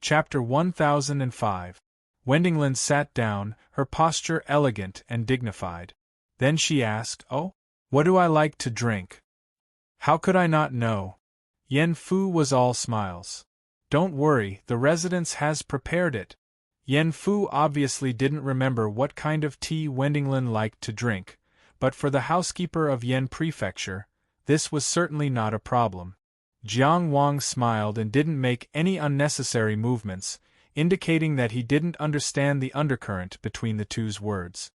Chapter 1005. Wendinglen sat down, her posture elegant and dignified. Then she asked, "Oh? What do I like to drink?" "How could I not know?" Yen Fu was all smiles. "Don't worry, the residence has prepared it." Yen Fu obviously didn't remember what kind of tea Wendinglen liked to drink, but for the housekeeper of Yen Prefecture, this was certainly not a problem. Jiang Wang smiled and didn't make any unnecessary movements, indicating that he didn't understand the undercurrent between the two's words.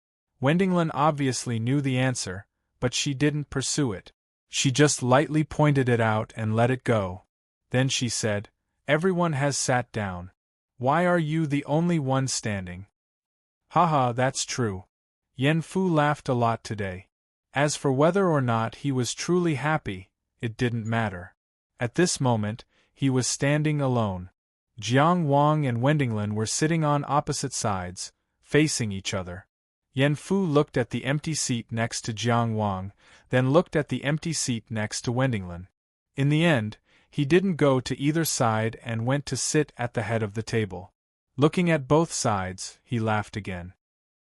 Wendinglen obviously knew the answer, but she didn't pursue it. She just lightly pointed it out and let it go. Then she said, "Everyone has sat down. Why are you the only one standing?" "Haha, that's true." Yen Fu laughed a lot today. As for whether or not he was truly happy, it didn't matter. At this moment, he was standing alone. Jiang Wang and Wendinglen were sitting on opposite sides, facing each other. Yen Fu looked at the empty seat next to Jiang Wang, then looked at the empty seat next to Wendinglen. In the end, he didn't go to either side and went to sit at the head of the table. Looking at both sides, he laughed again.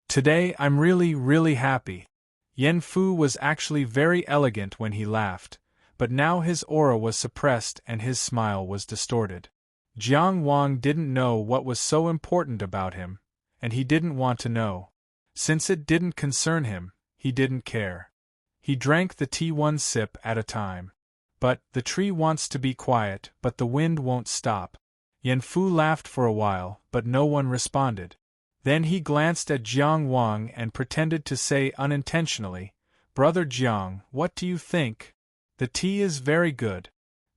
"Today I'm really happy." Yen Fu was actually very elegant when he laughed, but now his aura was suppressed and his smile was distorted. Jiang Wang didn't know what was so important about him, and he didn't want to know. Since it didn't concern him, he didn't care. He drank the tea one sip at a time. But, the tree wants to be quiet, but the wind won't stop. Yen Fu laughed for a while, but no one responded. Then he glanced at Jiang Wang and pretended to say unintentionally, "Brother Jiang, what do you think? The tea is very good."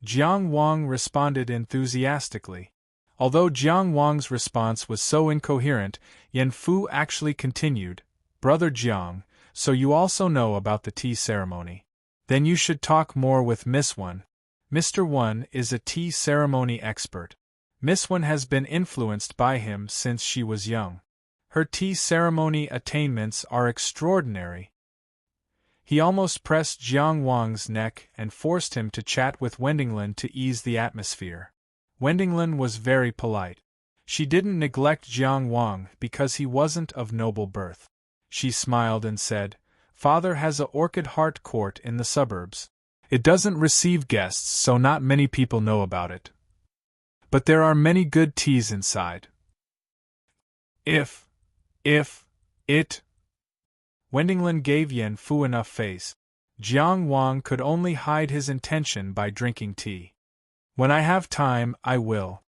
Jiang Wang responded enthusiastically. Although Jiang Wang's response was so incoherent, Yen Fu actually continued, "Brother Jiang, so you also know about the tea ceremony. Then you should talk more with Miss Wan. Mr. Wan is a tea ceremony expert. Miss Wan has been influenced by him since she was young. Her tea ceremony attainments are extraordinary." He almost pressed Jiang Wang's neck and forced him to chat with Wendinglen to ease the atmosphere. Wendinglen was very polite. She didn't neglect Jiang Wang because he wasn't of noble birth. She smiled and said, "Father has a orchid heart court in the suburbs. It doesn't receive guests, so not many people know about it. But there are many good teas inside. If it..." Wendinglen gave Yen Fu enough face. Jiang Wang could only hide his intention by drinking tea. "When I have time, I will."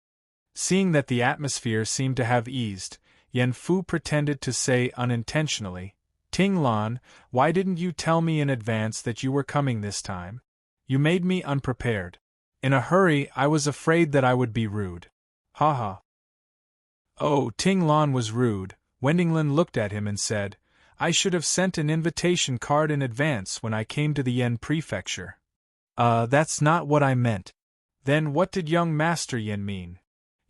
Seeing that the atmosphere seemed to have eased, Yen Fu pretended to say unintentionally, "Ting Lan, why didn't you tell me in advance that you were coming this time? You made me unprepared. In a hurry, I was afraid that I would be rude." "Haha." "Oh, Ting Lan was rude." Wendinglen looked at him and said, "I should have sent an invitation card in advance when I came to the Yen Prefecture." That's not what I meant." "Then what did young Master Yen mean?"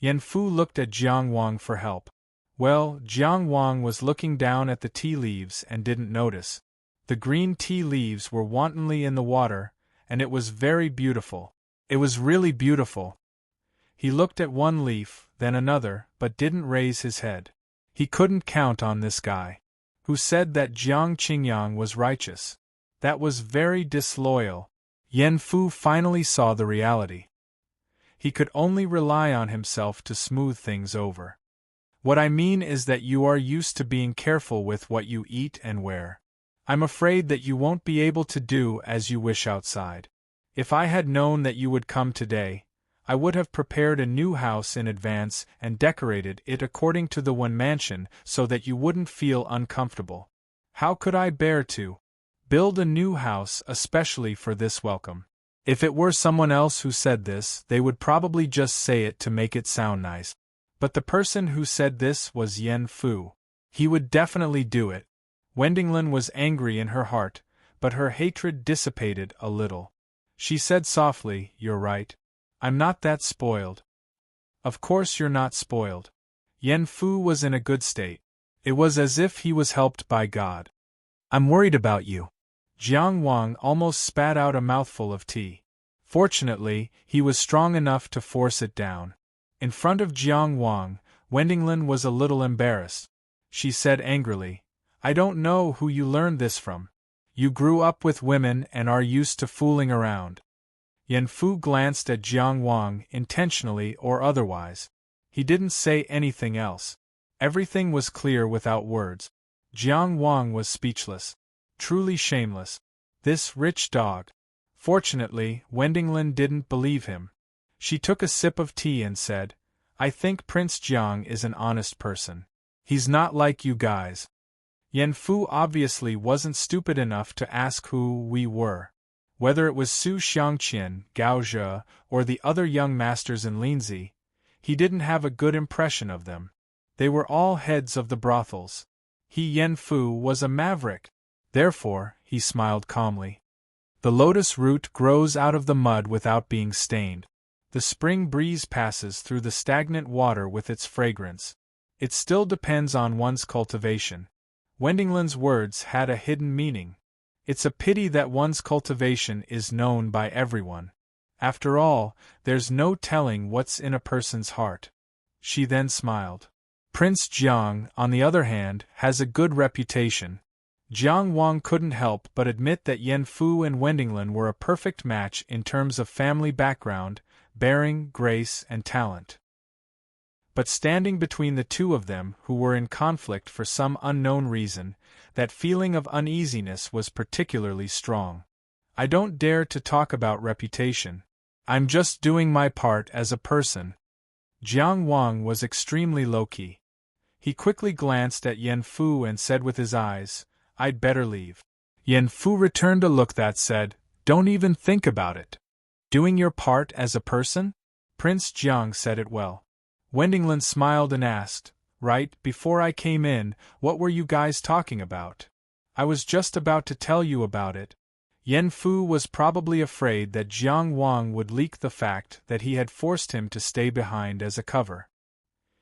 Yen Fu looked at Jiang Wang for help. Well, Jiang Wang was looking down at the tea leaves and didn't notice. The green tea leaves were wantonly in the water, and it was very beautiful. It was really beautiful. He looked at one leaf, then another, but didn't raise his head. He couldn't count on this guy. Who said that Jiang Qingyang was righteous? That was very disloyal. Yen Fu finally saw the reality. He could only rely on himself to smooth things over. "What I mean is that you are used to being careful with what you eat and wear. I'm afraid that you won't be able to do as you wish outside. If I had known that you would come today, I would have prepared a new house in advance and decorated it according to the one mansion so that you wouldn't feel uncomfortable. How could I bear to build a new house especially for this welcome?" If it were someone else who said this, they would probably just say it to make it sound nice. But the person who said this was Yen Fu. He would definitely do it. Wendinglen was angry in her heart, but her hatred dissipated a little. She said softly, "You're right. I'm not that spoiled." "Of course you're not spoiled." Yen Fu was in a good state. It was as if he was helped by God. "I'm worried about you." Jiang Wang almost spat out a mouthful of tea. Fortunately, he was strong enough to force it down. In front of Jiang Wang, Wendinglen was a little embarrassed. She said angrily, "I don't know who you learned this from. You grew up with women and are used to fooling around." Yan Fu glanced at Jiang Wang intentionally or otherwise. He didn't say anything else. Everything was clear without words. Jiang Wang was speechless. Truly shameless. This rich dog. Fortunately, Wendinglen didn't believe him. She took a sip of tea and said, "I think Prince Jiang is an honest person. He's not like you guys." Yan Fu obviously wasn't stupid enough to ask who we were. Whether it was Su Xiangqian, Gao Zhe, or the other young masters in Linzi, he didn't have a good impression of them. They were all heads of the brothels. He, Yan Fu, was a maverick. Therefore, he smiled calmly. The lotus root grows out of the mud without being stained. The spring breeze passes through the stagnant water with its fragrance. It still depends on one's cultivation. Wendinglen's words had a hidden meaning. It's a pity that one's cultivation is known by everyone. After all, there's no telling what's in a person's heart. She then smiled. Prince Jiang, on the other hand, has a good reputation. Jiang Wang couldn't help but admit that Yan Fu and Wendinglen were a perfect match in terms of family background, bearing, grace, and talent. But standing between the two of them, who were in conflict for some unknown reason, that feeling of uneasiness was particularly strong. "I don't dare to talk about reputation. I'm just doing my part as a person." Jiang Wang was extremely low-key. He quickly glanced at Yan Fu and said with his eyes, "I'd better leave." Yan Fu returned a look that said, "Don't even think about it." "Doing your part as a person?" Prince Jiang said it well. Wendinglen smiled and asked, "Right before I came in, what were you guys talking about?" "I was just about to tell you about it." Yan Fu was probably afraid that Jiang Wang would leak the fact that he had forced him to stay behind as a cover.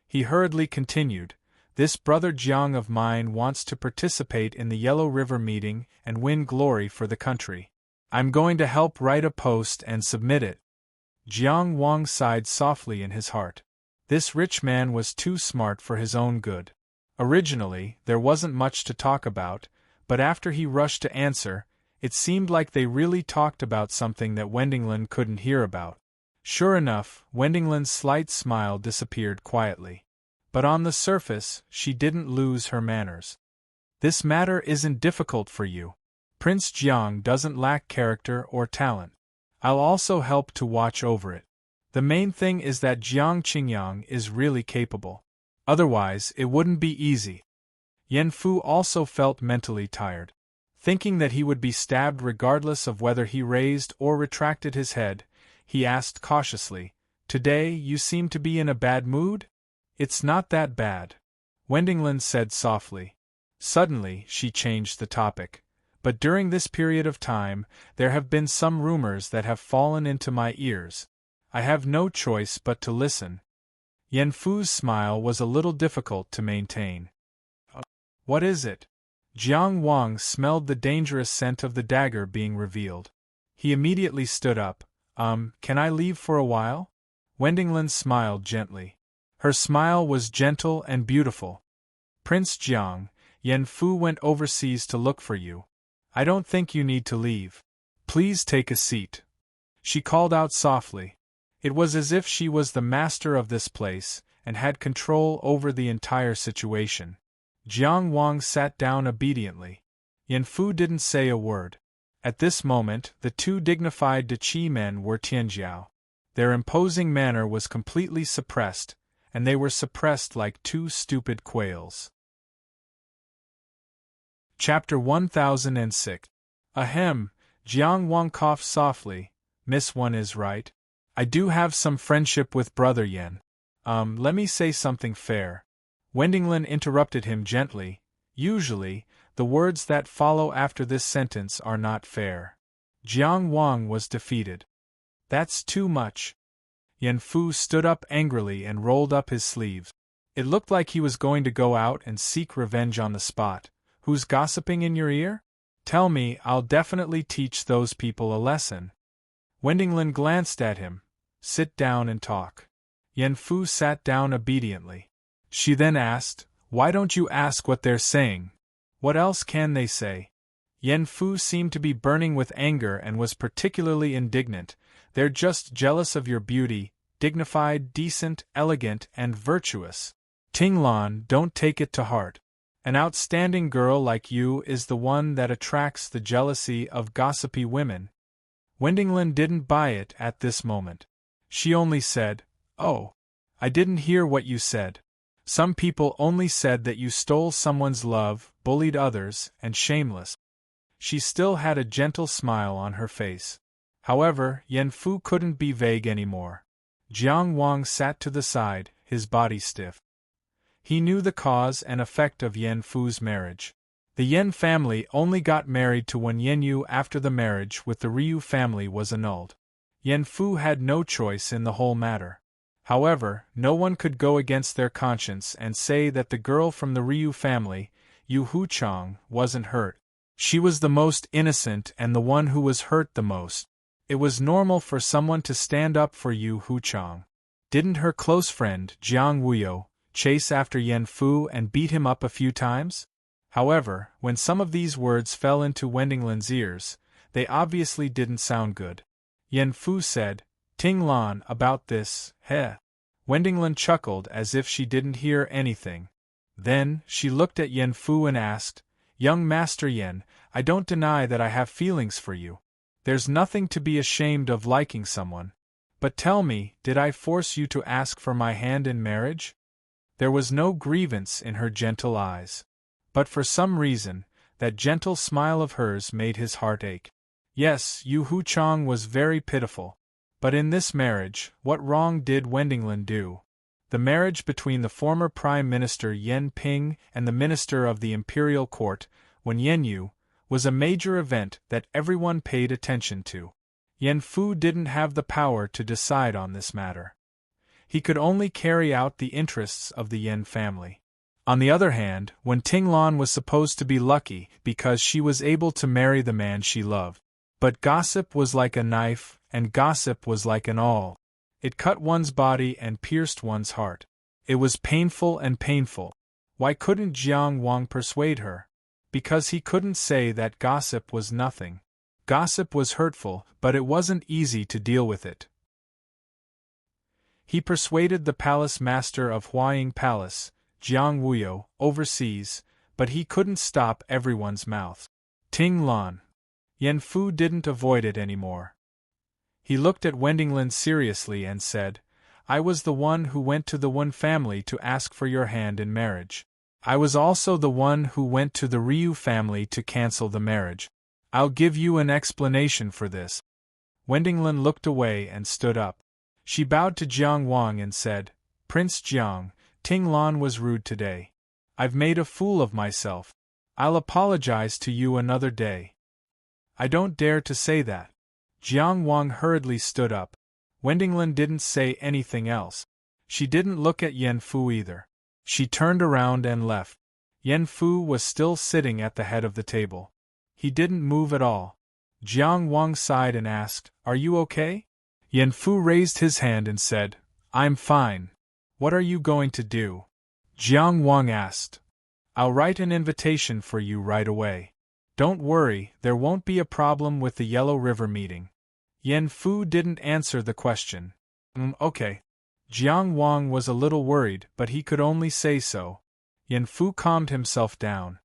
He hurriedly continued, "This brother Jiang of mine wants to participate in the Yellow River meeting and win glory for the country. I'm going to help write a post and submit it." Jiang Wang sighed softly in his heart. This rich man was too smart for his own good. Originally, there wasn't much to talk about, but after he rushed to answer, it seemed like they really talked about something that Wendinglen couldn't hear about. Sure enough, Wendinglen's slight smile disappeared quietly. But on the surface, she didn't lose her manners. "This matter isn't difficult for you. Prince Jiang doesn't lack character or talent. I'll also help to watch over it. The main thing is that Jiang Qingyang is really capable. Otherwise, it wouldn't be easy." Yan Fu also felt mentally tired. Thinking that he would be stabbed regardless of whether he raised or retracted his head, he asked cautiously, "Today you seem to be in a bad mood?" "It's not that bad," Wendinglen said softly. Suddenly, she changed the topic. "But during this period of time, there have been some rumors that have fallen into my ears. I have no choice but to listen." Yan Fu's smile was a little difficult to maintain. "What is it?" Jiang Wang smelled the dangerous scent of the dagger being revealed. He immediately stood up. Can I leave for a while?" Wendinglen smiled gently. Her smile was gentle and beautiful. "Prince Jiang, Yan Fu went overseas to look for you. I don't think you need to leave. Please take a seat." She called out softly. It was as if she was the master of this place, and had control over the entire situation. Jiang Wang sat down obediently. Yan Fu didn't say a word. At this moment, the two dignified Deqi men were Tianjiao. Their imposing manner was completely suppressed, and they were suppressed like two stupid quails. Chapter 1006. Ahem, Jiang Wang coughed softly. "Miss One is right. I do have some friendship with Brother Yan. Let me say something fair." Wendinglen interrupted him gently. Usually, the words that follow after this sentence are not fair. Jiang Wang was defeated. "That's too much." Yan Fu stood up angrily and rolled up his sleeves. It looked like he was going to go out and seek revenge on the spot. "Who's gossiping in your ear? Tell me, I'll definitely teach those people a lesson." Wendinglen glanced at him. "Sit down and talk." Yen Fu sat down obediently. She then asked, "Why don't you ask what they're saying? What else can they say?" Yen Fu seemed to be burning with anger and was particularly indignant. "They're just jealous of your beauty, dignified, decent, elegant, and virtuous. Ting Lan, don't take it to heart. An outstanding girl like you is the one that attracts the jealousy of gossipy women." Wendinglen didn't buy it at this moment. She only said, "Oh, I didn't hear what you said. Some people only said that you stole someone's love, bullied others, and shameless." She still had a gentle smile on her face. However, Yen Fu couldn't be vague anymore. Jiang Wang sat to the side, his body stiff. He knew the cause and effect of Yen Fu's marriage. The Yen family only got married to Wen Yenyu after the marriage with the Ryu family was annulled. Yen Fu had no choice in the whole matter. However, no one could go against their conscience and say that the girl from the Ryu family, Yu Huchang, wasn't hurt. She was the most innocent and the one who was hurt the most. It was normal for someone to stand up for Yu Huchang. Didn't her close friend, Jiang Wuyo, chase after Yen Fu and beat him up a few times? However, when some of these words fell into Wendinglen's ears, they obviously didn't sound good. Yen Fu said, "Ting Lan, about this, heh." Wendinglen chuckled as if she didn't hear anything. Then, she looked at Yen Fu and asked, "Young Master Yen, I don't deny that I have feelings for you. There's nothing to be ashamed of liking someone. But tell me, did I force you to ask for my hand in marriage?" There was no grievance in her gentle eyes. But for some reason, that gentle smile of hers made his heart ache. Yes, Yu Huchang was very pitiful. But in this marriage, what wrong did Wendinglen do? The marriage between the former Prime Minister Yen Ping and the Minister of the Imperial Court, Wen Yenyu, was a major event that everyone paid attention to. Yen Fu didn't have the power to decide on this matter. He could only carry out the interests of the Yen family. On the other hand, Wen Tinglan was supposed to be lucky because she was able to marry the man she loved. But gossip was like a knife, and gossip was like an awl. It cut one's body and pierced one's heart. It was painful and painful. Why couldn't Jiang Wang persuade her? Because he couldn't say that gossip was nothing. Gossip was hurtful, but it wasn't easy to deal with it. He persuaded the palace master of Huaying Palace, Jiang Wuyo, overseas, but he couldn't stop everyone's mouth. Ting Lan. Yen Fu didn't avoid it anymore. He looked at Wendinglen seriously and said, "I was the one who went to the Wen family to ask for your hand in marriage. I was also the one who went to the Ryu family to cancel the marriage. I'll give you an explanation for this." Wendinglen looked away and stood up. She bowed to Jiang Wang and said, "Prince Jiang, Ting Lan was rude today. I've made a fool of myself. I'll apologize to you another day." "I don't dare to say that." Jiang Wang hurriedly stood up. Wendinglen didn't say anything else. She didn't look at Yen Fu either. She turned around and left. Yen Fu was still sitting at the head of the table. He didn't move at all. Jiang Wang sighed and asked, "Are you okay?" Yen Fu raised his hand and said, "I'm fine. What are you going to do?" Jiang Wang asked. "I'll write an invitation for you right away. Don't worry, there won't be a problem with the Yellow River meeting." Yen Fu didn't answer the question. Okay." Jiang Wang was a little worried, but he could only say so. Yen Fu calmed himself down.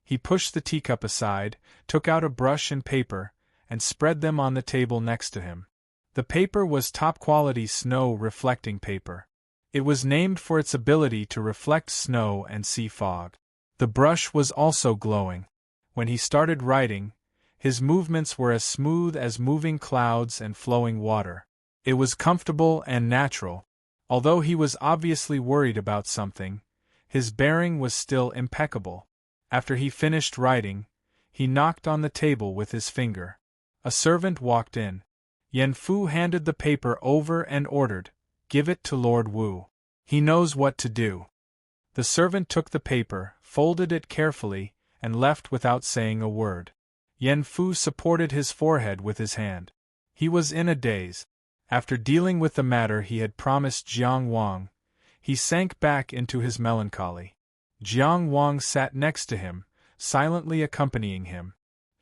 He pushed the teacup aside, took out a brush and paper, and spread them on the table next to him. The paper was top-quality snow-reflecting paper. It was named for its ability to reflect snow and sea fog. The brush was also glowing. When he started writing, his movements were as smooth as moving clouds and flowing water. It was comfortable and natural. Although he was obviously worried about something, his bearing was still impeccable. After he finished writing, he knocked on the table with his finger. A servant walked in. Yen Fu handed the paper over and ordered, "Give it to Lord Wu. He knows what to do." The servant took the paper, folded it carefully, and left without saying a word. Yen Fu supported his forehead with his hand. He was in a daze. After dealing with the matter he had promised Jiang Wang, he sank back into his melancholy. Jiang Wang sat next to him, silently accompanying him.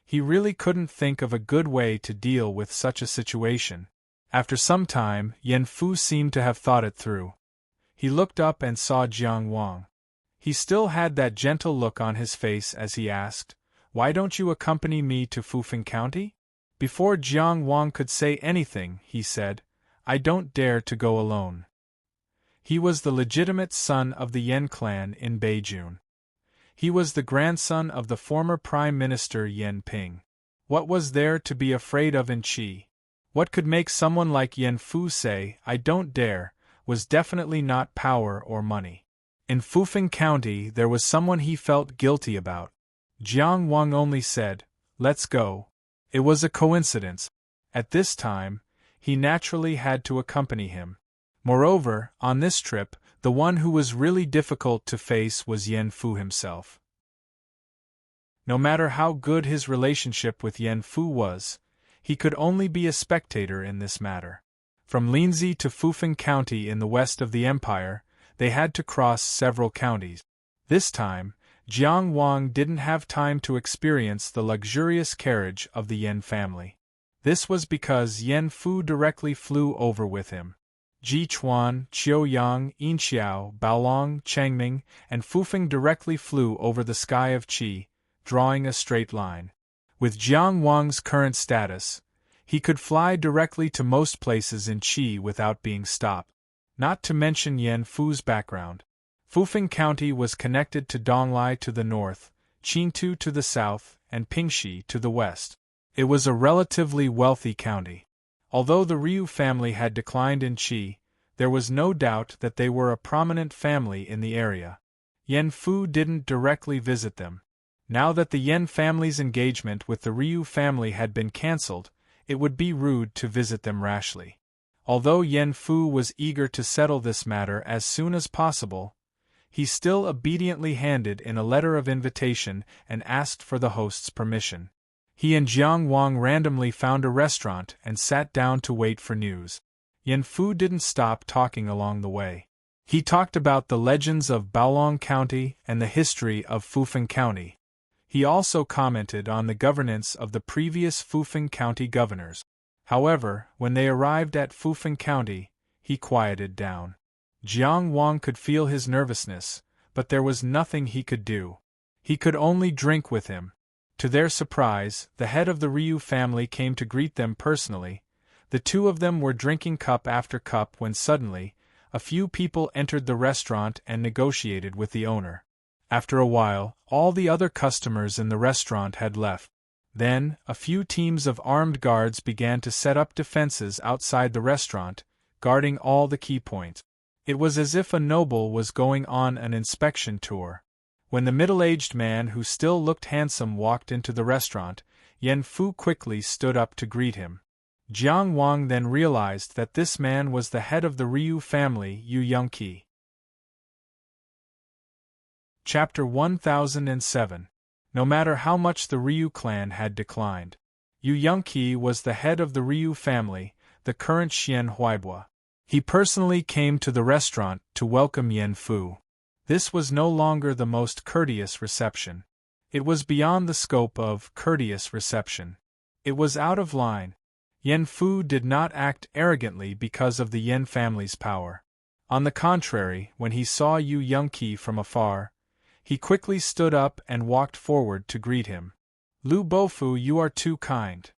He really couldn't think of a good way to deal with such a situation. After some time, Yan Fu seemed to have thought it through. He looked up and saw Jiang Wang. He still had that gentle look on his face as he asked, "Why don't you accompany me to Fufeng County?" Before Jiang Wang could say anything, he said, "I don't dare to go alone." He was the legitimate son of the Yan clan in Beijun. He was the grandson of the former Prime Minister Yan Ping. What was there to be afraid of in Qi? What could make someone like Yan Fu say, "I don't dare," was definitely not power or money. In Fufeng County there was someone he felt guilty about. Jiang Wang only said, "Let's go." It was a coincidence. At this time, he naturally had to accompany him. Moreover, on this trip, the one who was really difficult to face was Yan Fu himself. No matter how good his relationship with Yan Fu was, he could only be a spectator in this matter. From Linzi to Fufeng County in the west of the empire, they had to cross several counties. This time, Jiang Wang didn't have time to experience the luxurious carriage of the Yan family. This was because Yan Fu directly flew over with him. Jichuan, Qiuyang, Yinxiao, Baolong, Changming, and Fufeng directly flew over the sky of Qi, drawing a straight line. With Jiang Wang's current status, he could fly directly to most places in Qi without being stopped. Not to mention Yan Fu's background. Fufeng County was connected to Donglai to the north, Qingtu to the south, and Pingxi to the west. It was a relatively wealthy county. Although the Ryu family had declined in Qi, there was no doubt that they were a prominent family in the area. Yan Fu didn't directly visit them. Now that the Yan family's engagement with the Ryu family had been cancelled, it would be rude to visit them rashly. Although Yan Fu was eager to settle this matter as soon as possible, he still obediently handed in a letter of invitation and asked for the host's permission. He and Jiang Wang randomly found a restaurant and sat down to wait for news. Yan Fu didn't stop talking along the way. He talked about the legends of Baolong County and the history of Fufeng County. He also commented on the governance of the previous Fufeng County governors. However, when they arrived at Fufeng County, he quieted down. Jiang Wang could feel his nervousness, but there was nothing he could do. He could only drink with him. To their surprise, the head of the Ryu family came to greet them personally. The two of them were drinking cup after cup when suddenly, a few people entered the restaurant and negotiated with the owner. After a while, all the other customers in the restaurant had left. Then, a few teams of armed guards began to set up defenses outside the restaurant, guarding all the key points. It was as if a noble was going on an inspection tour. When the middle-aged man who still looked handsome walked into the restaurant, Yan Fu quickly stood up to greet him. Jiang Wang then realized that this man was the head of the Ryu family, Yu Yongqi. Chapter 1007. No matter how much the Ryu clan had declined, Yu Yongqi was the head of the Ryu family, the current Xian Huaibua. He personally came to the restaurant to welcome Yan Fu. This was no longer the most courteous reception. It was beyond the scope of courteous reception. It was out of line. Yan Fu did not act arrogantly because of the Yan family's power. On the contrary, when he saw Yu Yongqi from afar, he quickly stood up and walked forward to greet him. "Lu Bofu, you are too kind."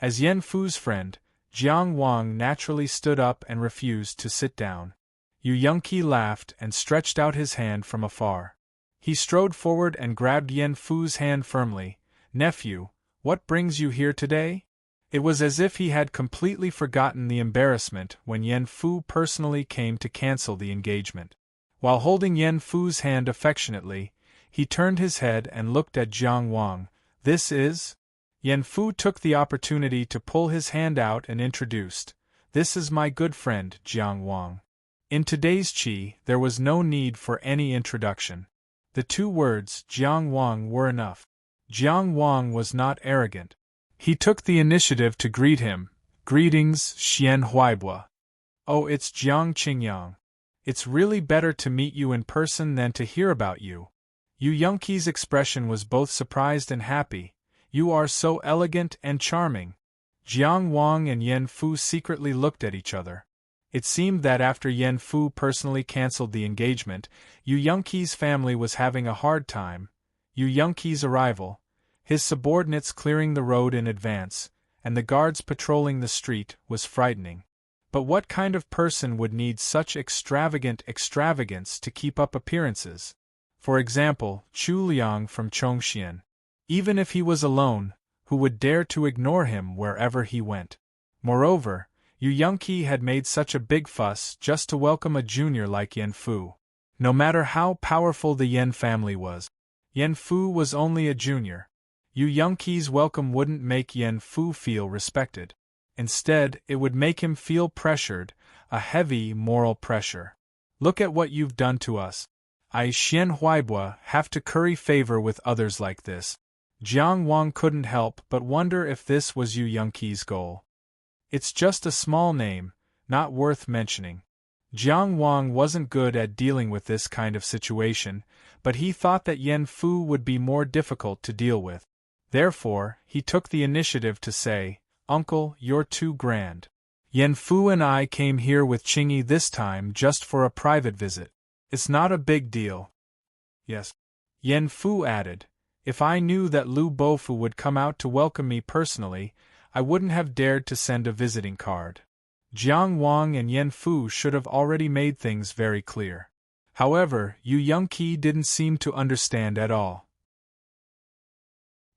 As Yan Fu's friend, Jiang Wang naturally stood up and refused to sit down. Yu Yongqi laughed and stretched out his hand from afar. He strode forward and grabbed Yan Fu's hand firmly. "Nephew, what brings you here today?" It was as if he had completely forgotten the embarrassment when Yan Fu personally came to cancel the engagement. While holding Yan Fu's hand affectionately, he turned his head and looked at Jiang Wang. "This is?" Yan Fu took the opportunity to pull his hand out and introduced, "This is my good friend, Jiang Wang." In today's Qi, there was no need for any introduction. The two words, Jiang Wang, were enough. Jiang Wang was not arrogant. He took the initiative to greet him, Greetings, Xian Huaibua. Oh, it's Jiang Qingyang. It's really better to meet you in person than to hear about you. Yu Yongqi's expression was both surprised and happy. You are so elegant and charming. Jiang Wang and Yan Fu secretly looked at each other. It seemed that after Yan Fu personally cancelled the engagement, Yu Yongqi's family was having a hard time. Yu Yongqi's arrival, his subordinates clearing the road in advance, and the guards patrolling the street was frightening. But what kind of person would need such extravagance to keep up appearances? For example, Chu Liang from Chongxian. Even if he was alone, who would dare to ignore him wherever he went? Moreover, Yu Yongqi had made such a big fuss just to welcome a junior like Yan Fu. No matter how powerful the Yan family was, Yan Fu was only a junior. Yu Yongqi's welcome wouldn't make Yan Fu feel respected. Instead, it would make him feel pressured, a heavy moral pressure. Look at what you've done to us. I, Xian Huaibua, have to curry favor with others like this. Jiang Wang couldn't help but wonder if this was Yu Yongqi's goal. It's just a small name, not worth mentioning. Jiang Wang wasn't good at dealing with this kind of situation, but he thought that Yan Fu would be more difficult to deal with. Therefore, he took the initiative to say, "Uncle, you're too grand. Yan Fu and I came here with Qingyi this time just for a private visit. It's not a big deal." "Yes," Yan Fu added, "if I knew that Lu Bofu would come out to welcome me personally, I wouldn't have dared to send a visiting card." Jiang Wang and Yan Fu should have already made things very clear. However, Yu Yongqi didn't seem to understand at all.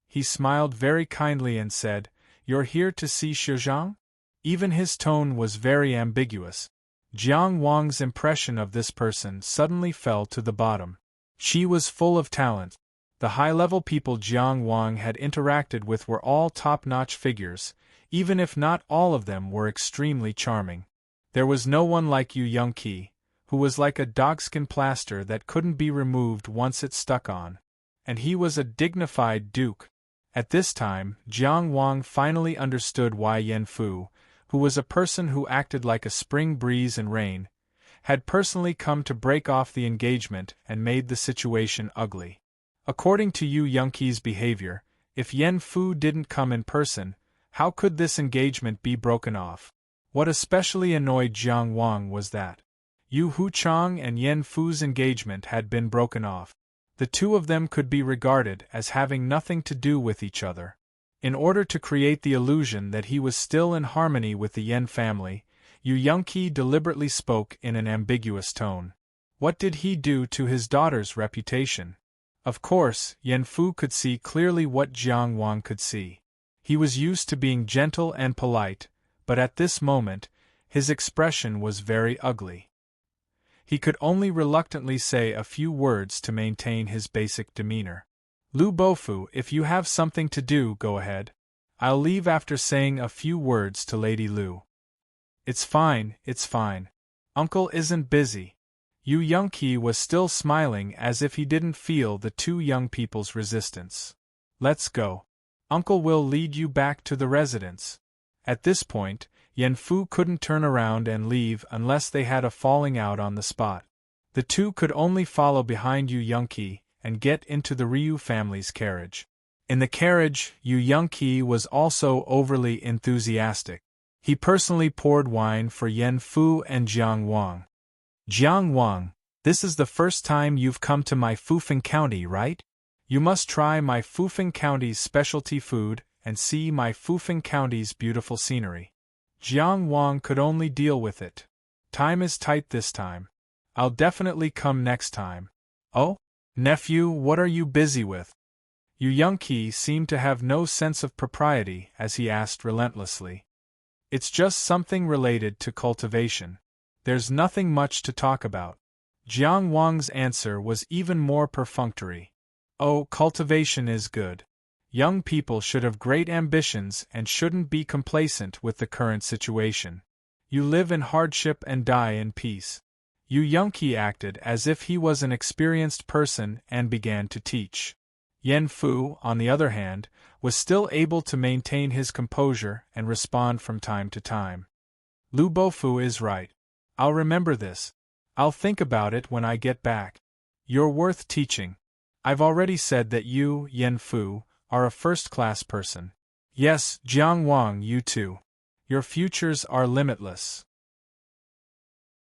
He smiled very kindly and said, "You're here to see Shizhang?" Even his tone was very ambiguous. Jiang Wang's impression of this person suddenly fell to the bottom. She was full of talent. The high-level people Jiang Wang had interacted with were all top-notch figures, even if not all of them were extremely charming. There was no one like Yu Yongqi, who was like a dogskin plaster that couldn't be removed once it stuck on. And he was a dignified duke. At this time, Jiang Wang finally understood why Yan Fu, who was a person who acted like a spring breeze and rain, had personally come to break off the engagement and made the situation ugly. According to Yu Yongqi's behavior, if Yan Fu didn't come in person, how could this engagement be broken off? What especially annoyed Jiang Wang was that Yu Huchang and Yan Fu's engagement had been broken off. The two of them could be regarded as having nothing to do with each other. In order to create the illusion that he was still in harmony with the Yan family, Yu Yongqi deliberately spoke in an ambiguous tone. What did he do to his daughter's reputation? Of course, Yan Fu could see clearly what Jiang Wang could see. He was used to being gentle and polite, but at this moment, his expression was very ugly. He could only reluctantly say a few words to maintain his basic demeanor. "Lu Bofu, if you have something to do, go ahead. I'll leave after saying a few words to Lady Lu." It's fine. Uncle isn't busy." Yu Yongqi was still smiling as if he didn't feel the two young people's resistance. "Let's go. Uncle will lead you back to the residence." At this point, Yan Fu couldn't turn around and leave unless they had a falling out on the spot. The two could only follow behind Yu Yongqi and get into the Ryu family's carriage. In the carriage, Yu Yongqi was also overly enthusiastic. He personally poured wine for Yan Fu and Jiang Wang. "Jiang Wang, this is the first time you've come to my Fufeng County, right? You must try my Fufeng County's specialty food and see my Fufeng County's beautiful scenery." Jiang Wang could only deal with it. "Time is tight this time. I'll definitely come next time." "Oh? Nephew, what are you busy with?" Yu Yongqi seemed to have no sense of propriety as he asked relentlessly. "It's just something related to cultivation. There's nothing much to talk about." Jiang Wang's answer was even more perfunctory. "Oh, cultivation is good. Young people should have great ambitions and shouldn't be complacent with the current situation. You live in hardship and die in peace." Yu Yongqi acted as if he was an experienced person and began to teach. Yen Fu, on the other hand, was still able to maintain his composure and respond from time to time. Lu Bofu is right. I'll remember this. I'll think about it when I get back. You're worth teaching. I've already said that you, Yen Fu, are a first-class person. Yes, Jiang Wang, you too. Your futures are limitless.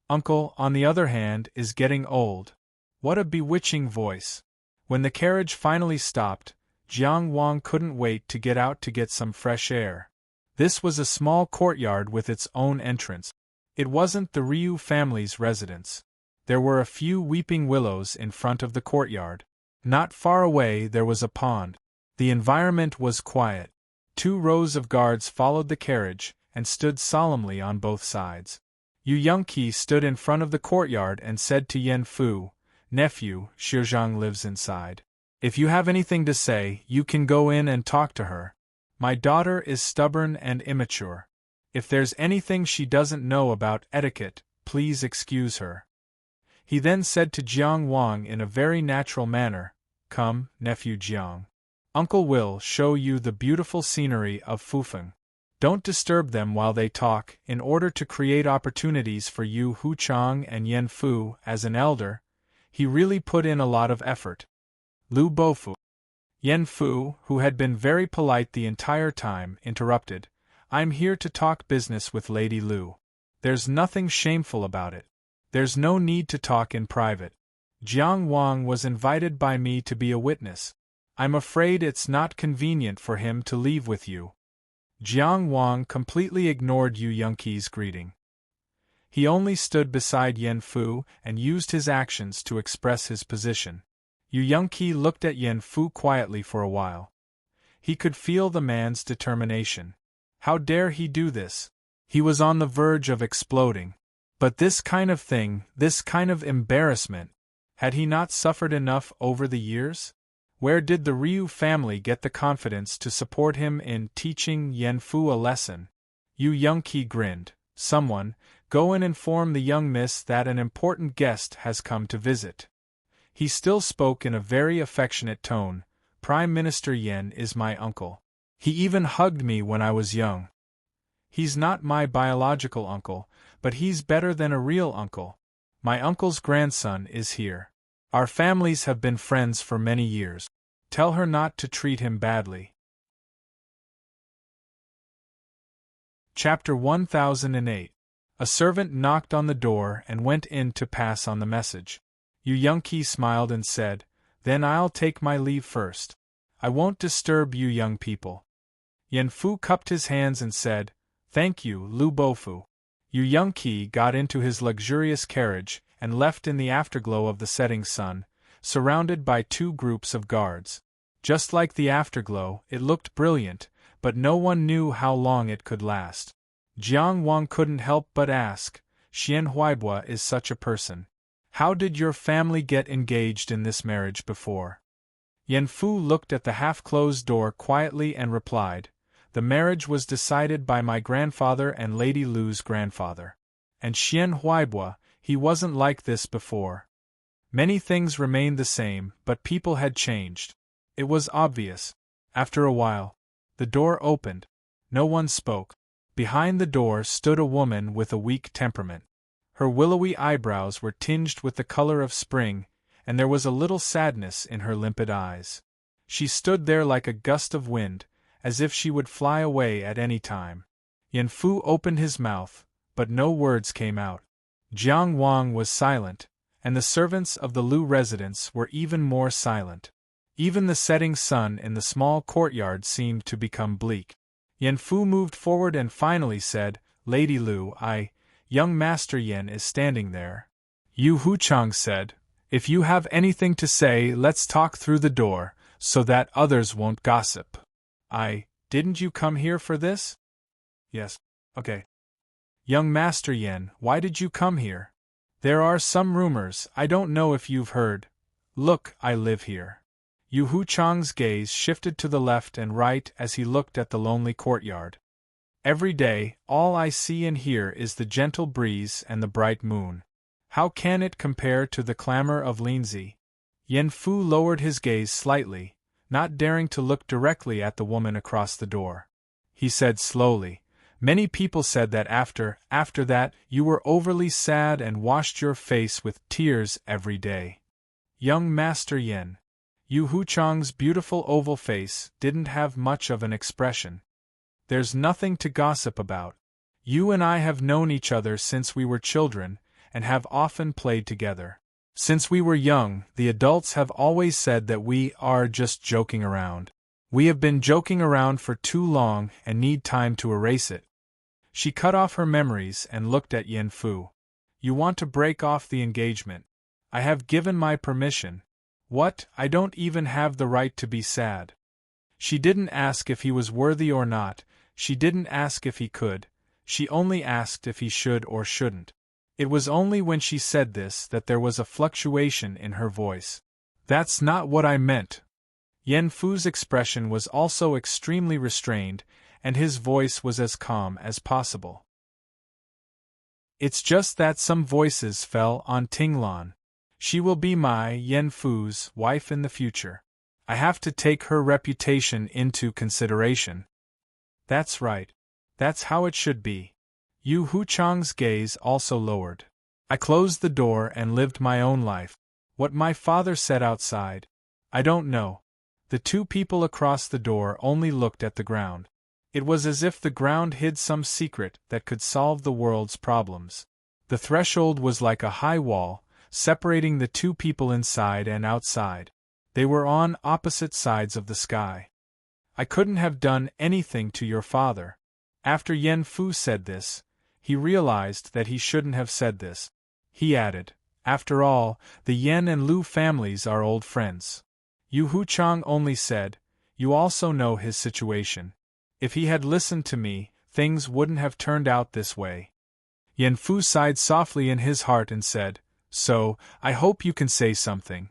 Uncle, on the other hand, is getting old. What a bewitching voice. When the carriage finally stopped, Jiang Wang couldn't wait to get out to get some fresh air. This was a small courtyard with its own entrance. It wasn't the Ryu family's residence. There were a few weeping willows in front of the courtyard. Not far away there was a pond. The environment was quiet. 2 rows of guards followed the carriage and stood solemnly on both sides. Yu Yongqi stood in front of the courtyard and said to Yen Fu, "Nephew, Shizhang lives inside. If you have anything to say, you can go in and talk to her. My daughter is stubborn and immature. If there's anything she doesn't know about etiquette, please excuse her." He then said to Jiang Wang in a very natural manner, "Come, nephew Jiang. Uncle will show you the beautiful scenery of Fufeng. Don't disturb them while they talk, in order to create opportunities for you." Hu Chang and Yen Fu, as an elder, he really put in a lot of effort. Lu Bofu. Yen Fu, who had been very polite the entire time, interrupted, "I'm here to talk business with Lady Lu. There's nothing shameful about it. There's no need to talk in private. Jiang Wang was invited by me to be a witness. I'm afraid it's not convenient for him to leave with you." Jiang Wang completely ignored Yu Yongqi's greeting. He only stood beside Yen Fu and used his actions to express his position. Yu Yongqi looked at Yen Fu quietly for a while. He could feel the man's determination. How dare he do this? He was on the verge of exploding. But this kind of thing, this kind of embarrassment, had he not suffered enough over the years? Where did the Ryu family get the confidence to support him in teaching Yen Fu a lesson? Yu Yongqi grinned. "Someone, go and inform the young miss that an important guest has come to visit." He still spoke in a very affectionate tone. "Prime Minister Yen is my uncle. He even hugged me when I was young. He's not my biological uncle, but he's better than a real uncle. My uncle's grandson is here. Our families have been friends for many years. Tell her not to treat him badly." Chapter 1008. A servant knocked on the door and went in to pass on the message. Yu Yongqi smiled and said, "Then I'll take my leave first. I won't disturb you young people." Yen Fu cupped his hands and said, "Thank you, Lu Bofu." Yu Yongqi got into his luxurious carriage and left in the afterglow of the setting sun, surrounded by 2 groups of guards. Just like the afterglow, it looked brilliant, but no one knew how long it could last. Jiang Wang couldn't help but ask, "Xian Huaibua is such a person. How did your family get engaged in this marriage before?" Yen Fu looked at the half-closed door quietly and replied, "The marriage was decided by my grandfather and Lady Lu's grandfather. And Xian Huaibua, he wasn't like this before. Many things remained the same, but people had changed. It was obvious. After a while, the door opened. No one spoke. Behind the door stood a woman with a weak temperament. Her willowy eyebrows were tinged with the color of spring, and there was a little sadness in her limpid eyes. She stood there like a gust of wind, as if she would fly away at any time. Yen Fu opened his mouth, but no words came out. Jiang Wang was silent, and the servants of the Lu residence were even more silent. Even the setting sun in the small courtyard seemed to become bleak. Yen Fu moved forward and finally said, "Lady Lu, young Master Yen is standing there." Yu Huchang said, "If you have anything to say, let's talk through the door, so that others won't gossip." Didn't you come here for this?" "Yes." "Okay." "Young Master Yen, why did you come here?" "There are some rumors, I don't know if you've heard. Look, I live here." Yu Huchang's gaze shifted to the left and right as he looked at the lonely courtyard. "Every day, all I see and hear is the gentle breeze and the bright moon. How can it compare to the clamor of Linzi?" Yen Fu lowered his gaze slightly, not daring to look directly at the woman across the door. He said slowly, "Many people said that after that, you were overly sad and washed your face with tears every day. Young Master Yin." Yu Huchang's beautiful oval face didn't have much of an expression. "There's nothing to gossip about. You and I have known each other since we were children, and have often played together. Since we were young, the adults have always said that we are just joking around. We have been joking around for too long and need time to erase it." She cut off her memories and looked at Yin Fu. "You want to break off the engagement. I have given my permission. What? I don't even have the right to be sad." She didn't ask if he was worthy or not, she didn't ask if he could, she only asked if he should or shouldn't. It was only when she said this that there was a fluctuation in her voice. "That's not what I meant." Yen Fu's expression was also extremely restrained, and his voice was as calm as possible. "It's just that some voices fell on Tinglan. She will be my, Yen Fu's, wife in the future. I have to take her reputation into consideration." "That's right. That's how it should be." Yu Huchang's gaze also lowered. "I closed the door and lived my own life. What my father said outside, I don't know." The two people across the door only looked at the ground. It was as if the ground hid some secret that could solve the world's problems. The threshold was like a high wall, separating the two people inside and outside. They were on opposite sides of the sky. "I couldn't have done anything to your father." After Yen Fu said this, he realized that he shouldn't have said this. He added, "After all, the Yen and Lu families are old friends." Yu Huchang only said, "You also know his situation. If he had listened to me, things wouldn't have turned out this way." Yen Fu sighed softly in his heart and said, "So, I hope you can say something."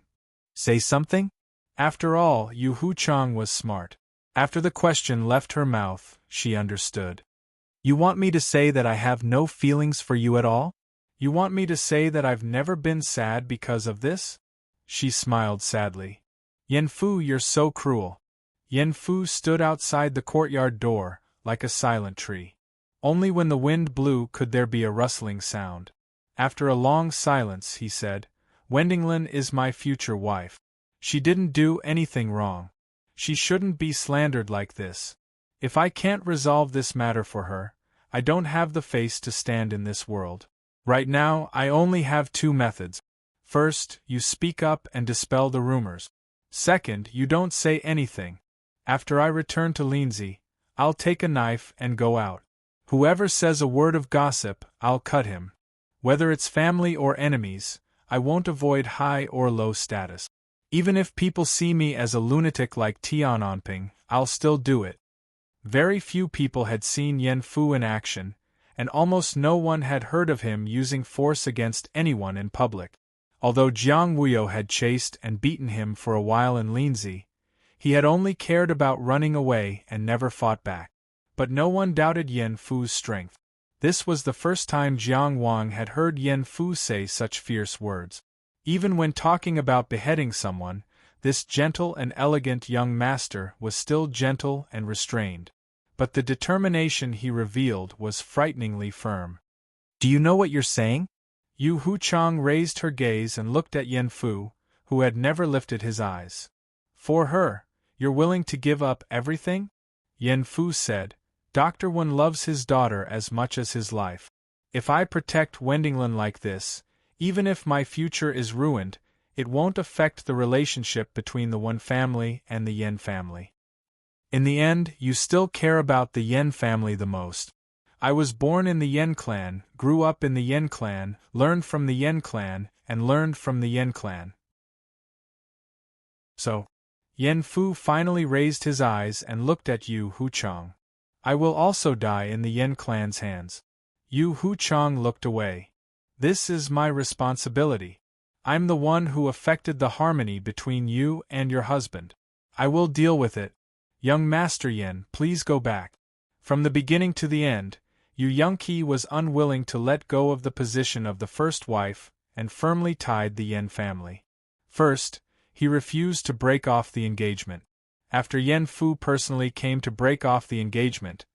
"Say something?" After all, Yu Huchang was smart. After the question left her mouth, she understood. "You want me to say that I have no feelings for you at all? You want me to say that I've never been sad because of this?" She smiled sadly. "Yen Fu, you're so cruel." Yen Fu stood outside the courtyard door, like a silent tree. Only when the wind blew could there be a rustling sound. After a long silence, he said, "Wendinglin is my future wife. She didn't do anything wrong. She shouldn't be slandered like this. If I can't resolve this matter for her, I don't have the face to stand in this world. Right now, I only have two methods. First, you speak up and dispel the rumors. Second, you don't say anything. After I return to Lindsay, I'll take a knife and go out. Whoever says a word of gossip, I'll cut him. Whether it's family or enemies, I won't avoid high or low status. Even if people see me as a lunatic like Tiananping, I'll still do it." Very few people had seen Yen Fu in action, and almost no one had heard of him using force against anyone in public. Although Jiang Wuyo had chased and beaten him for a while in Lindsay, he had only cared about running away and never fought back. But no one doubted Yen Fu's strength. This was the first time Jiang Wang had heard Yen Fu say such fierce words. Even when talking about beheading someone, this gentle and elegant young master was still gentle and restrained. But the determination he revealed was frighteningly firm. "Do you know what you're saying?" Yu Huchang raised her gaze and looked at Yen Fu, who had never lifted his eyes. "For her, you're willing to give up everything?" Yen Fu said, "Dr. Wen loves his daughter as much as his life. If I protect Wendinglin like this, even if my future is ruined, it won't affect the relationship between the Wen family and the Yen family. In the end, you still care about the Yen family the most. I was born in the Yen clan, grew up in the Yen clan, learned from the Yen clan, and learned from the Yen clan. So." Yen Fu finally raised his eyes and looked at Yu Huchang. "I will also die in the Yen clan's hands." Yu Huchang looked away. "This is my responsibility. I'm the one who affected the harmony between you and your husband. I will deal with it. Young Master Yen, please go back." From the beginning to the end, Yu Yongqi was unwilling to let go of the position of the first wife and firmly tied the Yen family. First, he refused to break off the engagement. After Yen Fu personally came to break off the engagement,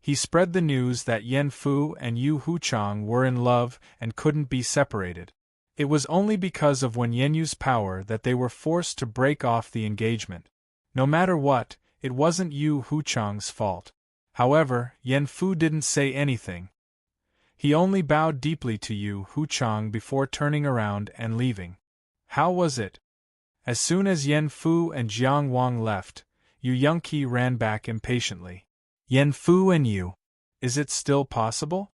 he spread the news that Yen Fu and Yu Huchang were in love and couldn't be separated. It was only because of Wen Yenyu's power that they were forced to break off the engagement. No matter what, it wasn't Yu Huchang's fault. However, Yen Fu didn't say anything. He only bowed deeply to Yu Huchang before turning around and leaving. How was it? As soon as Yen Fu and Jiang Wang left, Yu Yongqi ran back impatiently. Yen Fu and you. Is it still possible?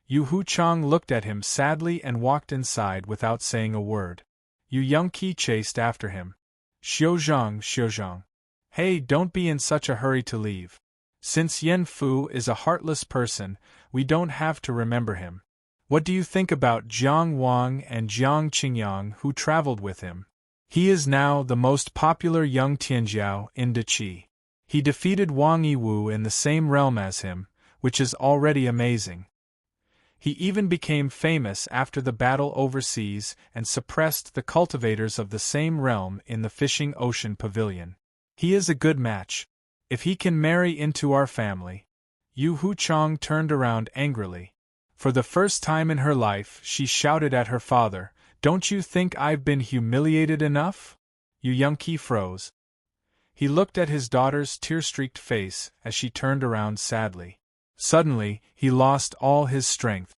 Yu Huchang looked at him sadly and walked inside without saying a word. Yu Yongqi chased after him. Xiuzhang, Xiuzhang. Hey, don't be in such a hurry to leave. Since Yen Fu is a heartless person, we don't have to remember him. What do you think about Jiang Wang and Jiang Qingyang who traveled with him? He is now the most popular young Tianjiao in Deqi. He defeated Wang Yiwu in the same realm as him, which is already amazing. He even became famous after the battle overseas and suppressed the cultivators of the same realm in the fishing ocean pavilion. He is a good match. If he can marry into our family. Yu Huchang turned around angrily. For the first time in her life, she shouted at her father, "Don't you think I've been humiliated enough?" Yu Yongqi froze. He looked at his daughter's tear-streaked face as she turned around sadly. Suddenly, he lost all his strength.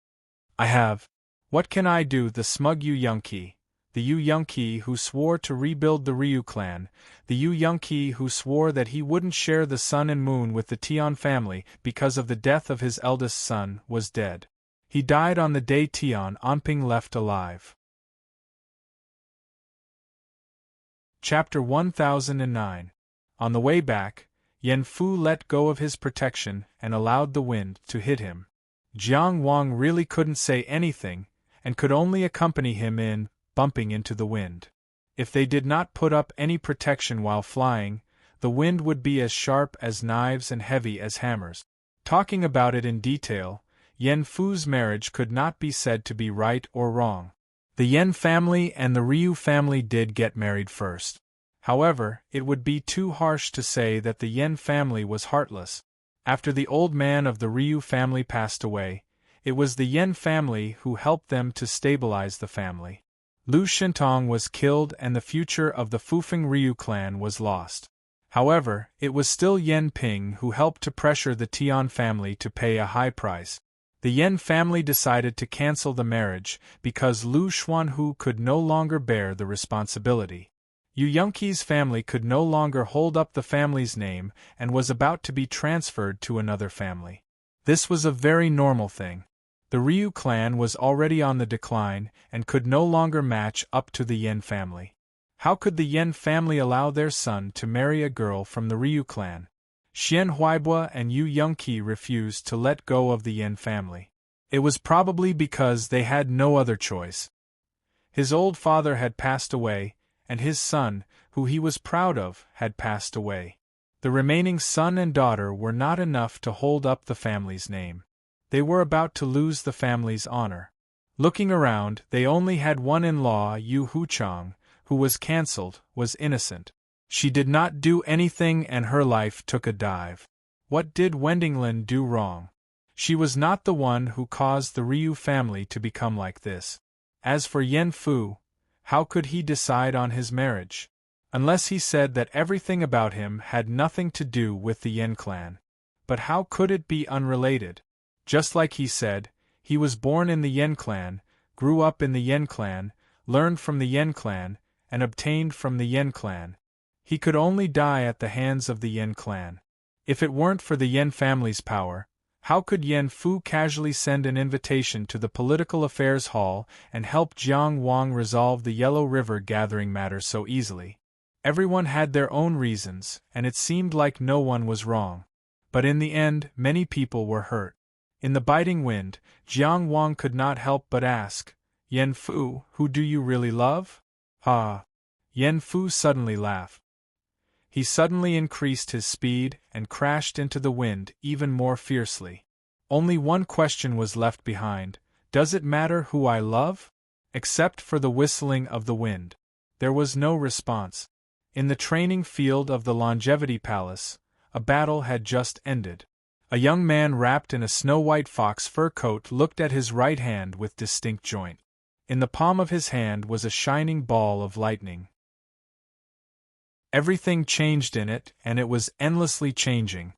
I have. What can I do? The smug Yu Yongqi. The Yu Yongqi who swore to rebuild the Ryu clan, the Yu Yongqi who swore that he wouldn't share the sun and moon with the Tian family because of the death of his eldest son, was dead. He died on the day Tian Anping left alive. Chapter 1009. On the way back, Yen Fu let go of his protection and allowed the wind to hit him. Jiang Wang really couldn't say anything, and could only accompany him in bumping into the wind. If they did not put up any protection while flying, the wind would be as sharp as knives and heavy as hammers. Talking about it in detail, Yen Fu's marriage could not be said to be right or wrong. The Yen family and the Ryu family did get married first. However, it would be too harsh to say that the Yen family was heartless. After the old man of the Ryu family passed away, it was the Yen family who helped them to stabilize the family. Lu Shintong was killed and the future of the Fufeng Ryu clan was lost. However, it was still Yen Ping who helped to pressure the Tian family to pay a high price. The Yen family decided to cancel the marriage because Lu Xuanhu could no longer bear the responsibility. Yu Yongqi's family could no longer hold up the family's name and was about to be transferred to another family. This was a very normal thing. The Ryu clan was already on the decline and could no longer match up to the Yen family. How could the Yen family allow their son to marry a girl from the Ryu clan? Xian Huaibua and Yu Yongqi refused to let go of the Yen family. It was probably because they had no other choice. His old father had passed away, and his son, who he was proud of, had passed away. The remaining son and daughter were not enough to hold up the family's name. They were about to lose the family's honor. Looking around, they only had one in-law, Yu Huchang, who was cancelled, was innocent. She did not do anything and her life took a dive. What did Wendinglin do wrong? She was not the one who caused the Ryu family to become like this. As for Yen Fu, how could he decide on his marriage? Unless he said that everything about him had nothing to do with the Yen clan. But how could it be unrelated? Just like he said, he was born in the Yen clan, grew up in the Yen clan, learned from the Yen clan, and obtained from the Yen clan. He could only die at the hands of the Yen clan. If it weren't for the Yen family's power, how could Yen Fu casually send an invitation to the Political Affairs Hall and help Jiang Wang resolve the Yellow River gathering matter so easily? Everyone had their own reasons, and it seemed like no one was wrong. But in the end, many people were hurt. In the biting wind, Jiang Wang could not help but ask, "Yen Fu, who do you really love?" Ha! Yen Fu suddenly laughed. He suddenly increased his speed and crashed into the wind even more fiercely. Only one question was left behind: does it matter who I love? Except for the whistling of the wind. There was no response. In the training field of the Longevity Palace, a battle had just ended. A young man wrapped in a snow-white fox fur coat looked at his right hand with distinct joint. In the palm of his hand was a shining ball of lightning. Everything changed in it, and it was endlessly changing.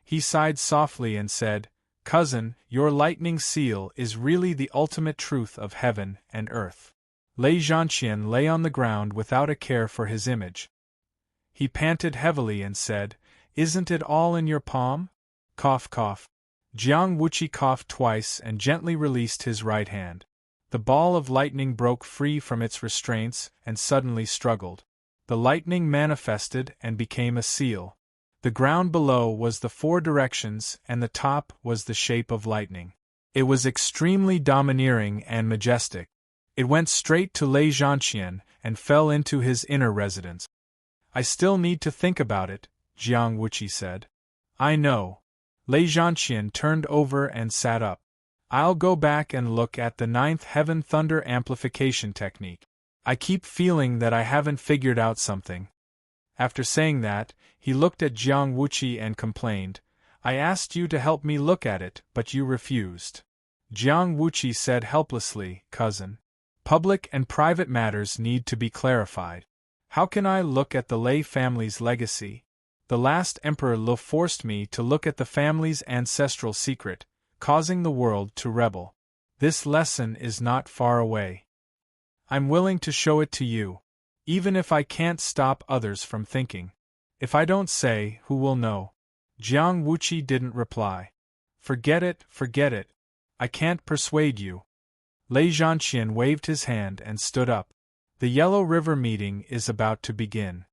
He sighed softly and said, "Cousin, your lightning seal is really the ultimate truth of heaven and earth." Lei Zhanqian lay on the ground without a care for his image. He panted heavily and said, "Isn't it all in your palm?" Cough, cough. Jiang Wuqi coughed twice and gently released his right hand. The ball of lightning broke free from its restraints and suddenly struggled. The lightning manifested and became a seal. The ground below was the four directions and the top was the shape of lightning. It was extremely domineering and majestic. It went straight to Lei Zhanqian and fell into his inner residence. "I still need to think about it," Jiang Wuqi said. "I know." Lei Zhanqian turned over and sat up. "I'll go back and look at the ninth heaven thunder amplification technique. I keep feeling that I haven't figured out something." After saying that, he looked at Jiang Wuqi and complained, "I asked you to help me look at it, but you refused." Jiang Wuqi said helplessly, "Cousin, public and private matters need to be clarified. How can I look at the Lei family's legacy? The last Emperor Lu forced me to look at the family's ancestral secret, causing the world to rebel. This lesson is not far away. I'm willing to show it to you, even if I can't stop others from thinking. If I don't say, who will know?" Jiang Wuqi didn't reply. Forget it. I can't persuade you." Lei Zhanqian waved his hand and stood up. "The Yellow River meeting is about to begin.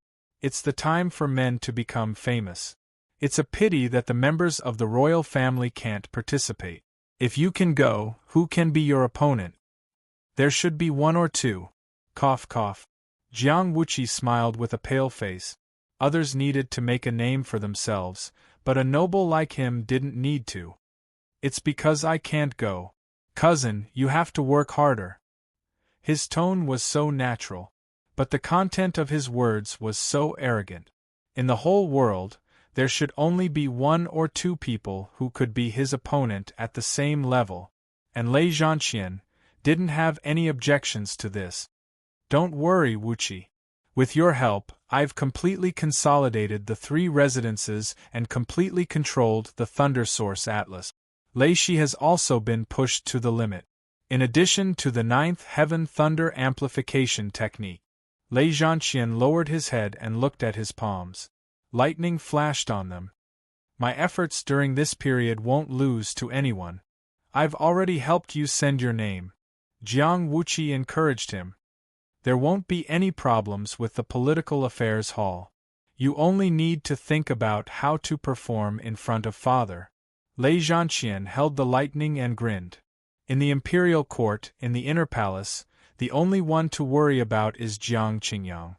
It's the time for men to become famous. It's a pity that the members of the royal family can't participate. If you can go, who can be your opponent? There should be one or two." Cough, cough. Jiang Wuqi smiled with a pale face. Others needed to make a name for themselves, but a noble like him didn't need to. "It's because I can't go. Cousin, you have to work harder." His tone was so natural, but the content of his words was so arrogant. In the whole world, there should only be one or two people who could be his opponent at the same level, and Lei Zhanqian didn't have any objections to this. "Don't worry, Wuqi. With your help, I've completely consolidated the three residences and completely controlled the Thunder Source Atlas. Lei Shi has also been pushed to the limit. In addition to the ninth heaven thunder amplification technique." Lei Zhanqian lowered his head and looked at his palms. Lightning flashed on them. "My efforts during this period won't lose to anyone. I've already helped you send your name." Jiang Wuqi encouraged him. "There won't be any problems with the Political Affairs Hall. You only need to think about how to perform in front of Father." Lei Zhanqian held the lightning and grinned. "In the imperial court, in the inner palace, the only one to worry about is Jiang Qingyang."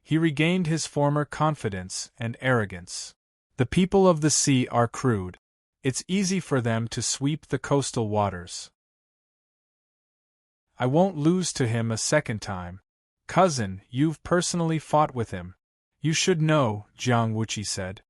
He regained his former confidence and arrogance. "The people of the sea are crude. It's easy for them to sweep the coastal waters. I won't lose to him a second time." "Cousin, you've personally fought with him. You should know," Jiang Wuqi said.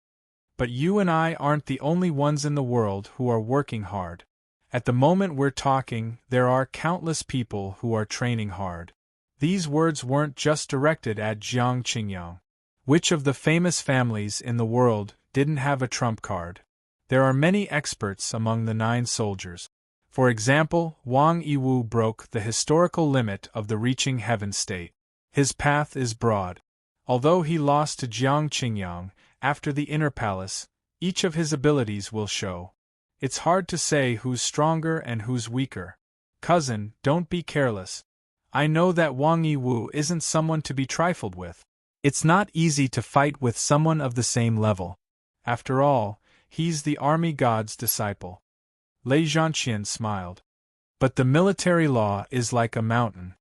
"But you and I aren't the only ones in the world who are working hard. At the moment we're talking, there are countless people who are training hard." These words weren't just directed at Jiang Qingyang. Which of the famous families in the world didn't have a trump card? There are many experts among the 9 soldiers. For example, Wang Yiwu broke the historical limit of the reaching heaven state. His path is broad. Although he lost to Jiang Qingyang after the inner palace, each of his abilities will show. It's hard to say who's stronger and who's weaker. Cousin, don't be careless. I know that Wang Yiwu isn't someone to be trifled with. It's not easy to fight with someone of the same level. After all, he's the army god's disciple. Lei Zhanqian smiled. But the military law is like a mountain.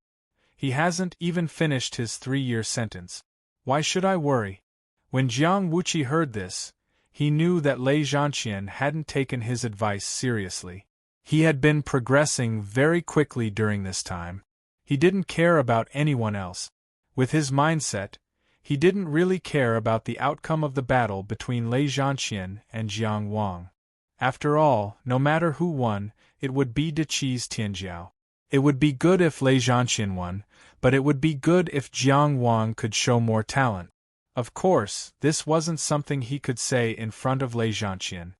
He hasn't even finished his 3-year sentence. Why should I worry? When Jiang Wuqi heard this, he knew that Lei Zhanqian hadn't taken his advice seriously. He had been progressing very quickly during this time. He didn't care about anyone else. With his mindset, He didn't really care about the outcome of the battle between Lei Zhanqian and Jiang Wang. After all, no matter who won, it would be De Qi's Tianjiao. It would be good if Lei Zhanqian won, but it would be good if Jiang Wang could show more talent. Of course, this wasn't something he could say in front of Lei Zhanqian.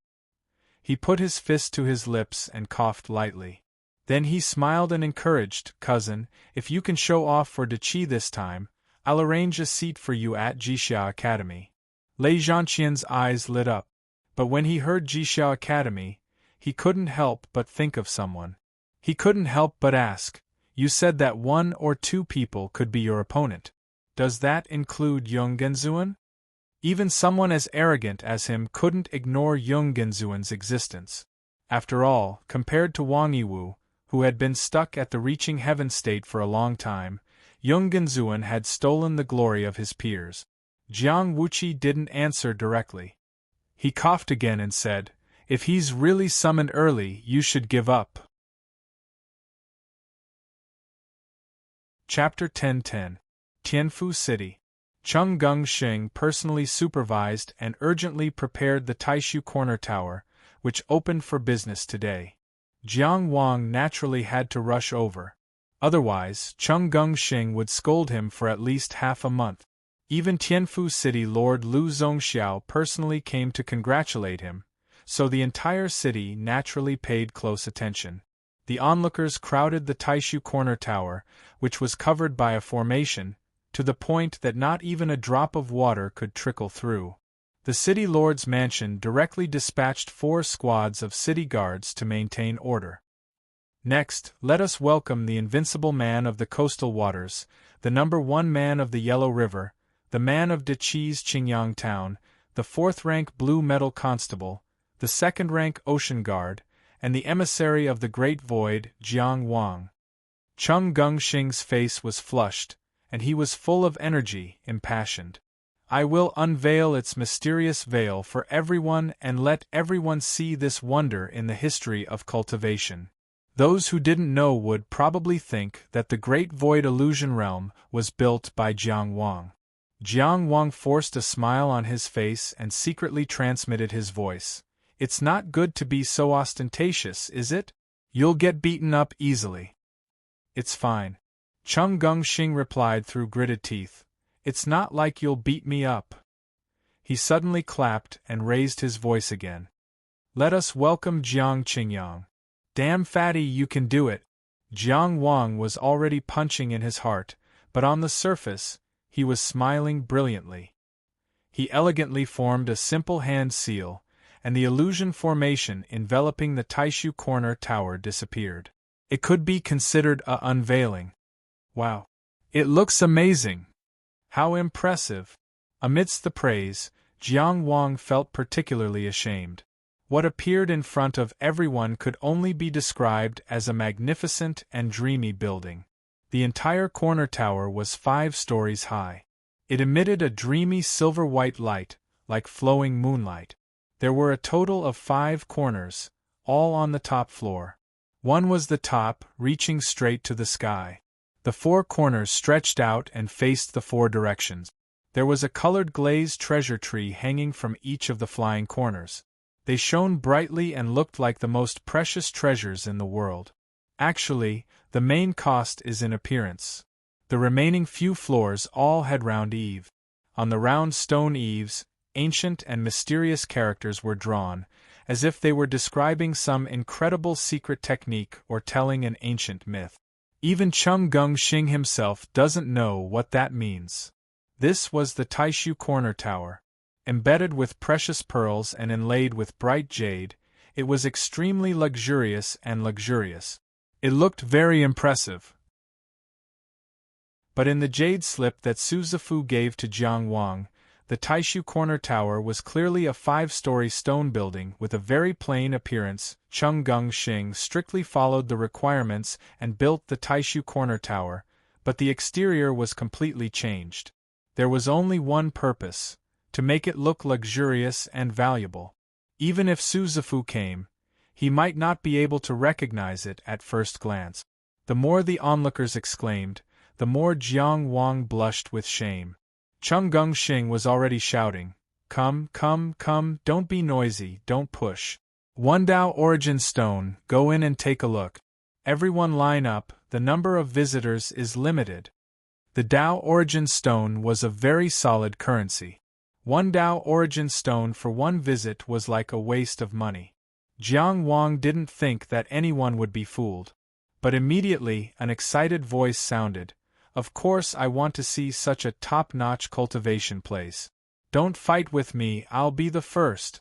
He put his fist to his lips and coughed lightly. Then he smiled and encouraged, "Cousin, if you can show off for De Qi this time, I'll arrange a seat for you at Jixia Academy." Lei Zhanqian's eyes lit up. But when he heard Jixia Academy, he couldn't help but think of someone. He couldn't help but ask, "You said that 1 or 2 people could be your opponent. Does that include Yung Genzuan?" Even someone as arrogant as him couldn't ignore Yung Genzuan's existence. After all, compared to Wang Yiwu, who had been stuck at the reaching heaven state for a long time, Yung Genzuan had stolen the glory of his peers. Jiang Wuqi didn't answer directly. He coughed again and said, "If he's really summoned early, you should give up." Chapter 10:10 Tianfu City. Cheng Gengsheng personally supervised and urgently prepared the Taishu Corner Tower, which opened for business today. Jiang Wang naturally had to rush over. Otherwise, Cheng Gengsheng would scold him for at least half a month. Even Tianfu City Lord Lu Zongxiao personally came to congratulate him, so the entire city naturally paid close attention. The onlookers crowded the Taishu Corner Tower, which was covered by a formation, to the point that not even a drop of water could trickle through. The city lord's mansion directly dispatched 4 squads of city guards to maintain order. Next, let us welcome the invincible man of the coastal waters, the #1 man of the Yellow River, the man of De Qi's Qingyang town, the 4th-rank Blue Metal Constable, the 2nd-rank Ocean Guard, and the emissary of the Great Void, Jiang Wang. Cheng Gengsheng's face was flushed, and he was full of energy, impassioned. "I will unveil its mysterious veil for everyone and let everyone see this wonder in the history of cultivation." Those who didn't know would probably think that the Great Void Illusion Realm was built by Jiang Wang. Jiang Wang forced a smile on his face and secretly transmitted his voice. "It's not good to be so ostentatious, is it? You'll get beaten up easily." "It's fine," Cheng Gengsheng replied through gritted teeth. "It's not like you'll beat me up." He suddenly clapped and raised his voice again. "Let us welcome Jiang Qingyang. Damn fatty, you can do it." Jiang Wang was already punching in his heart, but on the surface, he was smiling brilliantly. He elegantly formed a simple hand seal, and the illusion formation enveloping the Taishu Corner Tower disappeared. It could be considered a unveiling. "Wow! It looks amazing! How impressive!" Amidst the praise, Jiang Wang felt particularly ashamed. What appeared in front of everyone could only be described as a magnificent and dreamy building. The entire corner tower was 5 stories high. It emitted a dreamy silver-white light, like flowing moonlight. There were a total of 5 corners, all on the top floor. One was the top, reaching straight to the sky. The 4 corners stretched out and faced the 4 directions. There was a colored glazed treasure tree hanging from each of the flying corners. They shone brightly and looked like the most precious treasures in the world. Actually, the main cost is in appearance. The remaining few floors all had round eaves. On the round stone eaves, ancient and mysterious characters were drawn, as if they were describing some incredible secret technique or telling an ancient myth. Even Cheng Gengsheng himself doesn't know what that means. This was the Taishu Corner Tower. Embedded with precious pearls and inlaid with bright jade, it was extremely luxurious and luxurious. It looked very impressive. But in the jade slip that Su Zifu gave to Jiang Wang, the Taishu Corner Tower was clearly a 5-story stone building with a very plain appearance. Cheng Gengsheng strictly followed the requirements and built the Taishu Corner Tower, but the exterior was completely changed. There was only one purpose: to make it look luxurious and valuable. Even if Su Zifu came, he might not be able to recognize it at first glance. The more the onlookers exclaimed, the more Jiang Wang blushed with shame. Chung Gungxing was already shouting, "Come, come, come, don't be noisy, don't push. One Dao Origin Stone, go in and take a look. Everyone line up, the number of visitors is limited." The Dao Origin Stone was a very solid currency. One Dao Origin Stone for one visit was like a waste of money. Jiang Wang didn't think that anyone would be fooled. But immediately an excited voice sounded, "Of course I want to see such a top-notch cultivation place. Don't fight with me, I'll be the first."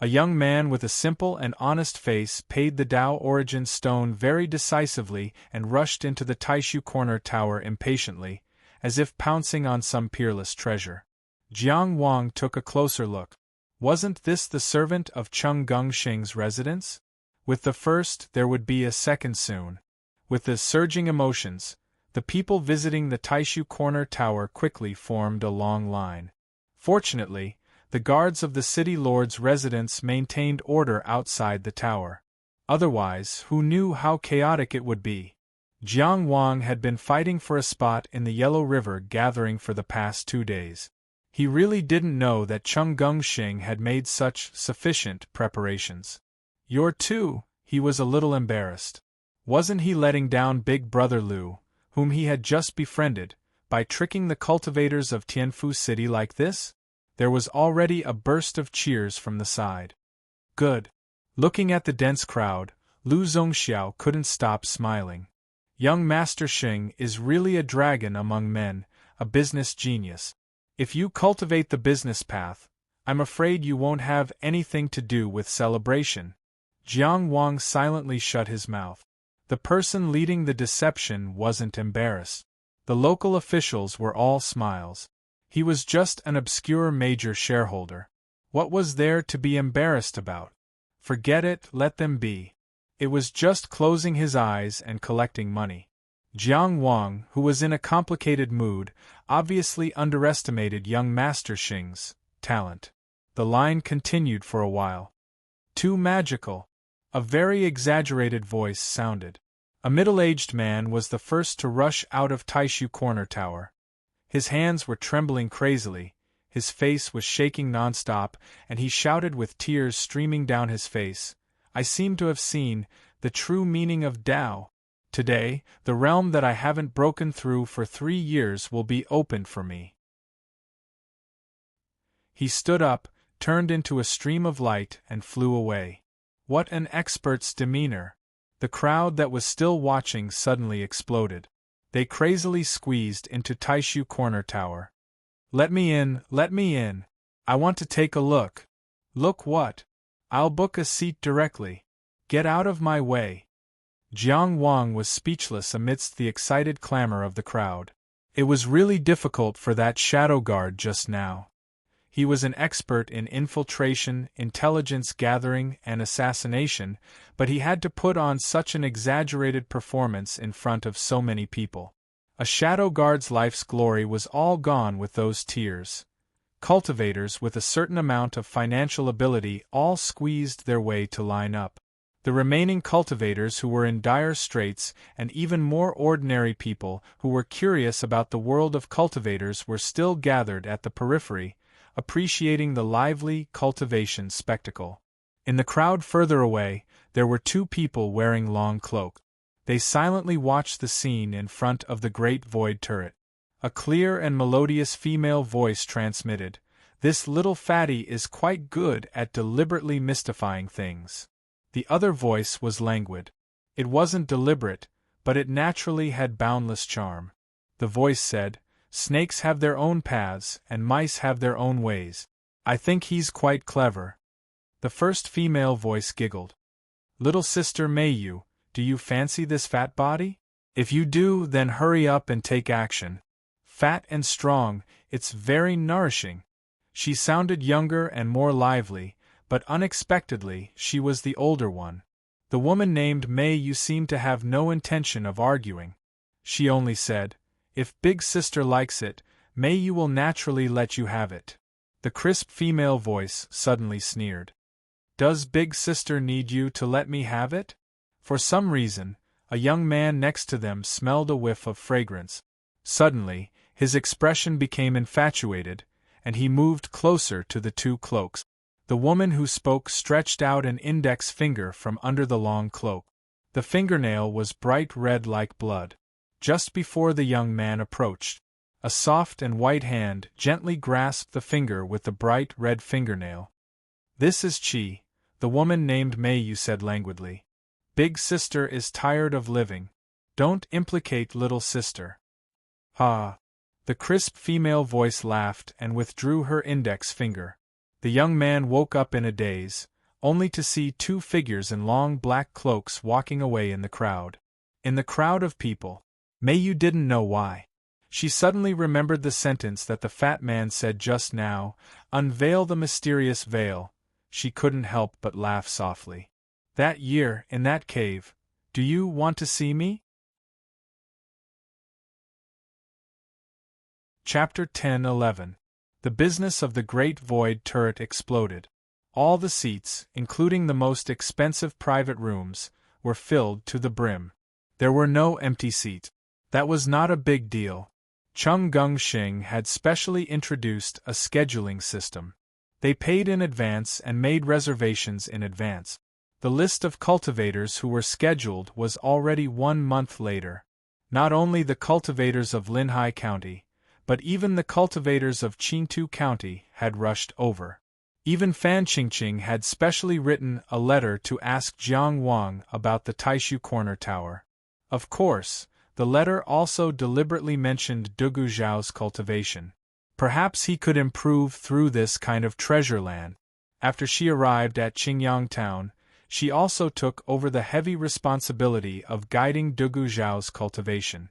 A young man with a simple and honest face paid the Dao Origin Stone very decisively and rushed into the Taishu Corner Tower impatiently, as if pouncing on some peerless treasure. Jiang Wang took a closer look. Wasn't this the servant of Chung Gungxing's residence? With the first there would be a second soon. With the surging emotions, the people visiting the Taishu Corner Tower quickly formed a long line. Fortunately, the guards of the city lord's residence maintained order outside the tower. Otherwise, who knew how chaotic it would be? Jiang Wang had been fighting for a spot in the Yellow River gathering for the past 2 days. He really didn't know that Chung Gungxing had made such sufficient preparations. "You're too," he was a little embarrassed. Wasn't he letting down Big Brother Liu, whom he had just befriended, by tricking the cultivators of Tianfu City like this? There was already a burst of cheers from the side. Good. Looking at the dense crowd, Lu Zongxiao couldn't stop smiling. Young Master Xing is really a dragon among men, a business genius. If you cultivate the business path, I'm afraid you won't have anything to do with celebration. Jiang Wang silently shut his mouth. The person leading the deception wasn't embarrassed. The local officials were all smiles. He was just an obscure major shareholder. What was there to be embarrassed about? Forget it, let them be. It was just closing his eyes and collecting money. Jiang Wang, who was in a complicated mood, obviously underestimated young Master Xing's talent. The line continued for a while. "Too magical." A very exaggerated voice sounded. A middle-aged man was the first to rush out of Taishu Corner Tower. His hands were trembling crazily, his face was shaking non-stop, and he shouted with tears streaming down his face, "I seem to have seen the true meaning of Tao. Today, the realm that I haven't broken through for 3 years will be opened for me." He stood up, turned into a stream of light, and flew away. What an expert's demeanor! The crowd that was still watching suddenly exploded. They crazily squeezed into Taishu Corner Tower. "Let me in, let me in! I want to take a look." "Look what? I'll book a seat directly. Get out of my way." Jiang Wang was speechless amidst the excited clamor of the crowd. It was really difficult for that shadow guard just now. He was an expert in infiltration, intelligence gathering, and assassination, but he had to put on such an exaggerated performance in front of so many people. A shadow guard's life's glory was all gone with those tears. Cultivators with a certain amount of financial ability all squeezed their way to line up. The remaining cultivators who were in dire straits and even more ordinary people who were curious about the world of cultivators were still gathered at the periphery, appreciating the lively cultivation spectacle. In the crowd further away, there were 2 people wearing long cloaks. They silently watched the scene in front of the great void turret. A clear and melodious female voice transmitted, "This little fatty is quite good at deliberately mystifying things." The other voice was languid. It wasn't deliberate, but it naturally had boundless charm. The voice said, "Snakes have their own paths, and mice have their own ways. I think he's quite clever." The first female voice giggled. "Little sister Meiyu, do you fancy this fat body? If you do, then hurry up and take action. Fat and strong, it's very nourishing." She sounded younger and more lively, but unexpectedly she was the older one. The woman named Meiyu seemed to have no intention of arguing. She only said, "If Big Sister likes it, Meiyu will naturally let you have it." The crisp female voice suddenly sneered. "Does Big Sister need you to let me have it?" For some reason, a young man next to them smelled a whiff of fragrance. Suddenly, His expression became infatuated, and he moved closer to the two cloaks. The woman who spoke stretched out an index finger from under the long cloak. The fingernail was bright red like blood. Just before the young man approached, a soft and white hand gently grasped the finger with the bright red fingernail. "This is Chi," the woman named Mayu said languidly. "Big sister is tired of living. Don't implicate little sister." "Ha!" The crisp female voice laughed and withdrew her index finger. The young man woke up in a daze, only to see two figures in long black cloaks walking away in the crowd. In the crowd of people. Mayu didn't know why. She suddenly remembered the sentence that the fat man said just now, "Unveil the mysterious veil." She couldn't help but laugh softly. "That year, in that cave. Do you want to see me?" Chapter 10-11. The business of the Great Void Turret exploded. All the seats, including the most expensive private rooms, were filled to the brim. There were no empty seats. That was not a big deal. Chung Gungxing had specially introduced a scheduling system. They paid in advance and made reservations in advance. The list of cultivators who were scheduled was already 1 month later. Not only the cultivators of Linhai County, but even the cultivators of Qingtu County had rushed over. Even Fan Qingqing had specially written a letter to ask Jiang Wang about the Taishu Corner Tower. Of course, the letter also deliberately mentioned Dugu Zhao's cultivation. Perhaps he could improve through this kind of treasure land. After she arrived at Qingyang Town, she also took over the heavy responsibility of guiding Dugu Zhao's cultivation.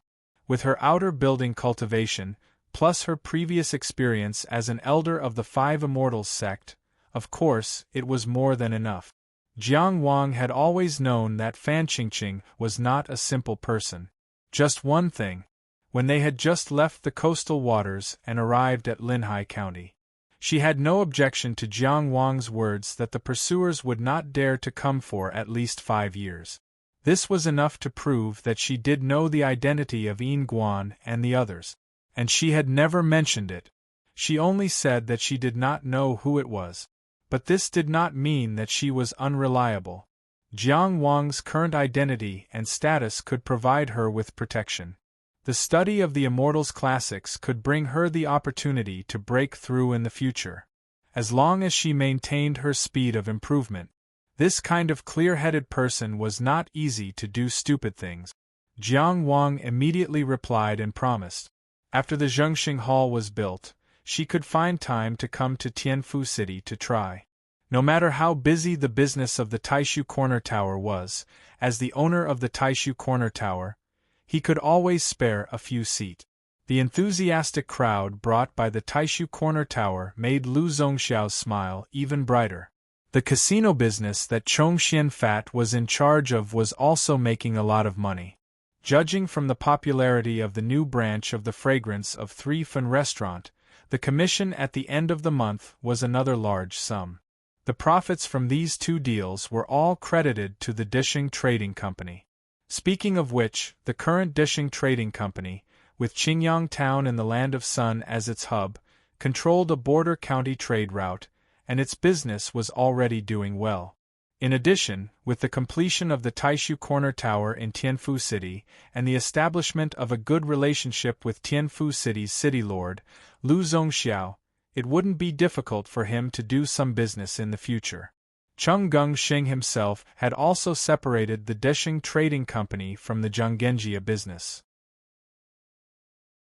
With her outer building cultivation, plus her previous experience as an elder of the Five Immortals sect, of course, it was more than enough. Jiang Wang had always known that Fan Qingqing was not a simple person. Just one thing. When they had just left the coastal waters and arrived at Linhai County, she had no objection to Jiang Wang's words that the pursuers would not dare to come for at least 5 years. This was enough to prove that she did know the identity of Yin Guan and the others. And she had never mentioned it. She only said that she did not know who it was. But this did not mean that she was unreliable. Jiang Wang's current identity and status could provide her with protection. The study of the Immortals classics could bring her the opportunity to break through in the future. As long as she maintained her speed of improvement. This kind of clear-headed person was not easy to do stupid things. Jiang Wang immediately replied and promised. After the Zhengxing Hall was built, she could find time to come to Tianfu City to try. No matter how busy the business of the Taishu Corner Tower was, as the owner of the Taishu Corner Tower, he could always spare a few seats. The enthusiastic crowd brought by the Taishu Corner Tower made Lu Zongxiao's smile even brighter. The casino business that Chongxian Fat was in charge of was also making a lot of money. Judging from the popularity of the new branch of the Fragrance of 3 Fan restaurant, the commission at the end of the month was another large sum. The profits from these 2 deals were all credited to the Dishing Trading Company. Speaking of which, the current Dishing Trading Company, with Qingyang Town in the Land of Sun as its hub, controlled a border county trade route, and its business was already doing well. In addition, with the completion of the Taishu Corner Tower in Tianfu City and the establishment of a good relationship with Tianfu City's city lord, Lu Zongxiao, it wouldn't be difficult for him to do some business in the future. Chung Gungxing himself had also separated the Desheng Trading Company from the Zhanggenjia business.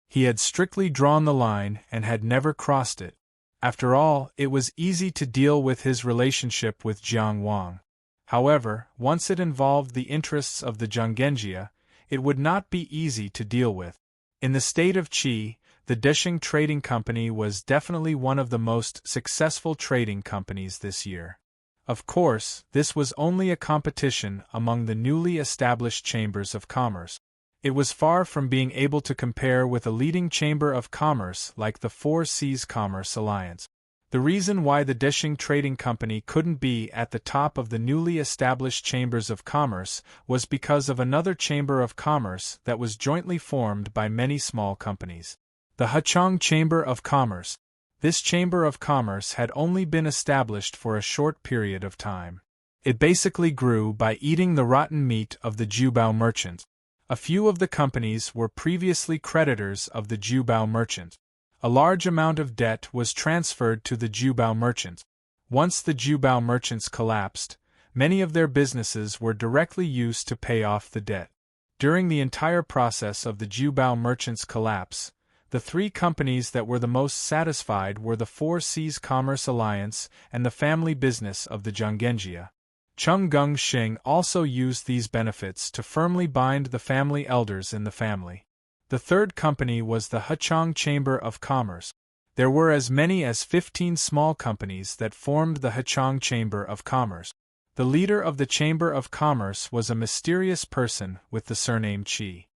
He had strictly drawn the line and had never crossed it. After all, it was easy to deal with his relationship with Jiang Wang. However, once it involved the interests of the Zhanggenjia, it would not be easy to deal with. In the state of Qi, the Desheng Trading Company was definitely one of the most successful trading companies this year. Of course, this was only a competition among the newly established chambers of commerce. It was far from being able to compare with a leading chamber of commerce like the Four Seas Commerce Alliance. The reason why the Desheng Trading Company couldn't be at the top of the newly established chambers of commerce was because of another chamber of commerce that was jointly formed by many small companies. The Hechong Chamber of Commerce. This Chamber of Commerce had only been established for a short period of time. It basically grew by eating the rotten meat of the Jubao merchant. A few of the companies were previously creditors of the Jubao merchant. A large amount of debt was transferred to the Jubao merchant. Once the Jubao merchants collapsed, many of their businesses were directly used to pay off the debt. During the entire process of the Jubao merchants' collapse, the three companies that were the most satisfied were the Four Seas Commerce Alliance and the family business of the Zhonggenjia. Chung Gung Xing also used these benefits to firmly bind the family elders in the family. The third company was the Hechong Chamber of Commerce. There were as many as 15 small companies that formed the Hechong Chamber of Commerce. The leader of the Chamber of Commerce was a mysterious person with the surname Qi.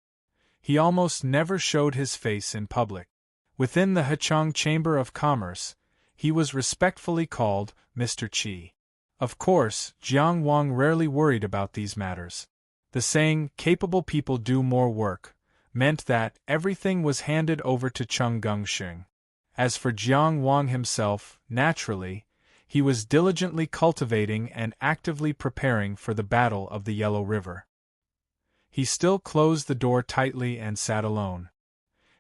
He almost never showed his face in public. Within the Hechong Chamber of Commerce, he was respectfully called Mr. Qi. Of course, Jiang Wang rarely worried about these matters. The saying, "capable people do more work," meant that everything was handed over to Chung Gung Xing. As for Jiang Wang himself, naturally, he was diligently cultivating and actively preparing for the Battle of the Yellow River. He still closed the door tightly and sat alone.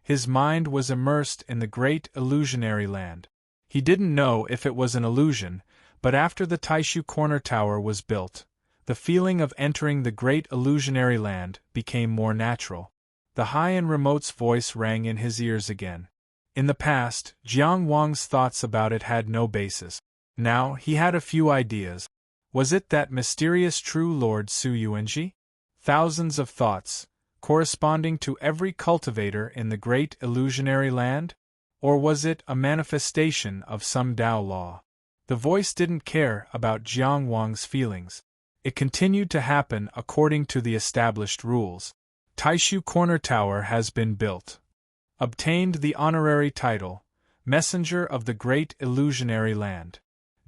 His mind was immersed in the great illusionary land. He didn't know if it was an illusion, but after the Taishu Corner Tower was built, the feeling of entering the great illusionary land became more natural. The high and remote's voice rang in his ears again. In the past, Jiang Wang's thoughts about it had no basis. Now, he had a few ideas. Was it that mysterious true Lord Su Yuanji? Thousands of thoughts, corresponding to every cultivator in the great illusionary land? Or was it a manifestation of some Tao law? The voice didn't care about Jiang Wang's feelings. It continued to happen according to the established rules. Taishu Corner Tower has been built. Obtained the honorary title, Messenger of the Great Illusionary Land.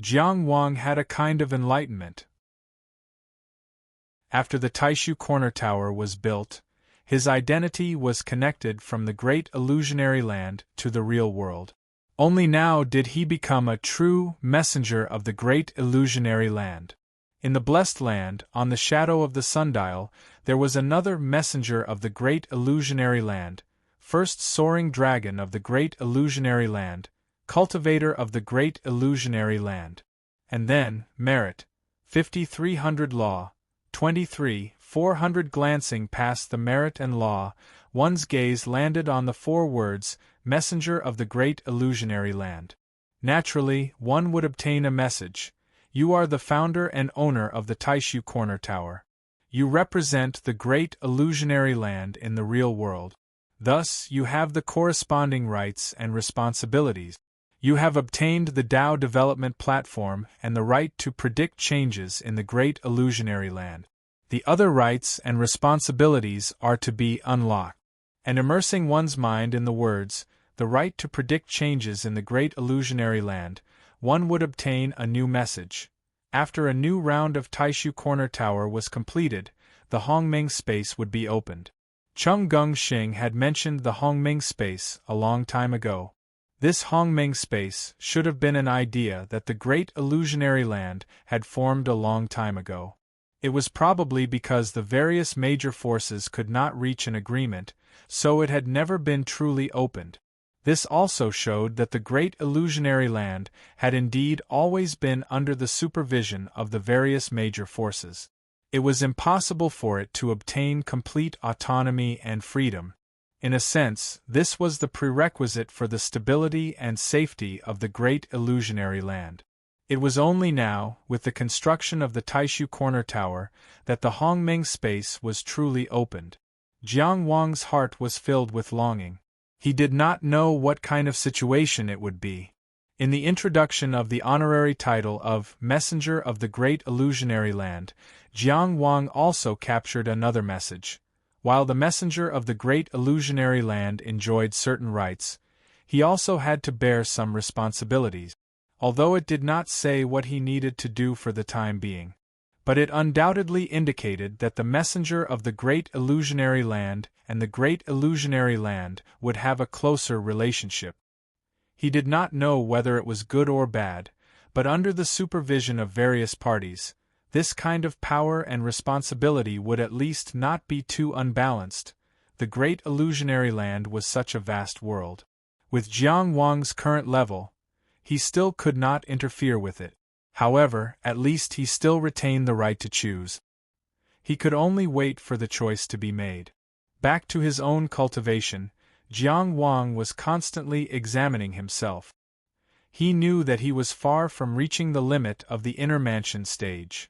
Jiang Wang had a kind of enlightenment. After the Taishu Corner Tower was built, his identity was connected from the Great Illusionary Land to the real world. Only now did he become a true messenger of the Great Illusionary Land. In the Blessed Land, on the shadow of the sundial, there was another messenger of the Great Illusionary Land, first soaring dragon of the Great Illusionary Land, cultivator of the Great Illusionary Land. And then, merit, 5300 law, 400 glancing past the merit and law, one's gaze landed on the 4 words, messenger of the Great Illusionary Land. Naturally, one would obtain a message. You are the founder and owner of the Taishu Corner Tower. You represent the Great Illusionary Land in the real world. Thus, you have the corresponding rights and responsibilities. You have obtained the Tao Development Platform and the right to predict changes in the Great Illusionary Land. The other rights and responsibilities are to be unlocked. And immersing one's mind in the words, the right to predict changes in the Great Illusionary Land, one would obtain a new message. After a new round of Taishu Corner Tower was completed, the Hongming space would be opened. Chung Gung Xing had mentioned the Hongming space a long time ago. This Hongming space should have been an idea that the Great Illusionary Land had formed a long time ago. It was probably because the various major forces could not reach an agreement, so it had never been truly opened. This also showed that the Great Illusionary Land had indeed always been under the supervision of the various major forces. It was impossible for it to obtain complete autonomy and freedom. In a sense, this was the prerequisite for the stability and safety of the Great Illusionary Land. It was only now, with the construction of the Taishu Corner Tower, that the Hongming space was truly opened. Jiang Wang's heart was filled with longing. He did not know what kind of situation it would be. In the introduction of the honorary title of Messenger of the Great Illusionary Land, Jiang Wang also captured another message. While the Messenger of the Great Illusionary Land enjoyed certain rights, he also had to bear some responsibilities. Although it did not say what he needed to do for the time being. but it undoubtedly indicated that the messenger of the Great Illusionary Land and the Great Illusionary Land would have a closer relationship. He did not know whether it was good or bad, but under the supervision of various parties, this kind of power and responsibility would at least not be too unbalanced. The Great Illusionary Land was such a vast world. With Jiang Wang's current level, he still could not interfere with it. However, at least he still retained the right to choose. He could only wait for the choice to be made. Back to his own cultivation, Jiang Wang was constantly examining himself. He knew that he was far from reaching the limit of the inner mansion stage.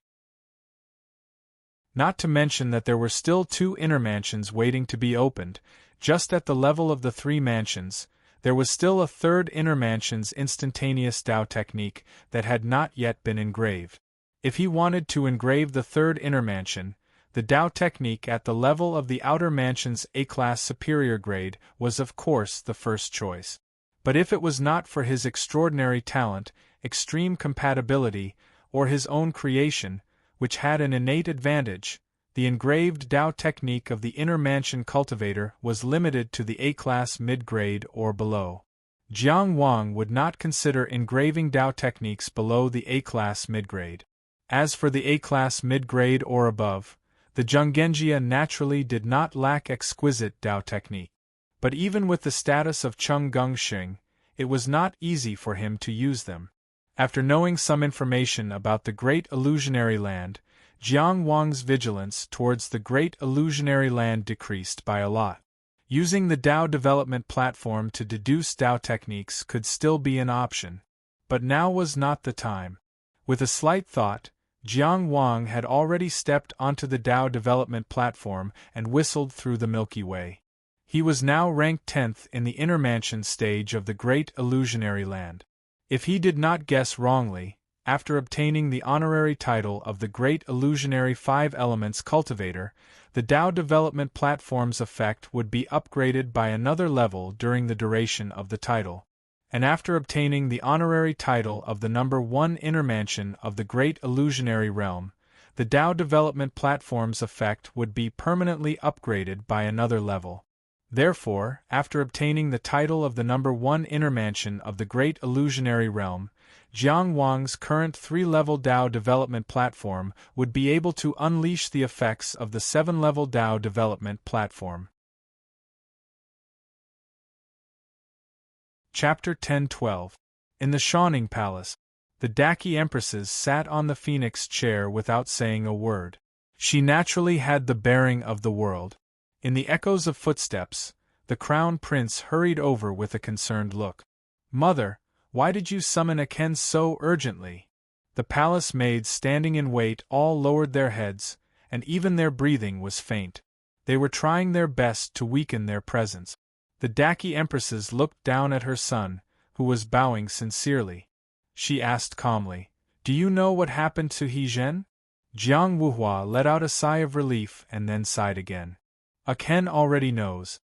Not to mention that there were still 2 inner mansions waiting to be opened. Just at the level of the 3 mansions, there was still a 3rd inner mansion's instantaneous Dao technique that had not yet been engraved. If he wanted to engrave the 3rd inner mansion, the Dao technique at the level of the outer mansion's A-class superior grade was of course the first choice. But if it was not for his extraordinary talent, extreme compatibility, or his own creation, which had an innate advantage, the engraved Dao technique of the inner mansion cultivator was limited to the A-class mid-grade or below. Jiang Wang would not consider engraving Dao techniques below the A-class mid-grade. As for the A-class mid-grade or above, the Zhenggenjia naturally did not lack exquisite Dao technique. But even with the status of Chung Gongxing, it was not easy for him to use them. After knowing some information about the Great Illusionary Land, Jiang Wang's vigilance towards the Great Illusionary Land decreased by a lot. Using the Dao development platform to deduce Dao techniques could still be an option, but now was not the time. With a slight thought, Jiang Wang had already stepped onto the Dao development platform and whistled through the Milky Way. He was now ranked 10th in the inner mansion stage of the Great Illusionary Land. If he did not guess wrongly, after obtaining the honorary title of the Great Illusionary 5 Elements Cultivator, the Dao development platform's effect would be upgraded by another level during the duration of the title. And after obtaining the honorary title of the number 1 inner mansion of the Great Illusionary Realm, the Dao development platform's effect would be permanently upgraded by another level. Therefore, after obtaining the title of the number 1 inner mansion of the Great Illusionary Realm, Jiang Wang's current 3-level Dao development platform would be able to unleash the effects of the 7-level Dao development platform. Chapter 10-12. In the Shawning Palace, the Daki Empresses sat on the phoenix chair without saying a word. She naturally had the bearing of the world. In the echoes of footsteps, the Crown Prince hurried over with a concerned look. "Mother, why did you summon Aken so urgently?" The palace maids standing in wait all lowered their heads, and even their breathing was faint. They were trying their best to weaken their presence. The Daki Empresses looked down at her son, who was bowing sincerely. She asked calmly, "Do you know what happened to He Zhen?" Jiang Wuhua let out a sigh of relief and then sighed again. "Aken already knows.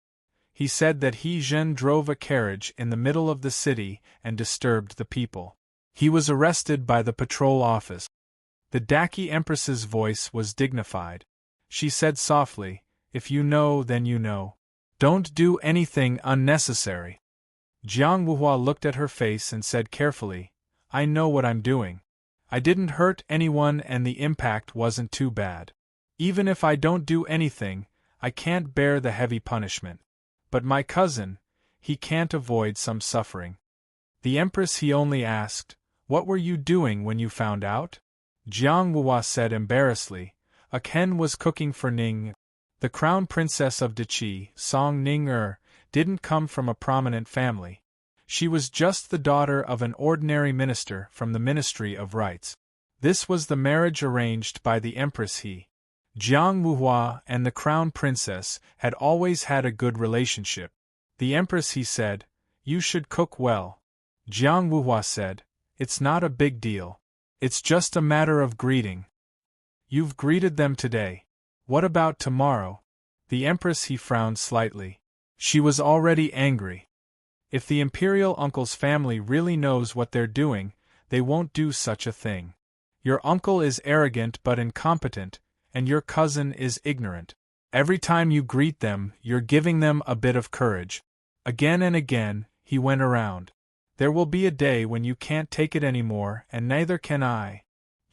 He said that He Zhen drove a carriage in the middle of the city and disturbed the people. He was arrested by the patrol office." The Daki Empress's voice was dignified. She said softly, "If you know, then you know. Don't do anything unnecessary." Jiang Wuhua looked at her face and said carefully, "I know what I'm doing. I didn't hurt anyone and the impact wasn't too bad. Even if I don't do anything, I can't bear the heavy punishment. But my cousin, he can't avoid some suffering." The Empress he only asked, "What were you doing when you found out?" Jiang Wuhua said embarrassedly, "Aken was cooking for Ning." The Crown Princess of Deqi, Song Ning didn't come from a prominent family. She was just the daughter of an ordinary minister from the Ministry of Rites. This was the marriage arranged by the Empress he. Jiang Wuhua and the Crown Princess had always had a good relationship. The Empress he said, "You should cook well." Jiang Wuhua said, "It's not a big deal. It's just a matter of greeting." "You've greeted them today. What about tomorrow?" The Empress he frowned slightly. She was already angry. If the imperial uncle's family really knows what they're doing, they won't do such a thing. Your uncle is arrogant but incompetent, and your cousin is ignorant. Every time you greet them, you're giving them a bit of courage. Again and again, he went around. There will be a day when you can't take it anymore, and neither can I.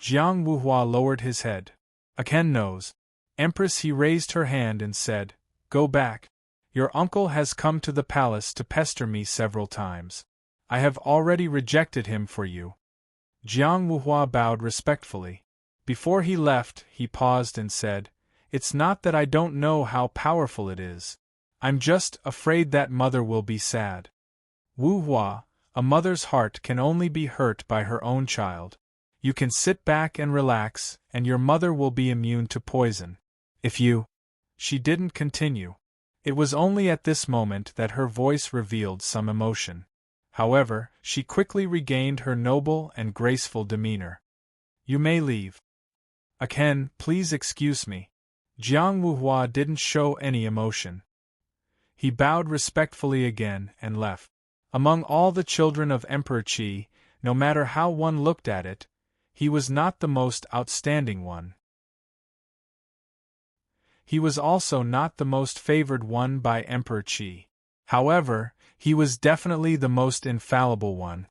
Jiang Wuhua lowered his head. Aken knows. Empress, he raised her hand and said, Go back. Your uncle has come to the palace to pester me several times. I have already rejected him for you. Jiang Wuhua bowed respectfully. Before he left, he paused and said, It's not that I don't know how powerful it is. I'm just afraid that mother will be sad. Wuhua, a mother's heart can only be hurt by her own child. You can sit back and relax, and your mother will be immune to poison. If you... She didn't continue. It was only at this moment that her voice revealed some emotion. However, she quickly regained her noble and graceful demeanor. You may leave. Aken, please excuse me. Jiang Wuhua didn't show any emotion. He bowed respectfully again and left. Among all the children of Emperor Qi, no matter how one looked at it, he was not the most outstanding one. He was also not the most favored one by Emperor Qi. However, he was definitely the most infallible one.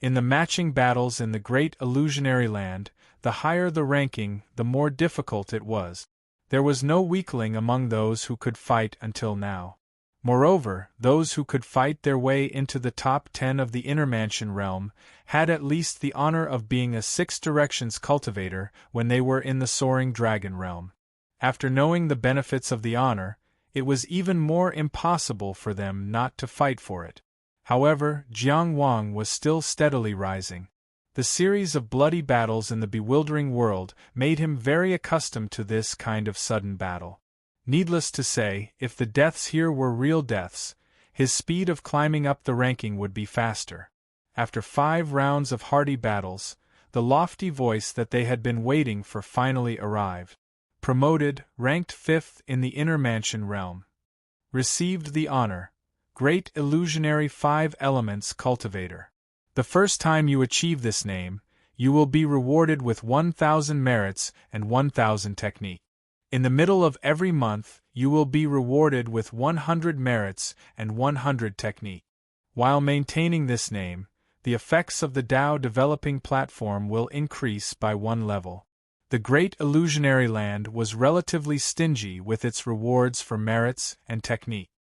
In the matching battles in the Great Illusionary Land, the higher the ranking, the more difficult it was. There was no weakling among those who could fight until now. Moreover, those who could fight their way into the top 10 of the Inner Mansion realm had at least the honor of being a Six Directions cultivator when they were in the Soaring Dragon realm. After knowing the benefits of the honor, it was even more impossible for them not to fight for it. However, Jiang Wang was still steadily rising. The series of bloody battles in the bewildering world made him very accustomed to this kind of sudden battle. Needless to say, if the deaths here were real deaths, his speed of climbing up the ranking would be faster. After 5 rounds of hearty battles, the lofty voice that they had been waiting for finally arrived. Promoted, ranked 5th in the Inner Mansion realm. Received the honor, Great Illusionary 5 Elements Cultivator. The first time you achieve this name, you will be rewarded with 1,000 merits and 1,000 technique. In the middle of every month, you will be rewarded with 100 merits and 100 technique. While maintaining this name, the effects of the Tao developing platform will increase by 1 level. The Great Illusionary Land was relatively stingy with its rewards for merits and technique.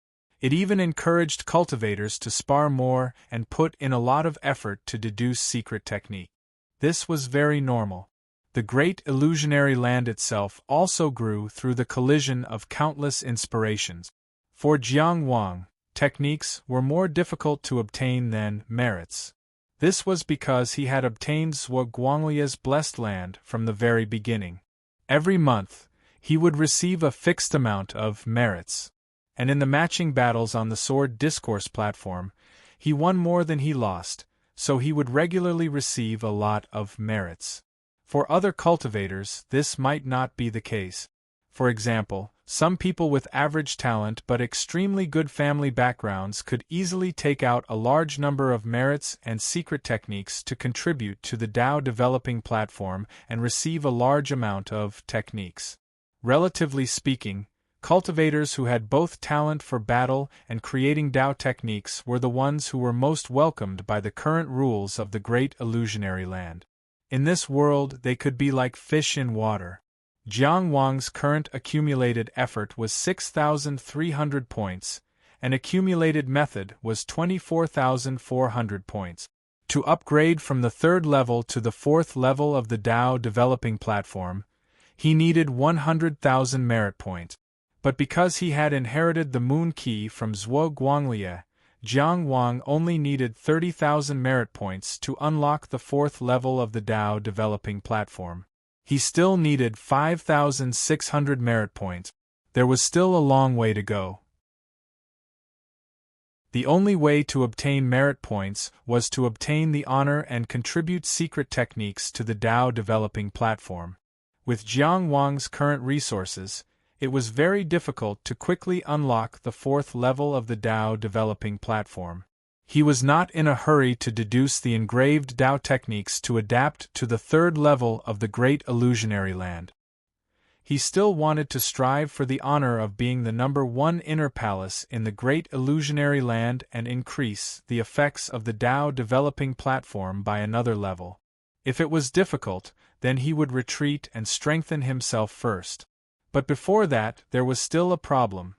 It even encouraged cultivators to spar more and put in a lot of effort to deduce secret technique. This was very normal. The Great Illusionary Land itself also grew through the collision of countless inspirations. For Jiang Wang, techniques were more difficult to obtain than merits. This was because he had obtained Zhuo Guanglia's blessed land from the very beginning. Every month, he would receive a fixed amount of merits. And in the matching battles on the Sword Discourse platform, he won more than he lost, so he would regularly receive a lot of merits. For other cultivators, this might not be the case. For example, some people with average talent but extremely good family backgrounds could easily take out a large number of merits and secret techniques to contribute to the Tao developing platform and receive a large amount of techniques. Relatively speaking, cultivators who had both talent for battle and creating Tao techniques were the ones who were most welcomed by the current rules of the Great Illusionary Land. In this world, they could be like fish in water. Jiang Wang's current accumulated effort was 6,300 points, and accumulated method was 24,400 points. To upgrade from the 3rd level to the 4th level of the Tao developing platform, he needed 100,000 merit points. But because he had inherited the Moon Key from Zhuo Guanglia, Jiang Wang only needed 30,000 merit points to unlock the 4th level of the Tao developing platform. He still needed 5,600 merit points. There was still a long way to go. The only way to obtain merit points was to obtain the honor and contribute secret techniques to the Tao developing platform. With Jiang Wang's current resources, it was very difficult to quickly unlock the 4th level of the Tao developing platform. He was not in a hurry to deduce the engraved Tao techniques to adapt to the third level of the great illusionary land. He still wanted to strive for the honor of being the #1 inner palace in the great illusionary land and increase the effects of the Tao developing platform by another level. If it was difficult, then he would retreat and strengthen himself first. But before that, there was still a problem.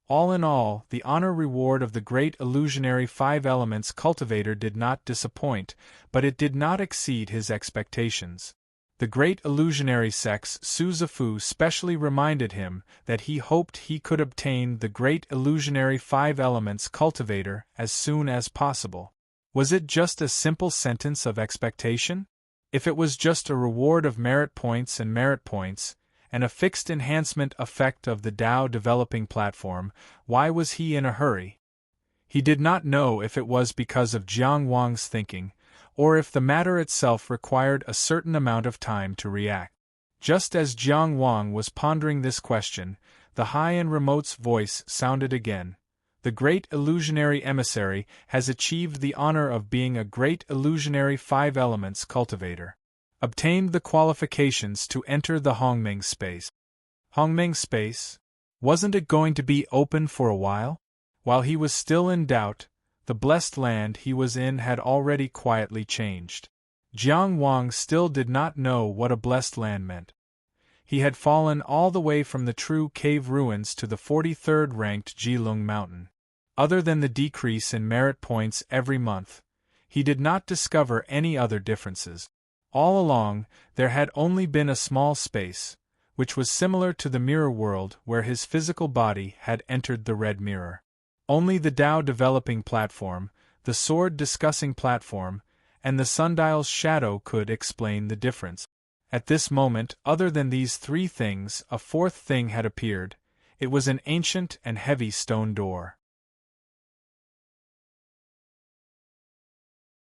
All in all, the honor reward of the great illusionary 5 elements cultivator did not disappoint, but it did not exceed his expectations. The great illusionary sex Suzafu specially reminded him that he hoped he could obtain the great illusionary 5 elements cultivator as soon as possible. Was it just a simple sentence of expectation? If it was just a reward of merit points, and a fixed enhancement effect of the Tao developing platform, why was he in a hurry? He did not know if it was because of Jiang Wang's thinking, or if the matter itself required a certain amount of time to react. Just as Jiang Wang was pondering this question, the high and remote's voice sounded again. The great illusionary emissary has achieved the honor of being a great illusionary 5 elements cultivator. Obtained the qualifications to enter the Hongming space. Hongming space? Wasn't it going to be open for a while? While he was still in doubt, the blessed land he was in had already quietly changed. Jiang Wang still did not know what a blessed land meant. He had fallen all the way from the true cave ruins to the 43rd ranked Jilung Mountain. Other than the decrease in merit points every month, he did not discover any other differences. All along, there had only been a small space, which was similar to the mirror world where his physical body had entered the red mirror. Only the Tao developing platform, the sword discussing platform, and the sundial's shadow could explain the difference. At this moment, other than these 3 things, a 4th thing had appeared. It was an ancient and heavy stone door.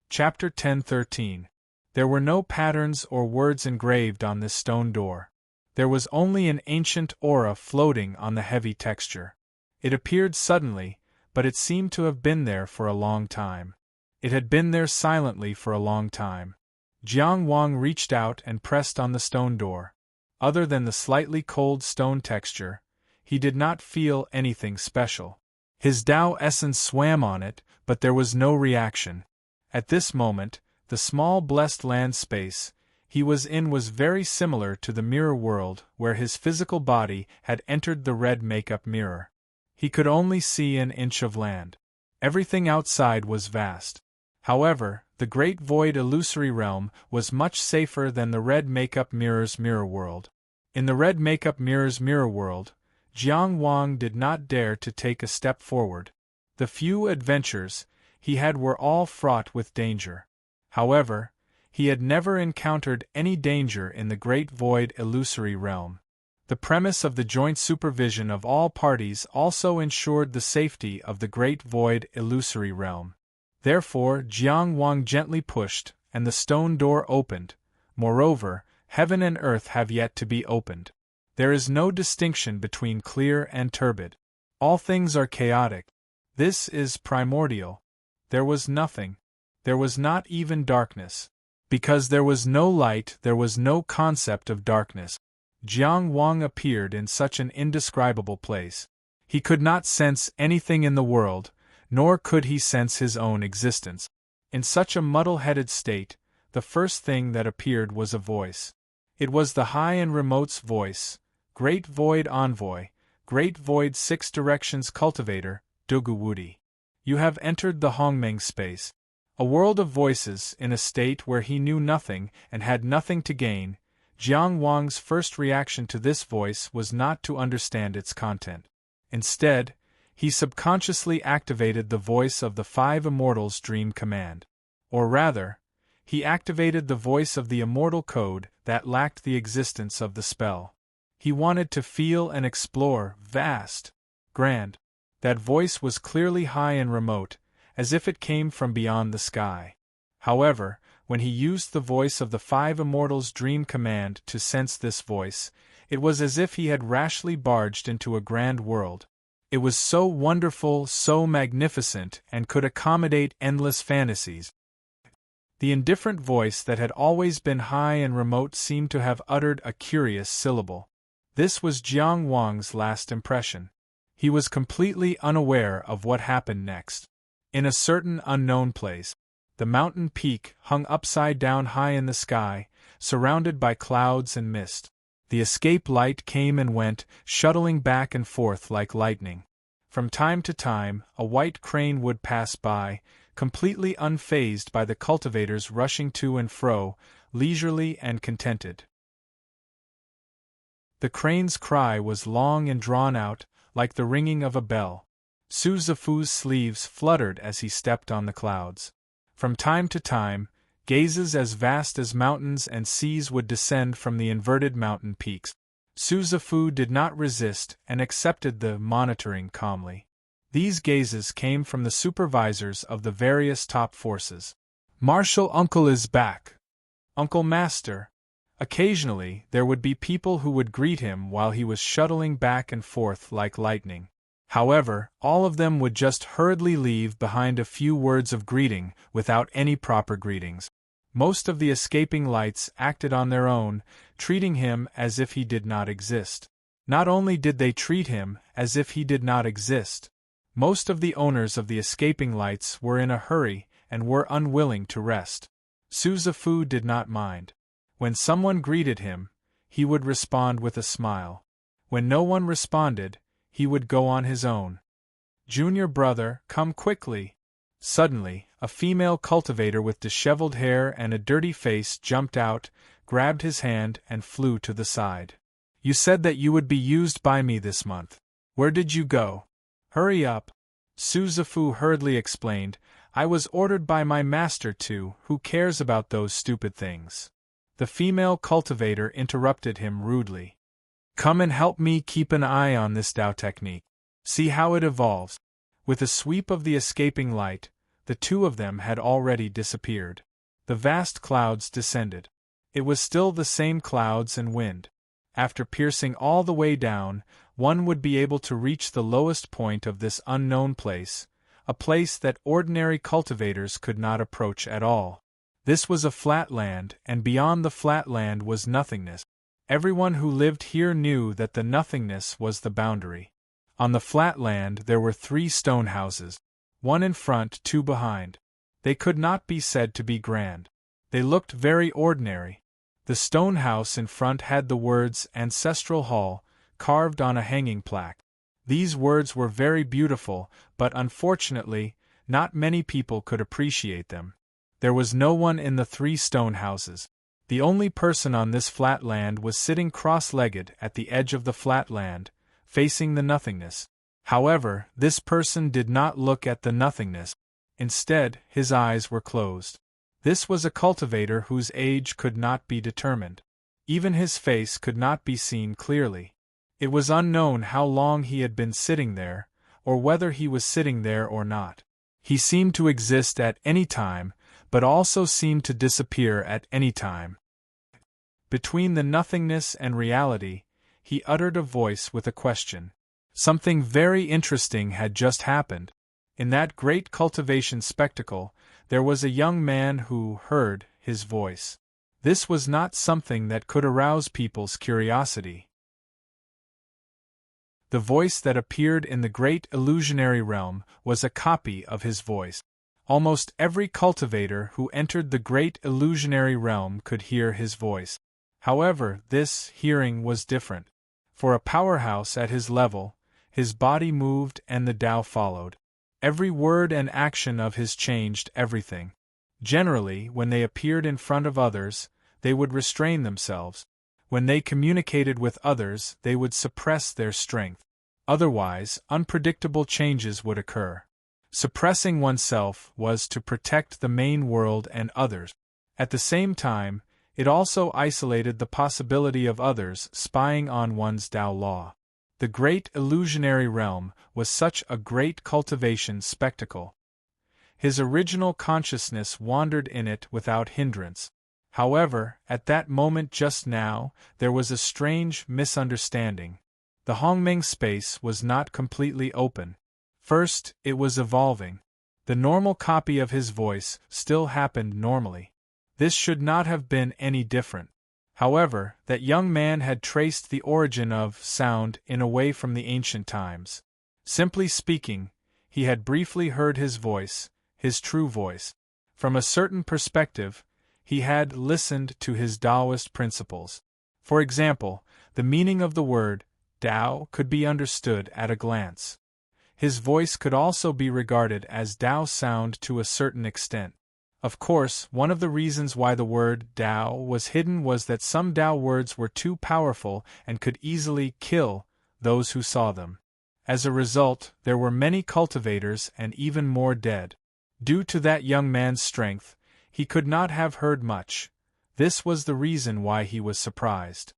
Chapter 10:13. There were no patterns or words engraved on this stone door. There was only an ancient aura floating on the heavy texture. It appeared suddenly, but it seemed to have been there for a long time. It had been there silently for a long time. Jiang Wang reached out and pressed on the stone door. Other than the slightly cold stone texture, he did not feel anything special. His Tao essence swam on it, but there was no reaction. At this moment, the small blessed land space he was in was very similar to the mirror world where his physical body had entered the red makeup mirror. He could only see an inch of land. Everything outside was vast. However, the great void illusory realm was much safer than the red makeup mirror's mirror world. In the red makeup mirror's mirror world, Jiang Wang did not dare to take a step forward. The few adventures he had were all fraught with danger. However, he had never encountered any danger in the great void illusory realm. The premise of the joint supervision of all parties also ensured the safety of the great void illusory realm. Therefore, Jiang Wang gently pushed, and the stone door opened. Moreover, heaven and earth have yet to be opened. There is no distinction between clear and turbid. All things are chaotic. This is primordial. There was nothing. There was not even darkness. Because there was no light, there was no concept of darkness. Jiang Wang appeared in such an indescribable place. He could not sense anything in the world, nor could he sense his own existence. In such a muddle-headed state, the first thing that appeared was a voice. It was the high and remote's voice, Great Void Envoy, Great Void 6 Directions Cultivator, Dugu Wudi. You have entered the Hongmeng space. A world of voices in a state where he knew nothing and had nothing to gain. Jiang Wang's first reaction to this voice was not to understand its content. Instead, he subconsciously activated the voice of the 5 Immortals' dream command. Or rather, he activated the voice of the immortal code that lacked the existence of the spell. He wanted to feel and explore, vast, grand. That voice was clearly high and remote, as if it came from beyond the sky. However, when he used the voice of the 5 Immortals' dream command to sense this voice, it was as if he had rashly barged into a grand world. It was so wonderful, so magnificent, and could accommodate endless fantasies. The indifferent voice that had always been high and remote seemed to have uttered a curious syllable. This was Jiang Wang's last impression. He was completely unaware of what happened next. In a certain unknown place, the mountain peak hung upside down high in the sky, surrounded by clouds and mist. The escape light came and went, shuttling back and forth like lightning. From time to time, a white crane would pass by, completely unfazed by the cultivators rushing to and fro, leisurely and contented. The crane's cry was long and drawn out, like the ringing of a bell. Su Zifu's sleeves fluttered as he stepped on the clouds. From time to time, gazes as vast as mountains and seas would descend from the inverted mountain peaks. Su Zifu did not resist and accepted the monitoring calmly. These gazes came from the supervisors of the various top forces. Marshal Uncle is back. Uncle Master. Occasionally, there would be people who would greet him while he was shuttling back and forth like lightning. However, all of them would just hurriedly leave behind a few words of greeting without any proper greetings. Most of the escaping lights acted on their own, treating him as if he did not exist. Not only did they treat him as if he did not exist, most of the owners of the escaping lights were in a hurry and were unwilling to rest. Su Zifu did not mind. When someone greeted him, he would respond with a smile. When no one responded, he would go on his own. Junior brother, come quickly. Suddenly, a female cultivator with disheveled hair and a dirty face jumped out, grabbed his hand, and flew to the side. You said that you would be used by me this month. Where did you go? Hurry up. Su Zifu hurriedly explained, I was ordered by my master to, who cares about those stupid things. The female cultivator interrupted him rudely. Come and help me keep an eye on this Dao technique. See how it evolves. With a sweep of the escaping light, the two of them had already disappeared. The vast clouds descended. It was still the same clouds and wind. After piercing all the way down, one would be able to reach the lowest point of this unknown place, a place that ordinary cultivators could not approach at all. This was a flat land, and beyond the flat land was nothingness. Everyone who lived here knew that the nothingness was the boundary. On the flat land there were 3 stone houses, 1 in front, 2 behind. They could not be said to be grand. They looked very ordinary. The stone house in front had the words Ancestral Hall carved on a hanging plaque. These words were very beautiful, but unfortunately, not many people could appreciate them. There was no one in the 3 stone houses. The only person on this flat land was sitting cross-legged at the edge of the flat land, facing the nothingness. However, this person did not look at the nothingness. Instead, his eyes were closed. This was a cultivator whose age could not be determined. Even his face could not be seen clearly. It was unknown how long he had been sitting there, or whether he was sitting there or not. He seemed to exist at any time, but also seemed to disappear at any time. Between the nothingness and reality, he uttered a voice with a question. Something very interesting had just happened. In that great cultivation spectacle, there was a young man who heard his voice. This was not something that could arouse people's curiosity. The voice that appeared in the great illusionary realm was a copy of his voice. Almost every cultivator who entered the great illusionary realm could hear his voice. However, this hearing was different. For a powerhouse at his level, his body moved and the Tao followed. Every word and action of his changed everything. Generally, when they appeared in front of others, they would restrain themselves. When they communicated with others, they would suppress their strength. Otherwise, unpredictable changes would occur. Suppressing oneself was to protect the main world and others. At the same time, it also isolated the possibility of others spying on one's Tao law. The great illusionary realm was such a great cultivation spectacle. His original consciousness wandered in it without hindrance. However, at that moment just now, there was a strange misunderstanding. The Hongming space was not completely open. First, it was evolving. The normal copy of his voice still happened normally. This should not have been any different. However, that young man had traced the origin of sound in a way from the ancient times. Simply speaking, he had briefly heard his voice, his true voice. From a certain perspective, he had listened to his Taoist principles. For example, the meaning of the word Tao could be understood at a glance. His voice could also be regarded as Tao sound to a certain extent. Of course, one of the reasons why the word Tao was hidden was that some Tao words were too powerful and could easily kill those who saw them. As a result, there were many cultivators and even more dead. Due to that young man's strength, he could not have heard much. This was the reason why he was surprised.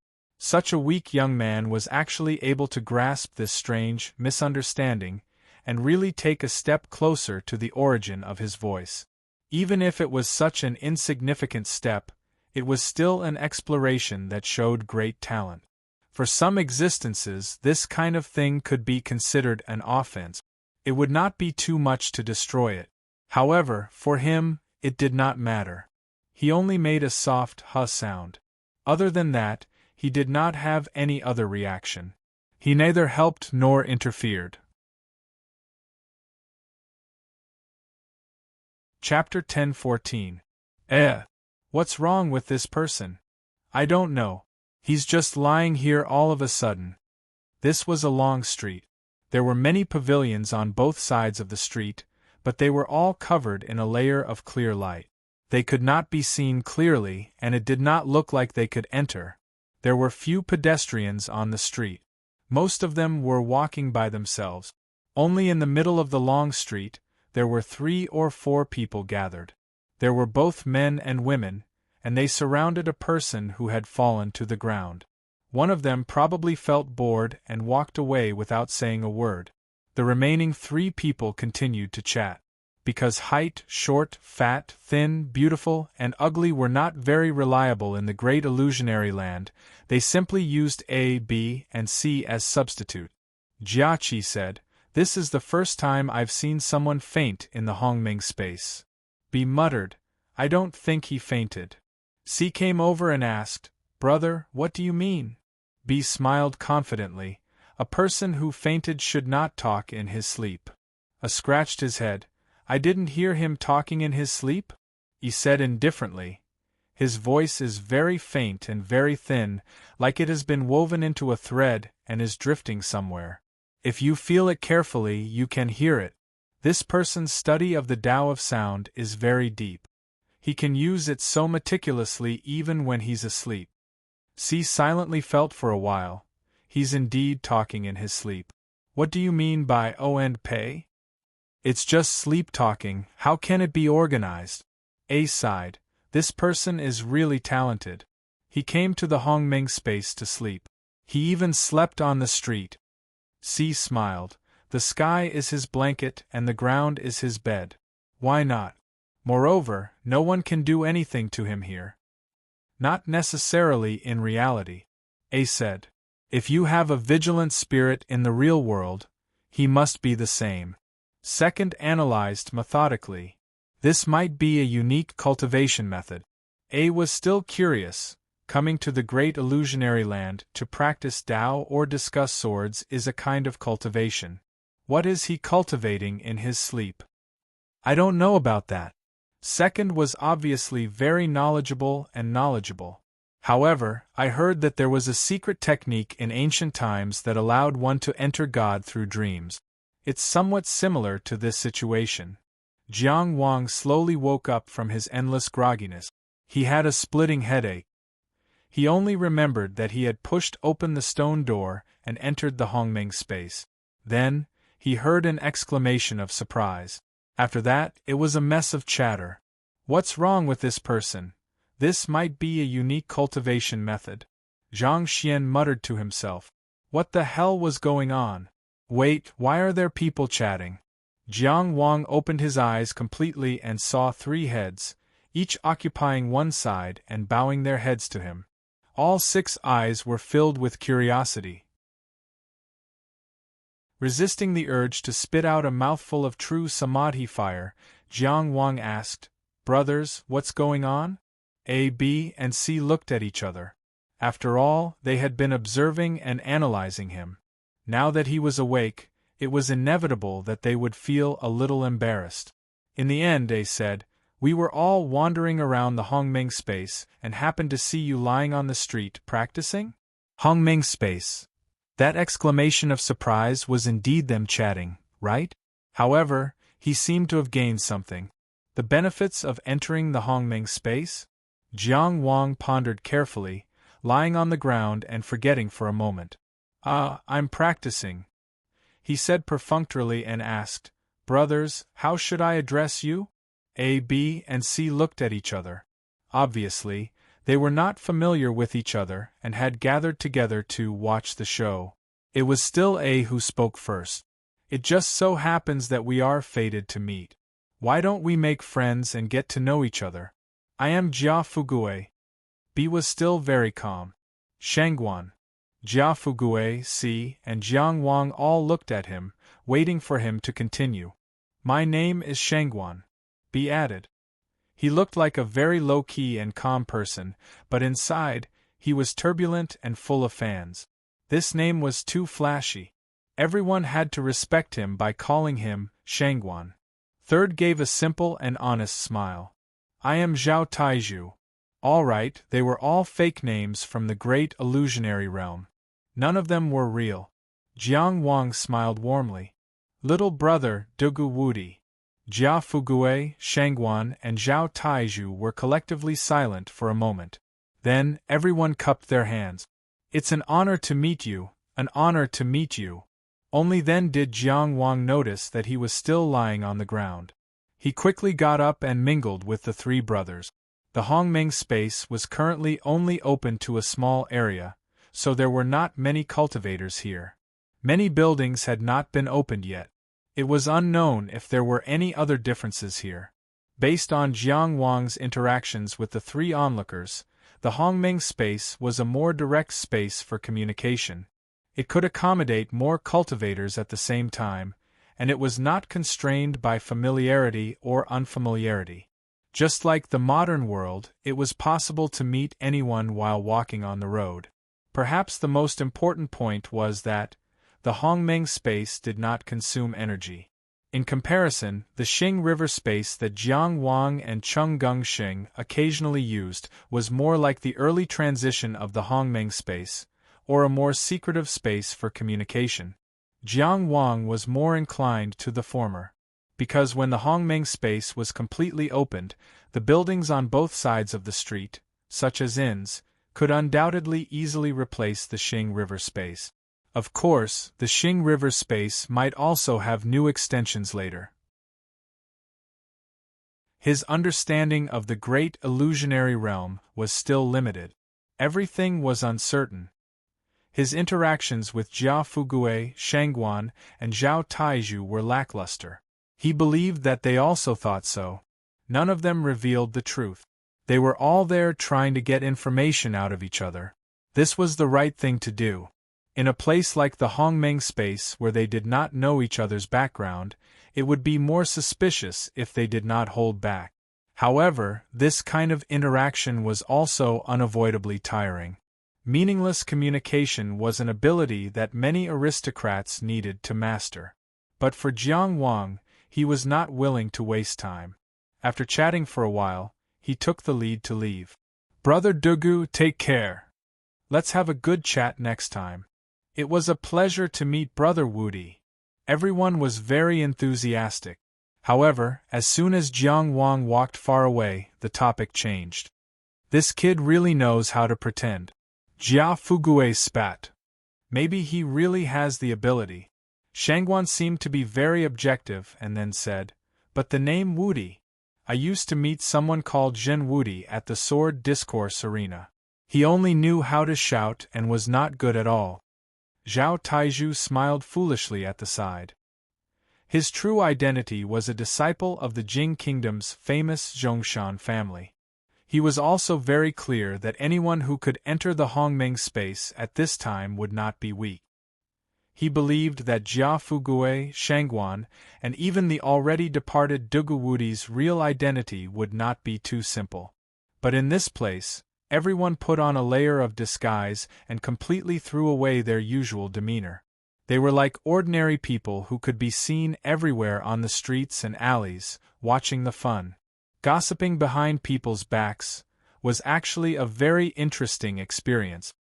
Such a weak young man was actually able to grasp this strange misunderstanding and really take a step closer to the origin of his voice. Even if it was such an insignificant step, it was still an exploration that showed great talent. For some existences, this kind of thing could be considered an offense. It would not be too much to destroy it. However, for him, it did not matter. He only made a soft huh sound. Other than that, he did not have any other reaction. He neither helped nor interfered. Chapter 10:14. What's wrong with this person? I don't know. He's just lying here all of a sudden. This was a long street. There were many pavilions on both sides of the street, but they were all covered in a layer of clear light. They could not be seen clearly, and it did not look like they could enter. There were few pedestrians on the street. Most of them were walking by themselves. Only in the middle of the long street, there were 3 or 4 people gathered. There were both men and women, and they surrounded a person who had fallen to the ground. One of them probably felt bored and walked away without saying a word. The remaining 3 people continued to chat. Because height, short, fat, thin, beautiful, and ugly were not very reliable in the great illusionary land, they simply used A, B, and C as substitute. Jiaqi said, "This is the first time I've seen someone faint in the Hongming space." B muttered, "I don't think he fainted." C came over and asked, "Brother, what do you mean?" B smiled confidently, "A person who fainted should not talk in his sleep." A scratched his head. "I didn't hear him talking in his sleep?" He said indifferently, "His voice is very faint and very thin, like it has been woven into a thread and is drifting somewhere. If you feel it carefully, you can hear it. This person's study of the Tao of sound is very deep. He can use it so meticulously even when he's asleep." C silently felt for a while. He's indeed talking in his sleep. What do you mean by O and pay? It's just sleep talking, how can it be organized? A sighed, this person is really talented. He came to the Hongming space to sleep. He even slept on the street. C smiled, the sky is his blanket and the ground is his bed. Why not? Moreover, no one can do anything to him here. Not necessarily in reality. A said, if you have a vigilant spirit in the real world, he must be the same. Second analyzed methodically. This might be a unique cultivation method. A was still curious. Coming to the great illusionary land to practice Tao or discuss swords is a kind of cultivation. What is he cultivating in his sleep? I don't know about that. Second was obviously very knowledgeable. However, I heard that there was a secret technique in ancient times that allowed one to enter God through dreams. It's somewhat similar to this situation. Jiang Wang slowly woke up from his endless grogginess. He had a splitting headache. He only remembered that he had pushed open the stone door and entered the Hongming space. Then, he heard an exclamation of surprise. After that, it was a mess of chatter. What's wrong with this person? This might be a unique cultivation method. Zhang Xian muttered to himself. What the hell was going on? Wait, why are there people chatting? Jiang Wang opened his eyes completely and saw 3 heads, each occupying one side and bowing their heads to him. All 6 eyes were filled with curiosity. Resisting the urge to spit out a mouthful of true samadhi fire, Jiang Wang asked, "Brothers, what's going on?" A, B, and C looked at each other. After all, they had been observing and analyzing him. Now that he was awake, it was inevitable that they would feel a little embarrassed. In the end, A said, "We were all wandering around the Hongming space and happened to see you lying on the street practicing?" Hongming space. That exclamation of surprise was indeed them chatting, right? However, he seemed to have gained something. The benefits of entering the Hongming space? Jiang Wang pondered carefully, lying on the ground and forgetting for a moment. I'm practicing," he said perfunctorily and asked, "Brothers, how should I address you?" A, B, and C looked at each other. Obviously, they were not familiar with each other and had gathered together to watch the show. It was still A who spoke first. "It just so happens that we are fated to meet. Why don't we make friends and get to know each other? I am Jia Fugue." B was still very calm. "Shangguan." Jia Fugue, C, and Jiang Wang all looked at him, waiting for him to continue. "My name is Shangguan," B added. He looked like a very low-key and calm person, but inside, he was turbulent and full of fans. This name was too flashy. Everyone had to respect him by calling him Shangguan. Third gave a simple and honest smile. "I am Zhao Taiju." All right, they were all fake names from the great illusionary realm. None of them were real. Jiang Wang smiled warmly. "Little brother, Dugu Wudi." Jia Fugue, Shangguan, and Zhao Taiju were collectively silent for a moment. Then, everyone cupped their hands. "It's an honor to meet you, an honor to meet you." Only then did Jiang Wang notice that he was still lying on the ground. He quickly got up and mingled with the three brothers. The Hongming space was currently only open to a small area, so there were not many cultivators here. Many buildings had not been opened yet. It was unknown if there were any other differences here. Based on Jiang Wang's interactions with the three onlookers, the Hongming space was a more direct space for communication. It could accommodate more cultivators at the same time, and it was not constrained by familiarity or unfamiliarity. Just like the modern world, it was possible to meet anyone while walking on the road. Perhaps the most important point was that the Hongming space did not consume energy. In comparison, the Xing River space that Jiang Wang and Cheng Gengxing occasionally used was more like the early transition of the Hongming space, or a more secretive space for communication. Jiang Wang was more inclined to the former. Because when the Hongming space was completely opened, the buildings on both sides of the street, such as inns, could undoubtedly easily replace the Xing River space. Of course, the Xing River space might also have new extensions later. His understanding of the great illusionary realm was still limited. Everything was uncertain. His interactions with Jia Fugue, Shangguan, and Zhao Taiju were lackluster. He believed that they also thought so. None of them revealed the truth. They were all there trying to get information out of each other. This was the right thing to do. In a place like the Hongming space where they did not know each other's background, it would be more suspicious if they did not hold back. However, this kind of interaction was also unavoidably tiring. Meaningless communication was an ability that many aristocrats needed to master. But for Jiang Wang, he was not willing to waste time. After chatting for a while, he took the lead to leave. "Brother Dugu, take care. Let's have a good chat next time." It was a pleasure to meet Brother Wudi. Everyone was very enthusiastic. However, as soon as Jiang Wang walked far away, the topic changed. "This kid really knows how to pretend." Jia Fugue spat. "Maybe he really has the ability." Shangguan seemed to be very objective and then said, "But the name Wudi? I used to meet someone called Zhen Wudi at the Sword Discourse Arena. He only knew how to shout and was not good at all." Zhao Taiju smiled foolishly at the side. His true identity was a disciple of the Jing Kingdom's famous Zhongshan family. He was also very clear that anyone who could enter the Hongming space at this time would not be weak. He believed that Jia Fugue, Shangguan, and even the already departed Dugawudi's real identity would not be too simple. But in this place, everyone put on a layer of disguise and completely threw away their usual demeanor. They were like ordinary people who could be seen everywhere on the streets and alleys, watching the fun. Gossiping behind people's backs was actually a very interesting experience.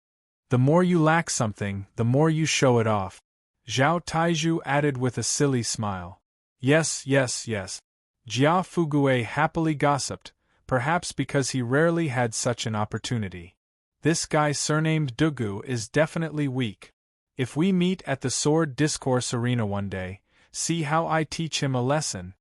The more you lack something, the more you show it off. Zhao Taizhu added with a silly smile. Yes. Jia Fugue happily gossiped, perhaps because he rarely had such an opportunity. This guy surnamed Dugu is definitely weak. If we meet at the sword discourse arena one day, see how I teach him a lesson.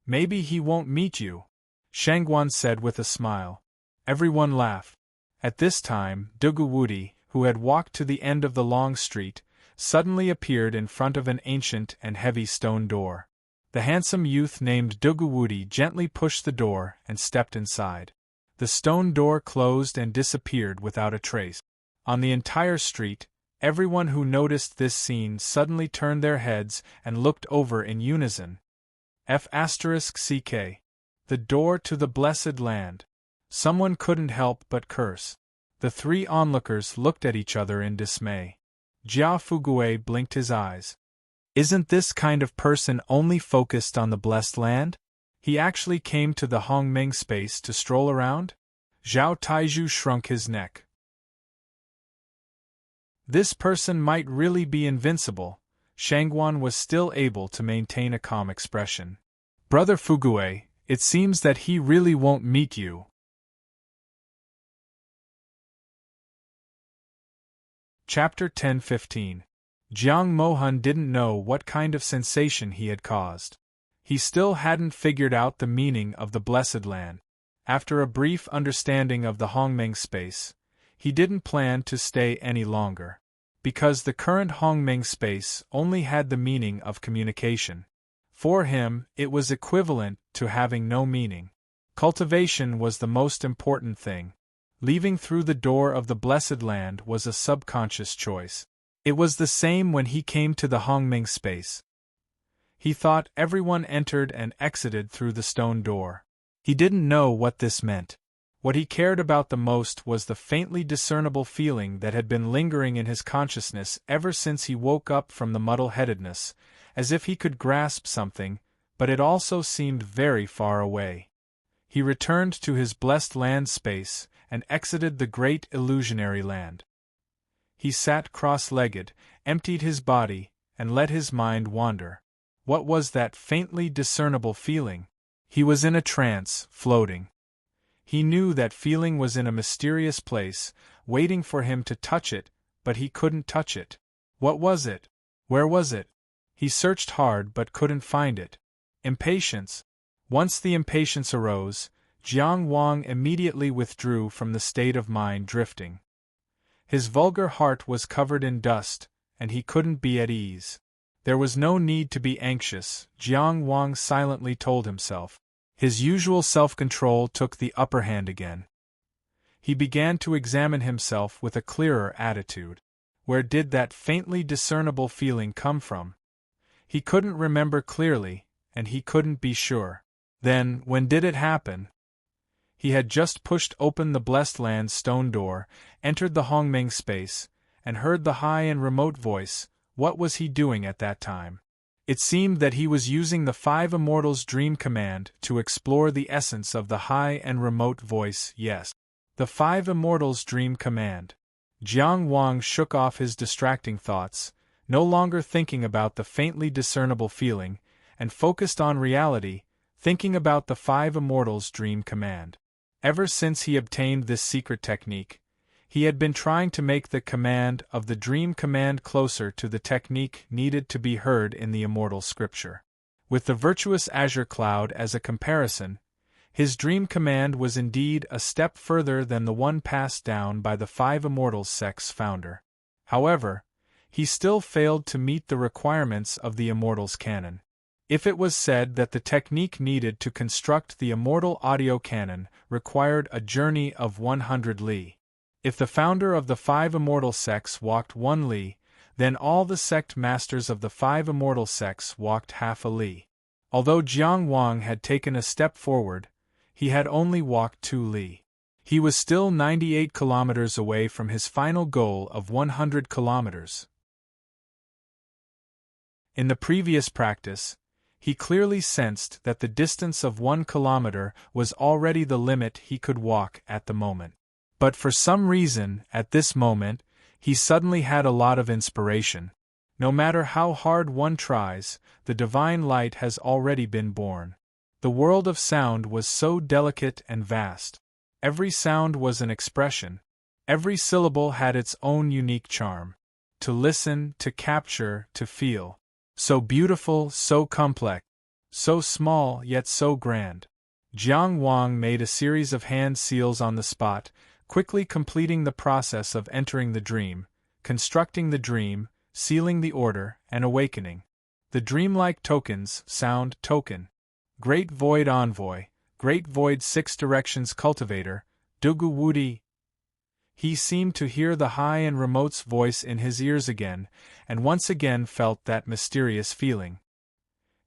Maybe he won't meet you, Shangguan said with a smile. Everyone laughed. At this time, Dugawudi, who had walked to the end of the long street, suddenly appeared in front of an ancient and heavy stone door. The handsome youth named Dugawudi gently pushed the door and stepped inside. The stone door closed and disappeared without a trace. On the entire street, everyone who noticed this scene suddenly turned their heads and looked over in unison. F***CK. The door to the blessed land. Someone couldn't help but curse. The three onlookers looked at each other in dismay. Jia Fugue blinked his eyes. Isn't this kind of person only focused on the blessed land? He actually came to the Hongmeng space to stroll around? Zhao Taizhu shrunk his neck. This person might really be invincible. Shangguan was still able to maintain a calm expression. Brother Fugue, it seems that he really won't meet you. Chapter 10-15. Jiang Mohan didn't know what kind of sensation he had caused. He still hadn't figured out the meaning of the Blessed Land. After a brief understanding of the Hongmeng space, he didn't plan to stay any longer. Because the current Hongmeng space only had the meaning of communication. For him, it was equivalent to having no meaning. Cultivation was the most important thing. Leaving through the door of the Blessed Land was a subconscious choice. It was the same when he came to the Hongmeng space. He thought everyone entered and exited through the stone door. He didn't know what this meant. What he cared about the most was the faintly discernible feeling that had been lingering in his consciousness ever since he woke up from the muddle-headedness, as if he could grasp something, but it also seemed very far away. He returned to his blessed land space and exited the great illusionary land. He sat cross-legged, emptied his body, and let his mind wander. What was that faintly discernible feeling? He was in a trance, floating. He knew that feeling was in a mysterious place, waiting for him to touch it, but he couldn't touch it. What was it? Where was it? He searched hard but couldn't find it. Impatience. Once the impatience arose, Jiang Wang immediately withdrew from the state of mind drifting. His vulgar heart was covered in dust, and he couldn't be at ease. There was no need to be anxious, Jiang Wang silently told himself. His usual self-control took the upper hand again. He began to examine himself with a clearer attitude. Where did that faintly discernible feeling come from? He couldn't remember clearly, and he couldn't be sure. Then, when did it happen? He had just pushed open the Blessed Land's stone door, entered the Hongmeng space, and heard the high and remote voice. What was he doing at that time? It seemed that he was using the Five Immortals' dream command to explore the essence of the high and remote voice. Yes, the Five Immortals' dream command. Jiang Wang shook off his distracting thoughts, no longer thinking about the faintly discernible feeling, and focused on reality, thinking about the Five Immortals' dream command. Ever since he obtained this secret technique, he had been trying to make the command of the dream command closer to the technique needed to be heard in the immortal scripture. With the virtuous azure cloud as a comparison, his dream command was indeed a step further than the one passed down by the Five Immortals sect's founder. However, he still failed to meet the requirements of the Immortals canon. If it was said that the technique needed to construct the immortal audio canon required a journey of 100 li. If the founder of the Five Immortal sects walked 1 li, Then all the sect masters of the 5 immortal sects walked half a li. Although Jiang Wang had taken a step forward, he had only walked 2 li. He was still 98 kilometers away from his final goal of 100 kilometers. In the previous practice, he clearly sensed that the distance of 1 kilometer was already the limit he could walk at the moment. But for some reason, at this moment, he suddenly had a lot of inspiration. No matter how hard one tries, the divine light has already been born. The world of sound was so delicate and vast. Every sound was an expression. Every syllable had its own unique charm. To listen, to capture, to feel. So beautiful, so complex. So small, yet so grand. Jiang Wang made a series of hand seals on the spot, quickly completing the process of entering the dream, constructing the dream, sealing the order, and awakening. The dreamlike tokens: sound token, Great Void Envoy, Great Void 6 Directions Cultivator, Dugu Wudi. He seemed to hear the high and remote's voice in his ears again, and once again felt that mysterious feeling.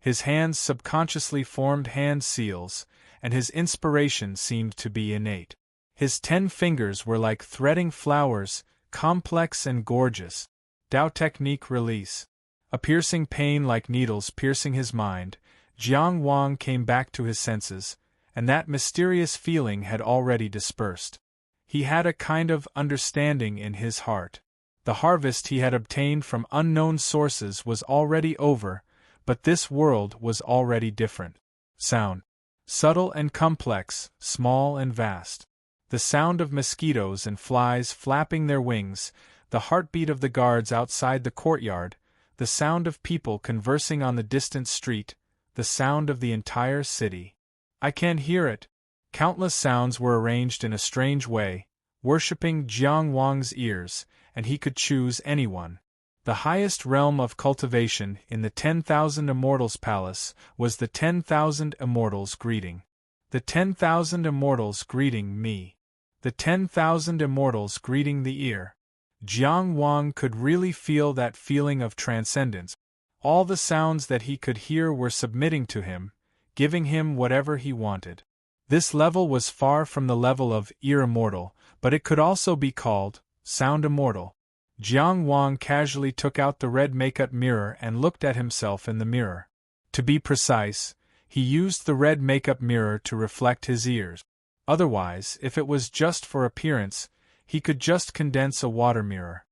His hands subconsciously formed hand seals, and his inspiration seemed to be innate. His 10 fingers were like threading flowers, complex and gorgeous. Tao technique release. A piercing pain like needles piercing his mind, Jiang Wang came back to his senses, and that mysterious feeling had already dispersed. He had a kind of understanding in his heart. The harvest he had obtained from unknown sources was already over, but this world was already different. Sound. Subtle and complex, small and vast. The sound of mosquitoes and flies flapping their wings, the heartbeat of the guards outside the courtyard, the sound of people conversing on the distant street, the sound of the entire city. I can hear it. Countless sounds were arranged in a strange way, worshipping Jiang Wang's ears, and he could choose anyone. The highest realm of cultivation in the 10,000 Immortals Palace was the 10,000 Immortals greeting. The 10,000 Immortals greeting me. The 10,000 Immortals greeting the ear. Jiang Wang could really feel that feeling of transcendence. All the sounds that he could hear were submitting to him, giving him whatever he wanted. This level was far from the level of ear immortal, but it could also be called sound immortal. Jiang Wang casually took out the red makeup mirror and looked at himself in the mirror. To be precise, he used the red makeup mirror to reflect his ears. Otherwise, if it was just for appearance, he could just condense a water mirror.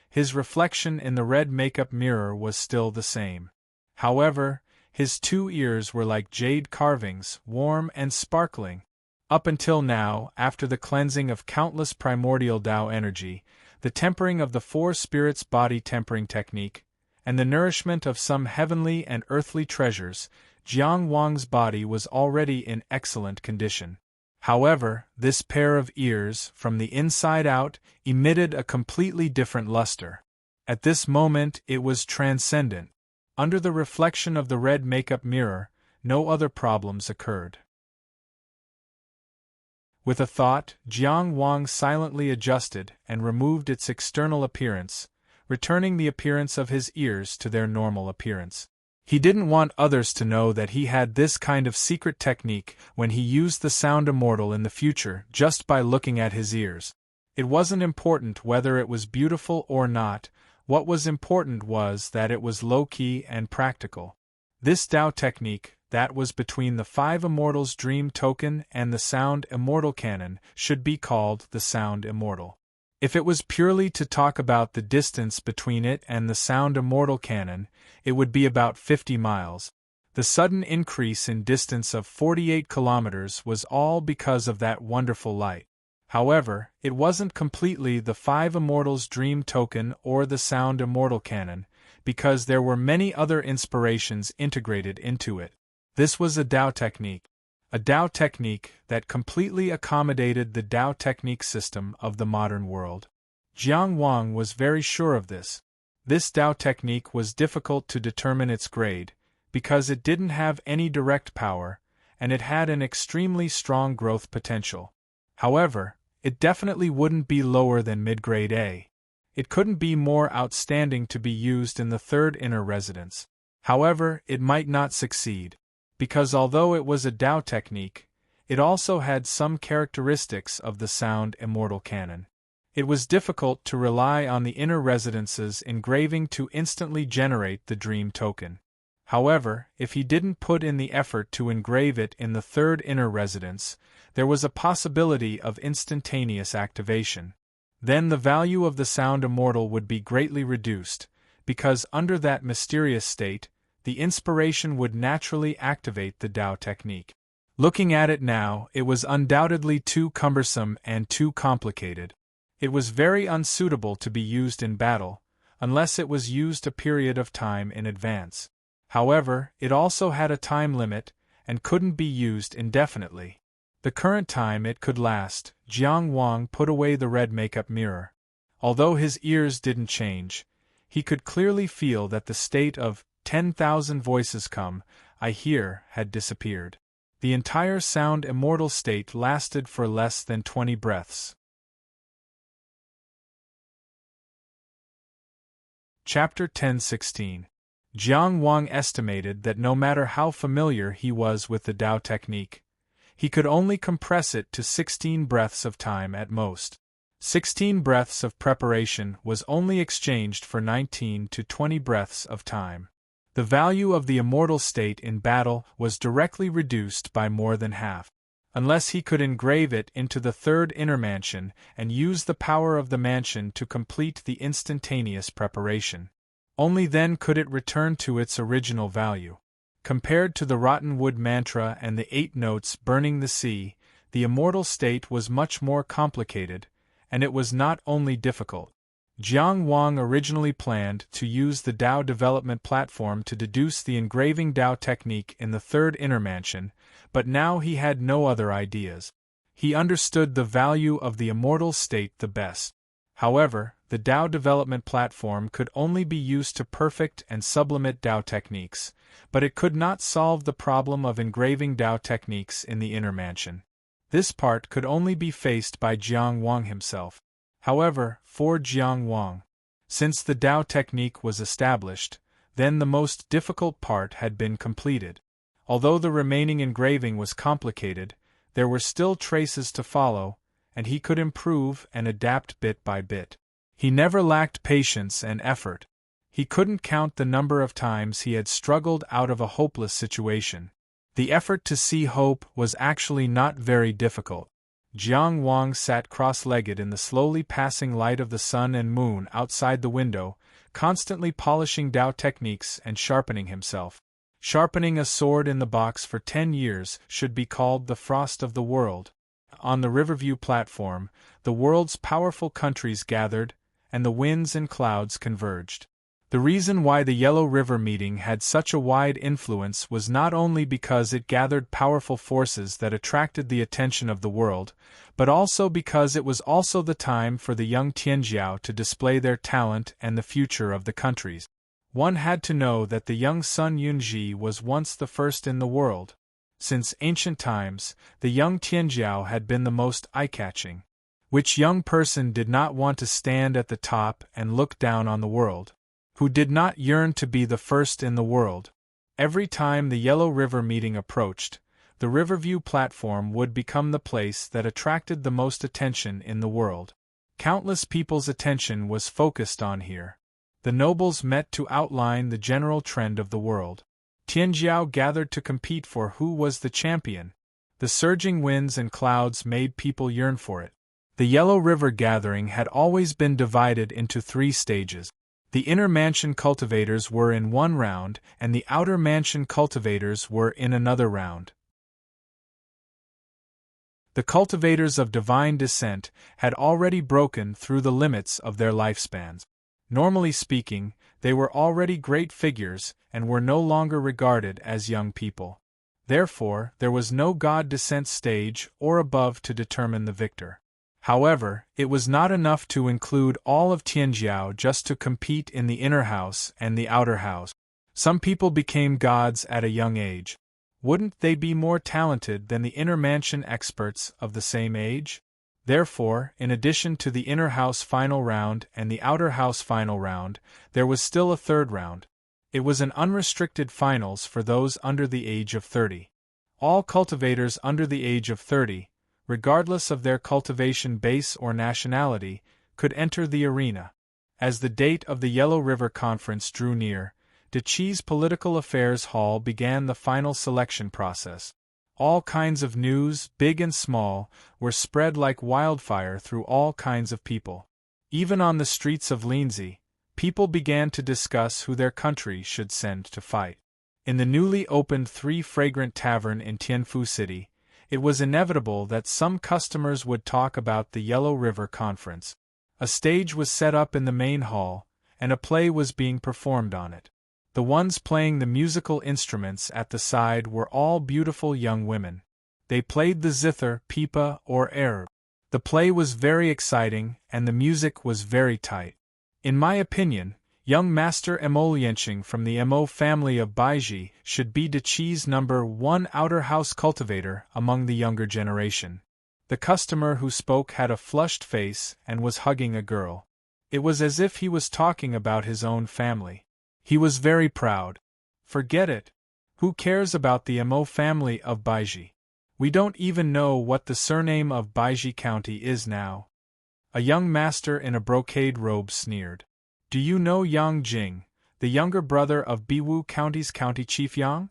His reflection in the red makeup mirror was still the same. However, his 2 ears were like jade carvings, warm and sparkling. Up until now, after the cleansing of countless primordial Tao energy, the tempering of the 4 spirits' body tempering technique, and the nourishment of some heavenly and earthly treasures, Jiang Wang's body was already in excellent condition. However, this pair of ears, from the inside out, emitted a completely different luster. At this moment it was transcendent. Under the reflection of the red makeup mirror, no other problems occurred. With a thought, Jiang Wang silently adjusted and removed its external appearance, returning the appearance of his ears to their normal appearance. He didn't want others to know that he had this kind of secret technique when he used the sound immortal in the future just by looking at his ears. It wasn't important whether it was beautiful or not, what was important was that it was low-key and practical. This Tao technique, that was between the 5 Immortals Dream Token and the Sound Immortal Canon, should be called the Sound Immortal. If it was purely to talk about the distance between it and the Sound Immortal Canon, it would be about 50 miles. The sudden increase in distance of 48 kilometers was all because of that wonderful light. However, it wasn't completely the 5 Immortals Dream Token or the Sound Immortal Canon, because there were many other inspirations integrated into it. This was a Tao technique. A Tao technique that completely accommodated the Tao technique system of the modern world. Jiang Wang was very sure of this. This Tao technique was difficult to determine its grade, because it didn't have any direct power, and it had an extremely strong growth potential. However, it definitely wouldn't be lower than mid-grade A. It couldn't be more outstanding to be used in the third inner residence. However, it might not succeed, because although it was a Tao technique, it also had some characteristics of the sound immortal canon. It was difficult to rely on the inner residence's engraving to instantly generate the dream token. However, if he didn't put in the effort to engrave it in the third inner residence, there was a possibility of instantaneous activation. Then the value of the sound immortal would be greatly reduced, because under that mysterious state, the inspiration would naturally activate the Tao technique. Looking at it now, it was undoubtedly too cumbersome and too complicated. It was very unsuitable to be used in battle, unless it was used a period of time in advance. However, it also had a time limit, and couldn't be used indefinitely. The current time it could last, Jiang Wang put away the red makeup mirror. Although his ears didn't change, he could clearly feel that the state of 10,000 voices come, I hear, had disappeared. The entire sound immortal state lasted for less than 20 breaths. Chapter 10:16. Jiang Wang estimated that no matter how familiar he was with the Tao technique, he could only compress it to 16 breaths of time at most. 16 breaths of preparation was only exchanged for 19 to 20 breaths of time. The value of the immortal state in battle was directly reduced by more than half. Unless he could engrave it into the third inner mansion and use the power of the mansion to complete the instantaneous preparation. Only then could it return to its original value. Compared to the rotten wood mantra and the 8 notes burning the sea, the immortal state was much more complicated, and it was not only difficult. Jiang Wang originally planned to use the Tao development platform to deduce the engraving Tao technique in the third inner mansion, but now he had no other ideas. He understood the value of the immortal state the best. However, the Tao development platform could only be used to perfect and sublimate Tao techniques, but it could not solve the problem of engraving Tao techniques in the inner mansion. This part could only be faced by Jiang Wang himself. However, for Jiang Wang, since the Tao technique was established, then the most difficult part had been completed. Although the remaining engraving was complicated, there were still traces to follow, and he could improve and adapt bit by bit. He never lacked patience and effort. He couldn't count the number of times he had struggled out of a hopeless situation. The effort to see hope was actually not very difficult. Jiang Wang sat cross-legged in the slowly passing light of the sun and moon outside the window, constantly polishing Tao techniques and sharpening himself. Sharpening a sword in the box for 10 years should be called the frost of the world. On the Riverview platform, the world's powerful countries gathered, and the winds and clouds converged. The reason why the Yellow River meeting had such a wide influence was not only because it gathered powerful forces that attracted the attention of the world, but also because it was also the time for the young Tianjiao to display their talent and the future of the countries. One had to know that the young Sun Yunji was once the first in the world. Since ancient times, the young Tianjiao had been the most eye-catching. Which young person did not want to stand at the top and look down on the world? Who did not yearn to be the first in the world? Every time the Yellow River meeting approached, the Riverview platform would become the place that attracted the most attention in the world. Countless people's attention was focused on here. The nobles met to outline the general trend of the world. Tianjiao gathered to compete for who was the champion. The surging winds and clouds made people yearn for it. The Yellow River gathering had always been divided into 3 stages. The inner mansion cultivators were in one round, and the outer mansion cultivators were in another round. The cultivators of divine descent had already broken through the limits of their lifespans. Normally speaking, they were already great figures and were no longer regarded as young people. Therefore, there was no god descent stage or above to determine the victor. However, it was not enough to include all of Tianjiao just to compete in the inner house and the outer house. Some people became gods at a young age. Wouldn't they be more talented than the inner mansion experts of the same age? Therefore, in addition to the inner house final round and the outer house final round, there was still a third round. It was an unrestricted finals for those under the age of 30. All cultivators under the age of 30, regardless of their cultivation base or nationality, could enter the arena. As the date of the Yellow River Conference drew near, Dechi's Political Affairs Hall began the final selection process. All kinds of news, big and small, were spread like wildfire through all kinds of people. Even on the streets of Lindsay, people began to discuss who their country should send to fight. In the newly opened Three Fragrant Tavern in Tianfu City, it was inevitable that some customers would talk about the Yellow River Conference. A stage was set up in the main hall, and a play was being performed on it. The ones playing the musical instruments at the side were all beautiful young women. They played the zither, pipa, or erb. The play was very exciting, and the music was very tight. In my opinion, young Master Emolienching from the Emo family of Baiji should be Dechi's #1 outer house cultivator among the younger generation. The customer who spoke had a flushed face and was hugging a girl. It was as if he was talking about his own family. He was very proud. Forget it. Who cares about the Emo family of Baiji? We don't even know what the surname of Baiji County is now. A young master in a brocade robe sneered. Do you know Yang Jing, the younger brother of Biwu County's county chief Yang?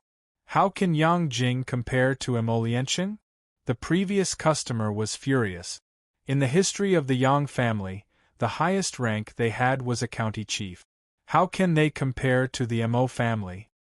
How can Yang Jing compare to Emolienching? The previous customer was furious. In the history of the Yang family, the highest rank they had was a county chief. How can they compare to the Emo family?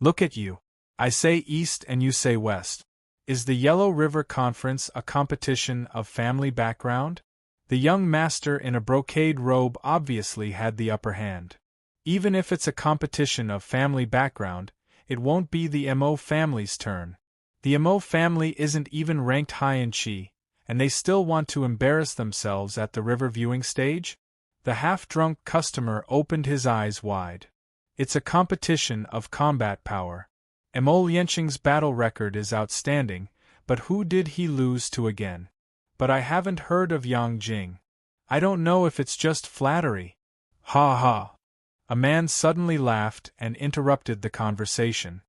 Look at you. I say east and you say west. Is the Yellow River Conference a competition of family background? The young master in a brocade robe obviously had the upper hand. Even if it's a competition of family background, it won't be the Emo family's turn. The Emo family isn't even ranked high in Qi, and they still want to embarrass themselves at the river viewing stage? The half-drunk customer opened his eyes wide. It's a competition of combat power. Emolienching's battle record is outstanding, but who did he lose to again? But I haven't heard of Yang Jing. I don't know if it's just flattery. Ha ha. A man suddenly laughed and interrupted the conversation.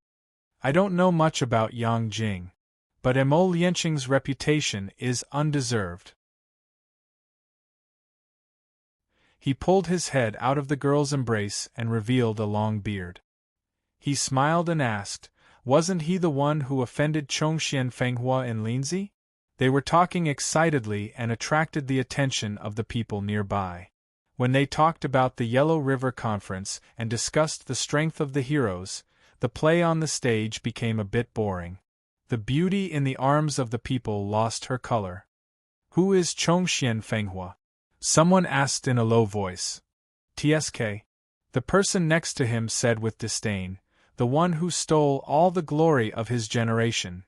I don't know much about Yang Jing, but Emolienching's reputation is undeserved. He pulled his head out of the girl's embrace and revealed a long beard. He smiled and asked, wasn't he the one who offended Chongxian Fenghua in Lindsay? They were talking excitedly and attracted the attention of the people nearby. When they talked about the Yellow River Conference and discussed the strength of the heroes, the play on the stage became a bit boring. The beauty in the arms of the people lost her color. Who is Chongxian Fenghua? Someone asked in a low voice. TSK. The person next to him said with disdain, the one who stole all the glory of his generation.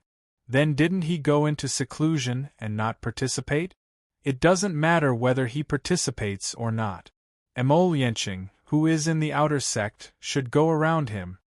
Then didn't he go into seclusion and not participate? It doesn't matter whether he participates or not. Emolienching, who is in the outer sect, should go around him.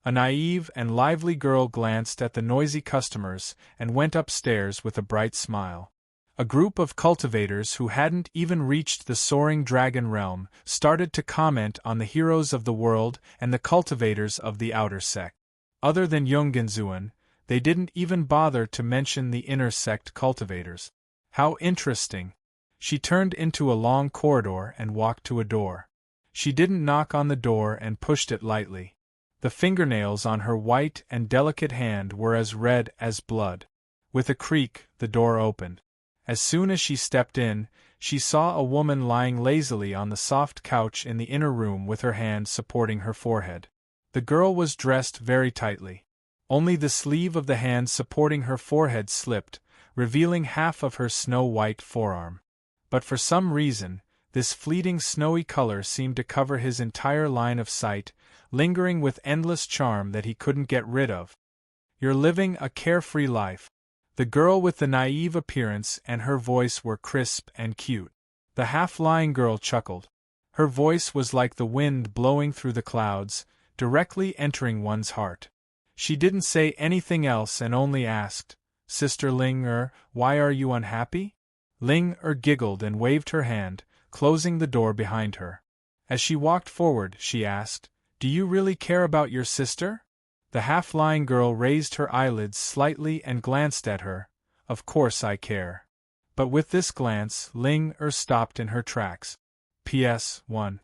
A naive and lively girl glanced at the noisy customers and went upstairs with a bright smile. A group of cultivators who hadn't even reached the soaring dragon realm started to comment on the heroes of the world and the cultivators of the outer sect. Other than Yonggenzuan, they didn't even bother to mention the inner sect cultivators. How interesting! She turned into a long corridor and walked to a door. She didn't knock on the door and pushed it lightly. The fingernails on her white and delicate hand were as red as blood. With a creak, the door opened. As soon as she stepped in, she saw a woman lying lazily on the soft couch in the inner room with her hand supporting her forehead. The girl was dressed very tightly. Only the sleeve of the hand supporting her forehead slipped, revealing half of her snow-white forearm. But for some reason, this fleeting snowy color seemed to cover his entire line of sight, lingering with endless charm that he couldn't get rid of. You're living a carefree life. The girl with the naive appearance and her voice were crisp and cute. The half-lying girl chuckled. Her voice was like the wind blowing through the clouds, directly entering one's heart. She didn't say anything else and only asked, Sister Ling, why are you unhappy? Ling giggled and waved her hand, closing the door behind her. As she walked forward, she asked, "Do you really care about your sister?" The half-lying girl raised her eyelids slightly and glanced at her. "Of course I care." But with this glance, Ling stopped in her tracks. P.S. 1.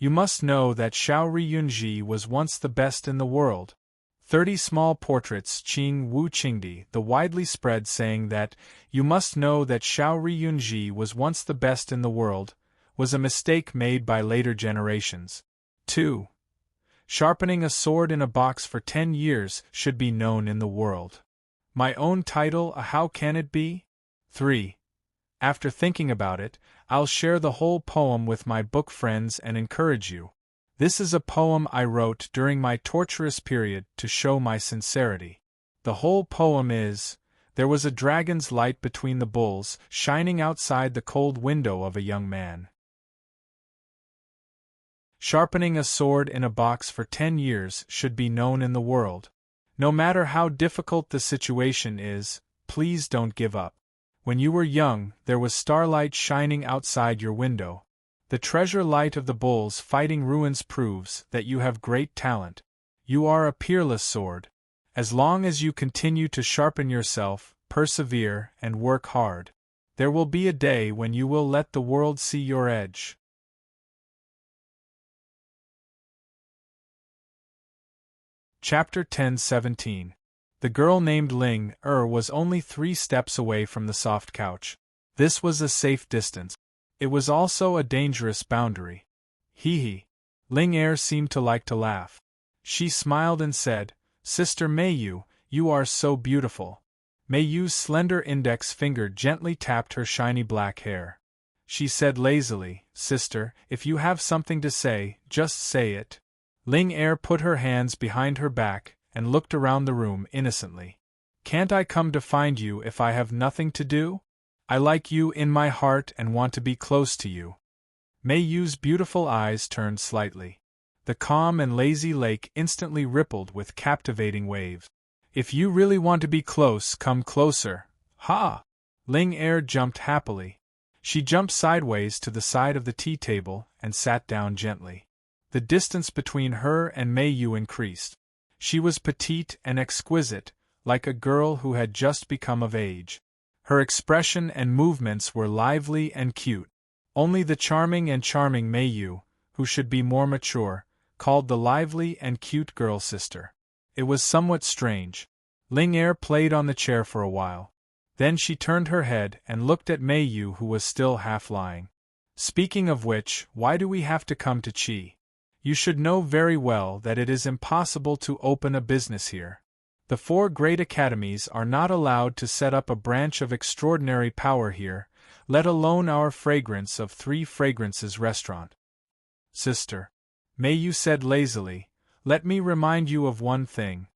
You must know that Xiao Riyunji was once the best in the world. 30 small portraits Qing Wu Qingdi, the widely spread saying that, "You must know that Xiao Riyunji was once the best in the world," was a mistake made by later generations. 2. Sharpening a sword in a box for 10 years should be known in the world. My own title, how can it be? 3. After thinking about it, I'll share the whole poem with my book friends and encourage you. This is a poem I wrote during my torturous period to show my sincerity. The whole poem is, there was a dragon's light between the bulls, shining outside the cold window of a young man. Sharpening a sword in a box for 10 years should be known in the world. No matter how difficult the situation is, please don't give up. When you were young, there was starlight shining outside your window. The treasure light of the bulls fighting ruins proves that you have great talent. You are a peerless sword. As long as you continue to sharpen yourself, persevere, and work hard, there will be a day when you will let the world see your edge. Chapter 10:17. The girl named Ling was only 3 steps away from the soft couch. This was a safe distance. It was also a dangerous boundary. Hee. Ling seemed to like to laugh. She smiled and said, "Sister Meiyu, you are so beautiful." Meiyu's slender index finger gently tapped her shiny black hair. She said lazily, "Sister, if you have something to say, just say it." Ling put her hands behind her back and looked around the room innocently. "Can't I come to find you if I have nothing to do? I like you in my heart and want to be close to you." Meiyu's beautiful eyes turned slightly. The calm and lazy lake instantly rippled with captivating waves. "If you really want to be close, come closer." "Ha!" Ling jumped happily. She jumped sideways to the side of the tea table and sat down gently. The distance between her and Meiyu increased. She was petite and exquisite, like a girl who had just become of age. Her expression and movements were lively and cute. Only the charming Meiyu, who should be more mature, called the lively and cute girl sister. It was somewhat strange. Ling played on the chair for a while. Then she turned her head and looked at Meiyu, who was still half lying. "Speaking of which, why do we have to come to Qi? You should know very well that it is impossible to open a business here. The 4 great academies are not allowed to set up a branch of extraordinary power here, let alone our fragrance of 3 fragrances restaurant." "Sister," Meiyu said lazily, "let me remind you of one thing.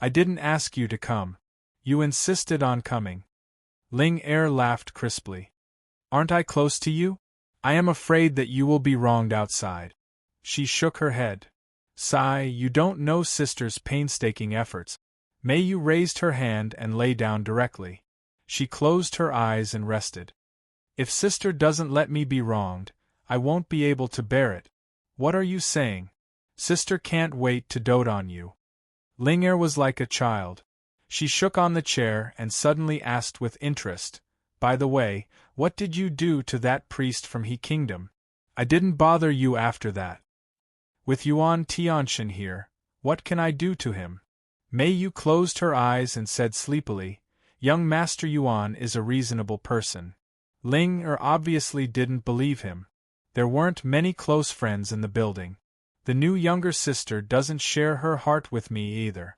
I didn't ask you to come. You insisted on coming." Ling laughed crisply. "Aren't I close to you? I am afraid that you will be wronged outside." She shook her head. "Sigh, you don't know sister's painstaking efforts." Meiyu raised her hand and lay down directly. She closed her eyes and rested. "If sister doesn't let me be wronged, I won't be able to bear it." "What are you saying? Sister can't wait to dote on you." Ling was like a child. She shook on the chair and suddenly asked with interest, "By the way, what did you do to that priest from He Kingdom? I didn't bother you after that. With Yuan Tianshan here, what can I do to him?" Meiyu closed her eyes and said sleepily, "Young Master Yuan is a reasonable person." Ling obviously didn't believe him. There weren't many close friends in the building. The new younger sister doesn't share her heart with me either.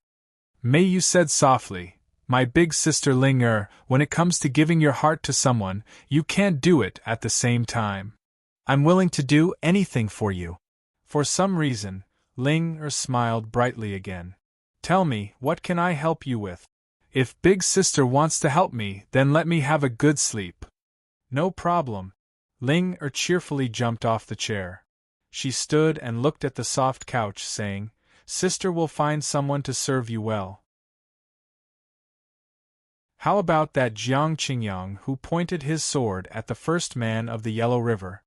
Meiyu said softly, "My big sister Ling when it comes to giving your heart to someone, you can't do it at the same time. I'm willing to do anything for you." For some reason, Ling smiled brightly again. "Tell me, what can I help you with? If big sister wants to help me, then let me have a good sleep." "No problem." Ling cheerfully jumped off the chair. She stood and looked at the soft couch, saying, "Sister will find someone to serve you well." How about that Jiang Qingyang who pointed his sword at the first man of the Yellow River?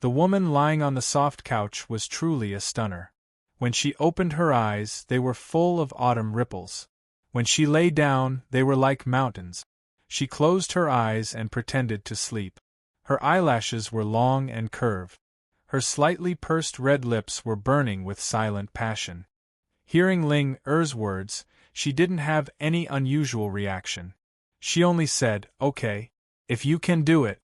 The woman lying on the soft couch was truly a stunner. When she opened her eyes, they were full of autumn ripples. When she lay down, they were like mountains. She closed her eyes and pretended to sleep. Her eyelashes were long and curved. Her slightly pursed red lips were burning with silent passion. Hearing Ling Er's words, she didn't have any unusual reaction. She only said, "Okay. If you can do it."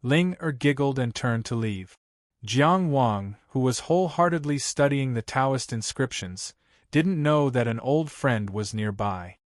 Ling Er giggled and turned to leave. Jiang Wang, who was wholeheartedly studying the Taoist inscriptions, didn't know that an old friend was nearby.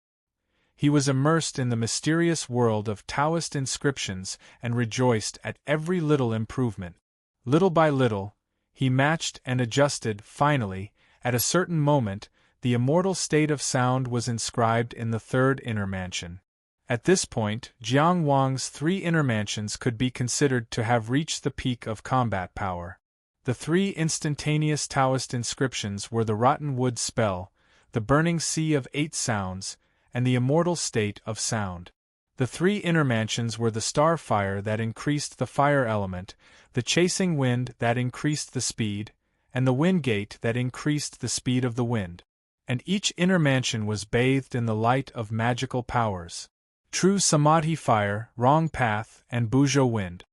He was immersed in the mysterious world of Taoist inscriptions and rejoiced at every little improvement. Little by little, he matched and adjusted. Finally, at a certain moment, the immortal state of sound was inscribed in the third inner mansion. At this point, Jiang Wang's 3 inner mansions could be considered to have reached the peak of combat power. The 3 instantaneous Taoist inscriptions were the Rotten Wood Spell, the Burning Sea of 8 Sounds, and the Immortal State of Sound. The 3 inner mansions were the Star Fire that increased the fire element, the Chasing Wind that increased the speed, and the Wind Gate that increased the speed of the wind. And each inner mansion was bathed in the light of magical powers. True Samadhi Fire, Wrong Path, and Buzhou Wind.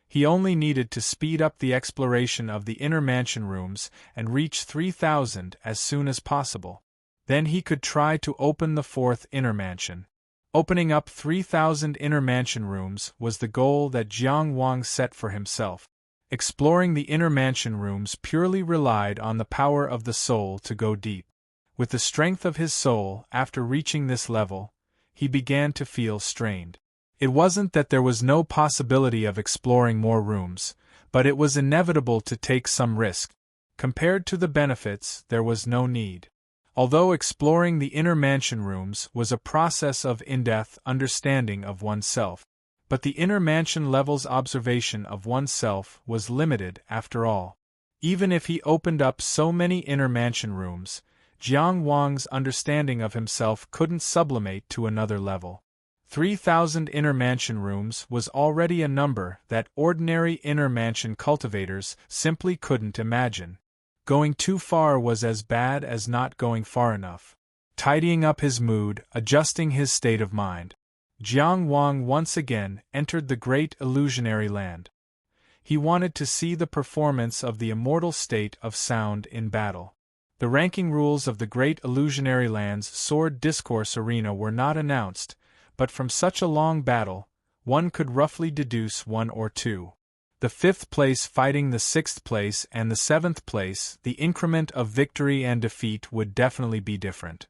He only needed to speed up the exploration of the inner mansion rooms and reach 3,000 as soon as possible. Then he could try to open the 4th inner mansion. Opening up 3,000 inner mansion rooms was the goal that Jiang Wang set for himself. Exploring the inner mansion rooms purely relied on the power of the soul to go deep. With the strength of his soul, after reaching this level, he began to feel strained. It wasn't that there was no possibility of exploring more rooms, but it was inevitable to take some risk. Compared to the benefits, there was no need. Although exploring the inner mansion rooms was a process of in-depth understanding of oneself, but the inner mansion level's observation of oneself was limited after all. Even if he opened up so many inner mansion rooms, Jiang Wang's understanding of himself couldn't sublimate to another level. 3,000 inner mansion rooms was already a number that ordinary inner mansion cultivators simply couldn't imagine. Going too far was as bad as not going far enough. Tidying up his mood, adjusting his state of mind, Jiang Wang once again entered the great illusionary land. He wanted to see the performance of the immortal state of sound in battle. The ranking rules of the great illusionary land's sword discourse arena were not announced, but from such a long battle, one could roughly deduce 1 or 2. The 5th place fighting the 6th place and the 7th place, the increment of victory and defeat would definitely be different.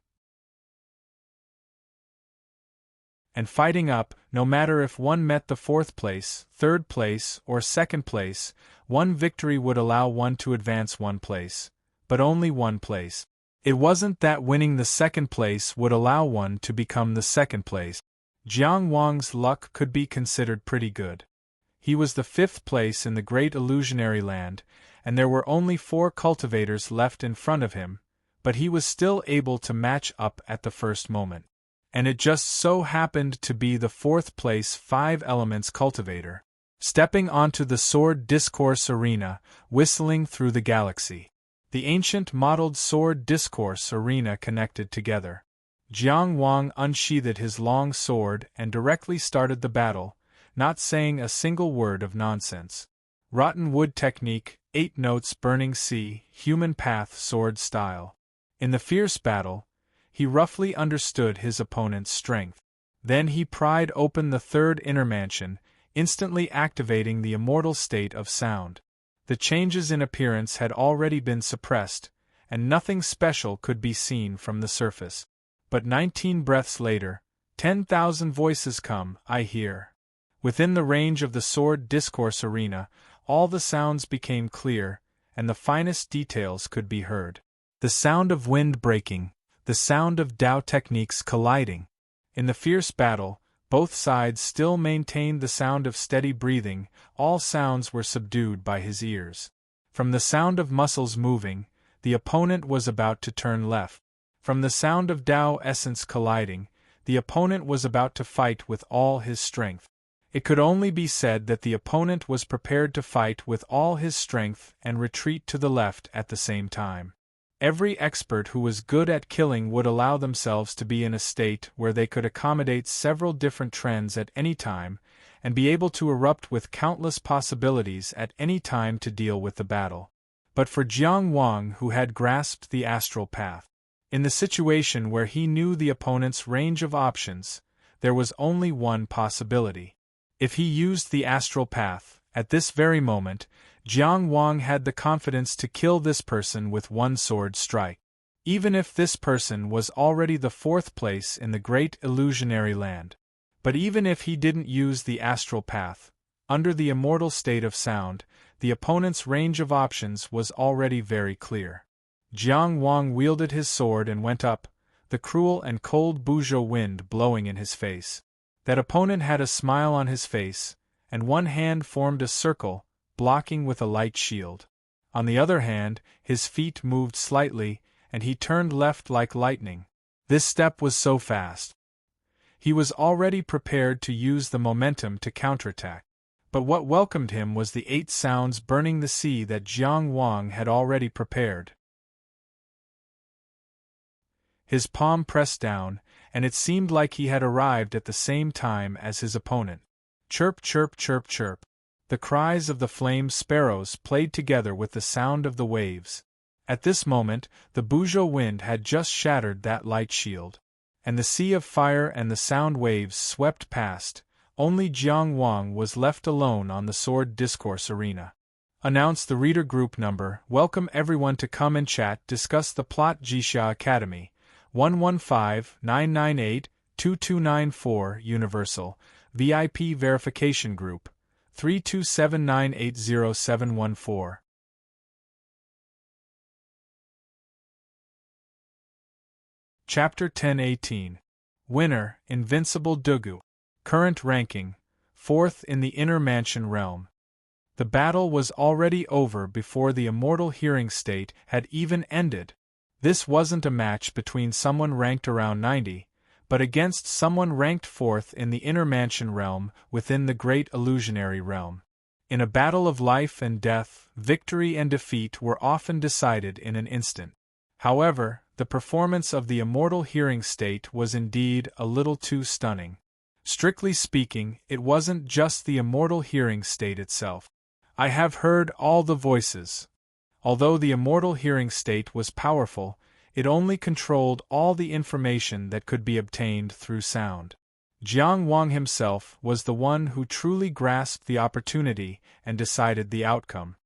And fighting up, no matter if one met the 4th place, 3rd place, or 2nd place, one victory would allow one to advance 1 place. But only 1 place. It wasn't that winning the 2nd place would allow one to become the 2nd place. Jiang Wang's luck could be considered pretty good. He was the 5th place in the great illusionary land, and there were only 4 cultivators left in front of him, but he was still able to match up at the first moment. And it just so happened to be the 4th place 5 elements cultivator, stepping onto the sword discourse arena, whistling through the galaxy. The ancient modeled sword discourse arena connected together. Jiang Wang unsheathed his long sword and directly started the battle, not saying a single word of nonsense. Rotten Wood Technique, 8 Notes Burning Sea, Human Path Sword Style. In the fierce battle, he roughly understood his opponent's strength. Then he pried open the 3rd inner mansion, instantly activating the immortal state of sound. The changes in appearance had already been suppressed, and nothing special could be seen from the surface. But 19 breaths later, 10,000 voices come, I hear. Within the range of the sword discourse arena, all the sounds became clear, and the finest details could be heard. The sound of wind breaking, the sound of Tao techniques colliding. In the fierce battle, both sides still maintained the sound of steady breathing, all sounds were subdued by his ears. From the sound of muscles moving, the opponent was about to turn left. From the sound of Tao essence colliding, the The opponent was about to fight with all his strength. It could only be said that the opponent was prepared to fight with all his strength and retreat to the left at the same time. Every expert who was good at killing would allow themselves to be in a state where they could accommodate several different trends at any time, and be able to erupt with countless possibilities at any time to deal with the battle. But for Jiang Wang, who had grasped the astral path, in the situation where he knew the opponent's range of options, there was only one possibility. If he used the astral path, at this very moment, Jiang Wang had the confidence to kill this person with one sword strike. Even if this person was already the fourth place in the great illusionary land. But even if he didn't use the astral path, under the immortal state of sound, the opponent's range of options was already very clear. Jiang Wang wielded his sword and went up, the cruel and cold Buzhou wind blowing in his face. That opponent had a smile on his face, and one hand formed a circle, blocking with a light shield. On the other hand, his feet moved slightly, and he turned left like lightning. This step was so fast. He was already prepared to use the momentum to counterattack. But what welcomed him was the 8 sounds burning the sea that Jiang Wang had already prepared. His palm pressed down, and it seemed like he had arrived at the same time as his opponent. Chirp, chirp, chirp, chirp. The cries of the flame sparrows played together with the sound of the waves. At this moment, the Buzhou wind had just shattered that light shield, and the sea of fire and the sound waves swept past. Only Jiang Wang was left alone on the sword discourse arena. Announce the reader group number. Welcome everyone to come and chat, discuss the plot. Jixia Academy, 115-998-2294 Universal, VIP Verification Group, 327980714. Chapter 1018. Winner, Invincible Dugu. Current ranking, 4th in the Inner Mansion realm. The battle was already over before the immortal hearing state had even ended. This wasn't a match between someone ranked around 90, but against someone ranked 4th in the Inner Mansion realm within the Great Illusionary realm. In a battle of life and death, victory and defeat were often decided in an instant. However, the performance of the immortal hearing state was indeed a little too stunning. Strictly speaking, it wasn't just the immortal hearing state itself. I have heard all the voices. Although the immortal hearing state was powerful, it only controlled all the information that could be obtained through sound. Jiang Wang himself was the one who truly grasped the opportunity and decided the outcome.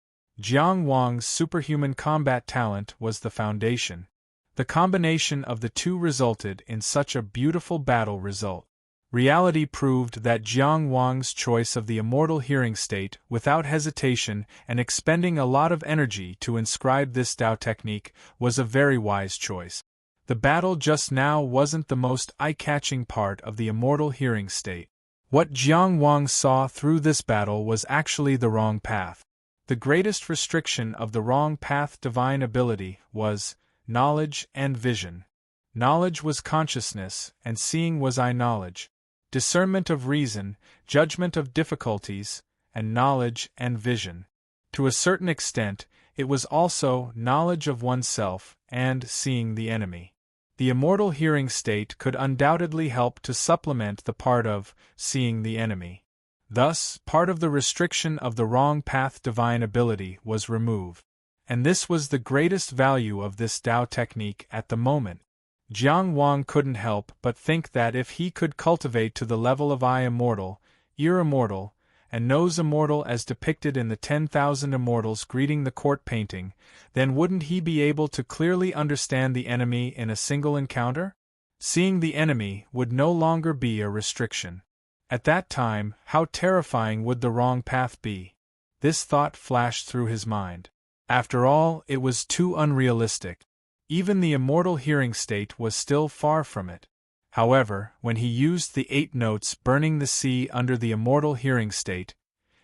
Jiang Wang's superhuman combat talent was the foundation. The combination of the two resulted in such a beautiful battle result. Reality proved that Jiang Wang's choice of the immortal hearing state, without hesitation and expending a lot of energy to inscribe this Tao technique, was a very wise choice. The battle just now wasn't the most eye-catching part of the immortal hearing state. What Jiang Wang saw through this battle was actually the wrong path. The greatest restriction of the wrong path divine ability was knowledge and vision. Knowledge was consciousness, and seeing was eye-knowledge. Discernment of reason, judgment of difficulties, and knowledge and vision. To a certain extent, it was also knowledge of oneself and seeing the enemy. The immortal hearing state could undoubtedly help to supplement the part of seeing the enemy. Thus, part of the restriction of the wrong path divine ability was removed. And this was the greatest value of this Tao technique at the moment. Jiang Wang couldn't help but think that if he could cultivate to the level of eye immortal, ear immortal, and nose immortal as depicted in the 10,000 immortals greeting the court painting, then wouldn't he be able to clearly understand the enemy in a single encounter? Seeing the enemy would no longer be a restriction. At that time, how terrifying would the wrong path be? This thought flashed through his mind. After all, it was too unrealistic. Even the immortal hearing state was still far from it. However, when he used the 8 notes burning the sea under the immortal hearing state,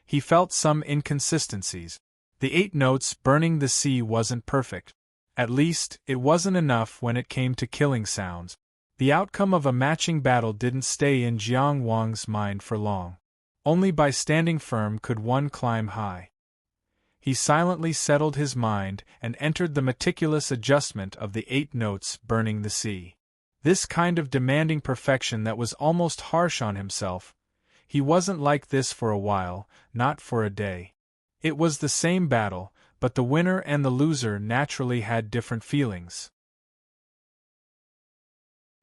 he felt some inconsistencies. The 8 notes burning the sea wasn't perfect. At least, it wasn't enough when it came to killing sounds. The outcome of a matching battle didn't stay in Jiang Wang's mind for long. Only by standing firm could one climb high. He silently settled his mind and entered the meticulous adjustment of the 8 notes burning the sea. This kind of demanding perfection that was almost harsh on himself. He wasn't like this for a while, not for a day. It was the same battle, but the winner and the loser naturally had different feelings.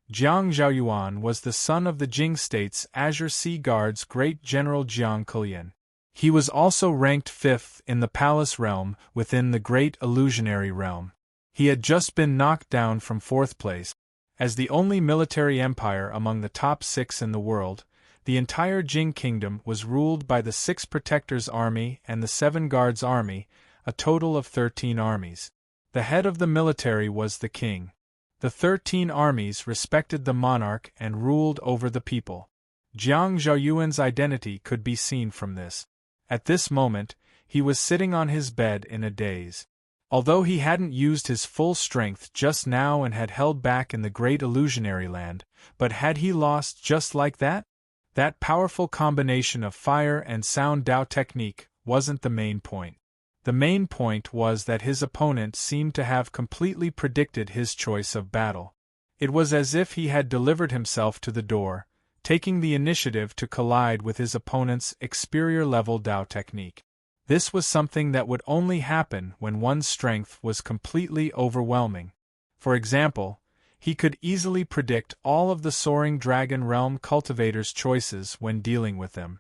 Jiang Zhaoyuan was the son of the Jing State's Azure Sea Guard's great general Jiang Kulian. He was also ranked 5th in the Palace Realm within the Great Illusionary Realm. He had just been knocked down from 4th place. As the only military empire among the top 6 in the world, the entire Jing Kingdom was ruled by the 6 Protectors' Army and the 7 Guards' Army, a total of 13 armies. The head of the military was the king. The 13 armies respected the monarch and ruled over the people. Jiang Zhaoyuan's identity could be seen from this. At this moment, he was sitting on his bed in a daze. Although he hadn't used his full strength just now and had held back in the Great Illusionary Land, but had he lost just like that? That powerful combination of fire and sound Dao technique wasn't the main point. The main point was that his opponent seemed to have completely predicted his choice of battle. It was as if he had delivered himself to the door, taking the initiative to collide with his opponent's exterior-level Dao technique. This was something that would only happen when one's strength was completely overwhelming. For example, he could easily predict all of the Soaring Dragon Realm cultivators' choices when dealing with them.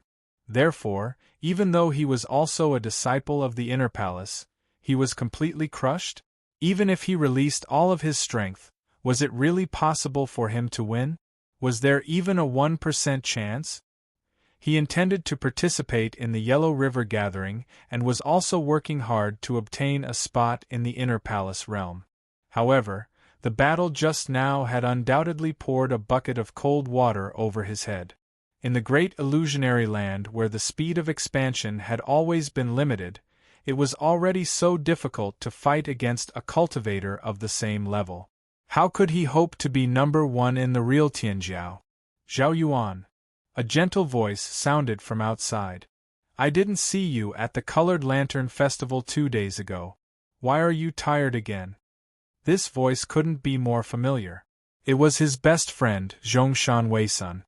Therefore, even though he was also a disciple of the Inner Palace, he was completely crushed? Even if he released all of his strength, was it really possible for him to win? Was there even a 1% chance? He intended to participate in the Yellow River Gathering and was also working hard to obtain a spot in the Inner Palace realm. However, the battle just now had undoubtedly poured a bucket of cold water over his head. In the Great Illusionary Land, where the speed of expansion had always been limited, it was already so difficult to fight against a cultivator of the same level. How could he hope to be number 1 in the real Tianjiao? Zhaoyuan. A gentle voice sounded from outside. I didn't see you at the Colored Lantern Festival 2 days ago. Why are you tired again? This voice couldn't be more familiar. It was his best friend, Zhongshan Weisun.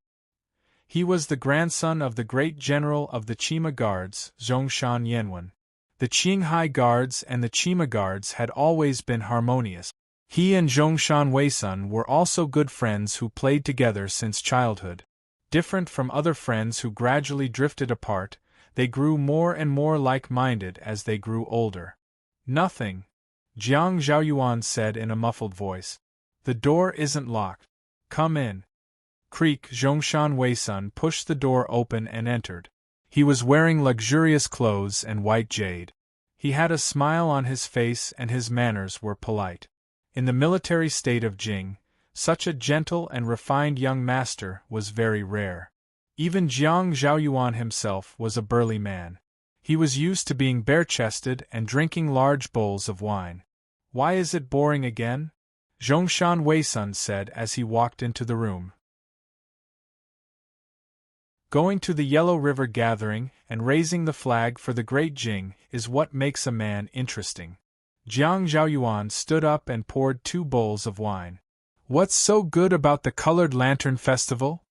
He was the grandson of the great general of the Qima Guards, Zhongshan Yanwen. The Qinghai Guards and the Qima Guards had always been harmonious. He and Zhongshan Weisun were also good friends who played together since childhood. Different from other friends who gradually drifted apart, they grew more and more like-minded as they grew older. Nothing, Jiang Zhaoyuan said in a muffled voice. The door isn't locked. Come in. Creak. Zhongshan Weisun pushed the door open and entered. He was wearing luxurious clothes and white jade. He had a smile on his face and his manners were polite. In the military state of Jing, such a gentle and refined young master was very rare. Even Jiang Zhaoyuan himself was a burly man. He was used to being bare-chested and drinking large bowls of wine. Why is it boring again? Zhongshan Weisun said as he walked into the room. Going to the Yellow River Gathering and raising the flag for the Great Jing is what makes a man interesting. Jiang Zhaoyuan stood up and poured 2 bowls of wine. What's so good about the Colored Lantern Festival?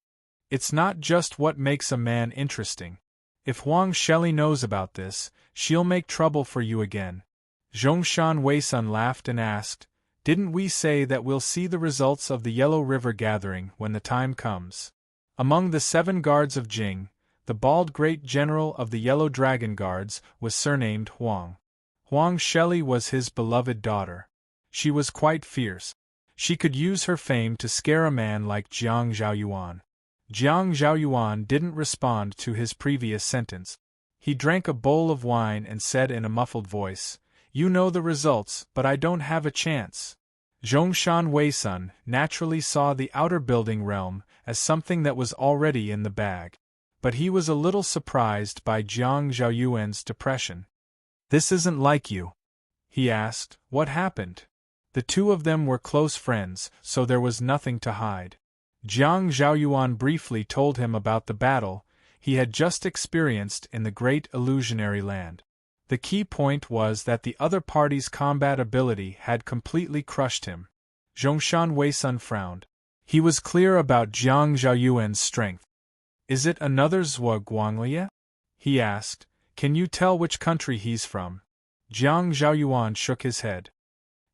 It's not just what makes a man interesting. If Huang Shelley knows about this, she'll make trouble for you again. Zhongshan Weisun laughed and asked, Didn't we say that we'll see the results of the Yellow River Gathering when the time comes? Among the 7 guards of Jing, the bald great general of the Yellow Dragon Guards was surnamed Huang. Huang Shelley was his beloved daughter. She was quite fierce. She could use her fame to scare a man like Jiang Zhaoyuan. Jiang Zhaoyuan didn't respond to his previous sentence. He drank a bowl of wine and said in a muffled voice, You know the results, but I don't have a chance. Zhongshan Weisun naturally saw the outer building realm as something that was already in the bag. But he was a little surprised by Jiang Zhaoyuan's depression. This isn't like you. He asked, What happened? The two of them were close friends, so there was nothing to hide. Jiang Zhaoyuan briefly told him about the battle he had just experienced in the Great Illusionary Land. The key point was that the other party's combat ability had completely crushed him. Zhongshan Weisun frowned. He was clear about Jiang Zhaoyuan's strength. "Is it another Zhuo Guanglie?" he asked. "Can you tell which country he's from?" Jiang Zhaoyuan shook his head.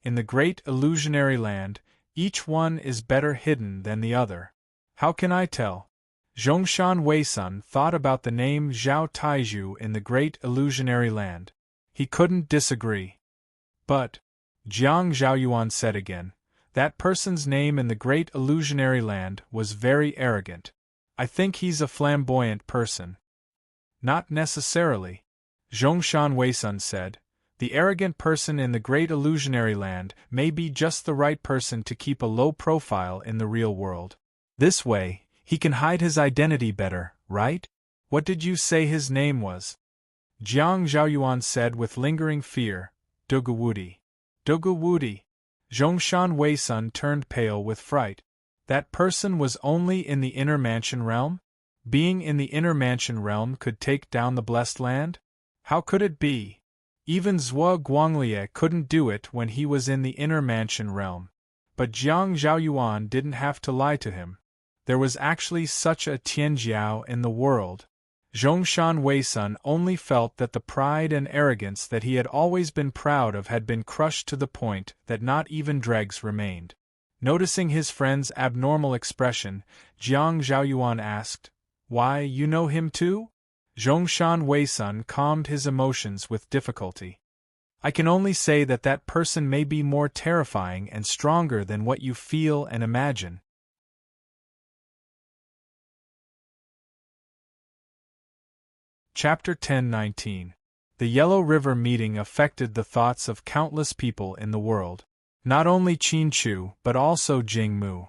"In the Great Illusionary Land, each one is better hidden than the other. How can I tell?" Zhongshan Weisun thought about the name Zhao Taizhu in the Great Illusionary Land. He couldn't disagree. "But," Jiang Zhaoyuan said again, "that person's name in the Great Illusionary Land was very arrogant. I think he's a flamboyant person." "Not necessarily," Zhongshan Weisun said. "The arrogant person in the Great Illusionary Land may be just the right person to keep a low profile in the real world. This way, he can hide his identity better, right? What did you say his name was?" Jiang Zhaoyuan said with lingering fear, "Dogawudi." "Dogawudi." Zhongshan Weisun turned pale with fright. That person was only in the Inner Mansion Realm? Being in the Inner Mansion Realm could take down the Blessed Land? How could it be? Even Zhuo Guanglie couldn't do it when he was in the Inner Mansion Realm. But Jiang Zhaoyuan didn't have to lie to him. There was actually such a Tianjiao in the world. Zhongshan Weisun only felt that the pride and arrogance that he had always been proud of had been crushed to the point that not even dregs remained. Noticing his friend's abnormal expression, Jiang Zhaoyuan asked, "Why, you know him too?" Zhongshan Weisun calmed his emotions with difficulty. "I can only say that that person may be more terrifying and stronger than what you feel and imagine." Chapter 10-19. The Yellow River meeting affected the thoughts of countless people in the world. Not only Qin Chu but also Jing Mu.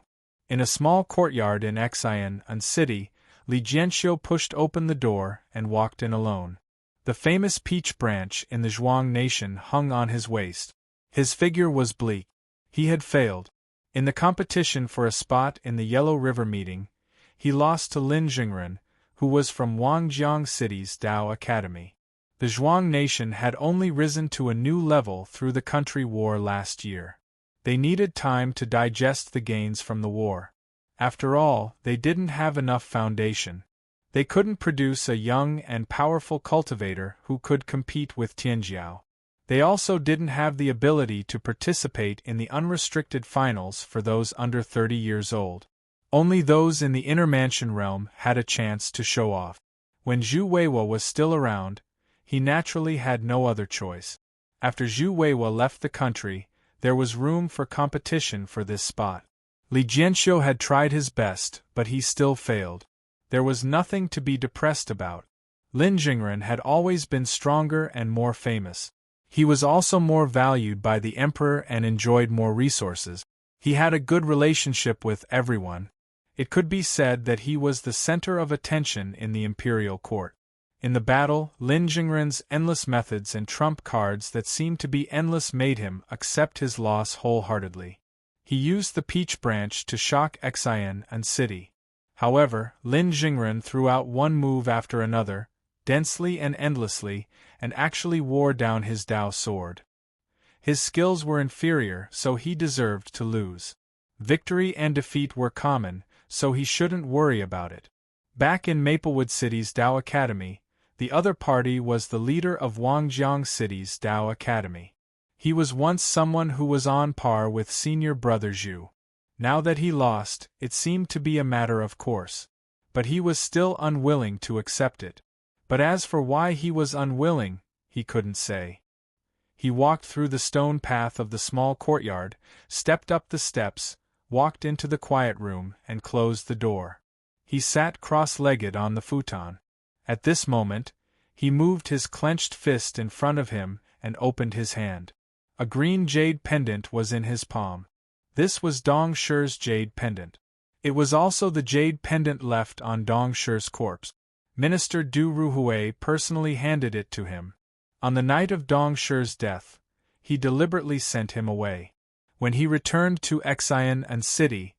In a small courtyard in Xian City, Li Jianxiu pushed open the door and walked in alone. The famous peach branch in the Zhuang nation hung on his waist. His figure was bleak. He had failed. In the competition for a spot in the Yellow River meeting, he lost to Lin Jingren, who was from Wangjiang City's Dao Academy. The Zhuang nation had only risen to a new level through the country war last year. They needed time to digest the gains from the war. After all, they didn't have enough foundation. They couldn't produce a young and powerful cultivator who could compete with Tianjiao. They also didn't have the ability to participate in the unrestricted finals for those under 30 years old. Only those in the Inner Mansion Realm had a chance to show off. When Zhu Weiwa was still around, he naturally had no other choice. After Zhu Weiwa left the country, there was room for competition for this spot. Li Jianxiu had tried his best, but he still failed. There was nothing to be depressed about. Lin Jingren had always been stronger and more famous. He was also more valued by the emperor and enjoyed more resources. He had a good relationship with everyone. It could be said that he was the center of attention in the imperial court. In the battle, Lin Jingren's endless methods and trump cards that seemed to be endless made him accept his loss wholeheartedly. He used the peach branch to shock Xian City. However, Lin Jingren threw out one move after another, densely and endlessly, and actually wore down his Dao sword. His skills were inferior, so he deserved to lose. Victory and defeat were common, so he shouldn't worry about it. Back in Maplewood City's Dao Academy, the other party was the leader of Wangjiang City's Dao Academy. He was once someone who was on par with senior brother Zhu. Now that he lost, it seemed to be a matter of course. But he was still unwilling to accept it. But as for why he was unwilling, he couldn't say. He walked through the stone path of the small courtyard, stepped up the steps, walked into the quiet room, and closed the door. He sat cross-legged on the futon. At this moment, he moved his clenched fist in front of him and opened his hand. A green jade pendant was in his palm. This was Dong Shi's jade pendant. It was also the jade pendant left on Dong Shi's corpse. Minister Du Ruhui personally handed it to him. On the night of Dong Shi's death, he deliberately sent him away. When he returned to Xian City,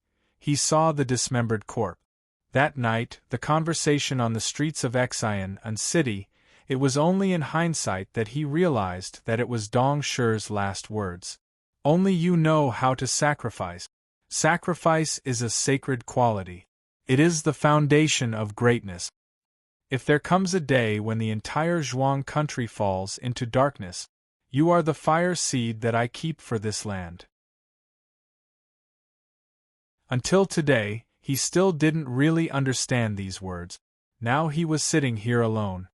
he saw the dismembered corpse. That night, the conversation on the streets of Xian and City, it was only in hindsight that he realized that it was Dong Shi's last words. Only you know how to sacrifice. Sacrifice is a sacred quality. It is the foundation of greatness. If there comes a day when the entire Zhuang country falls into darkness, you are the fire seed that I keep for this land. Until today, he still didn't really understand these words. Now he was sitting here alone.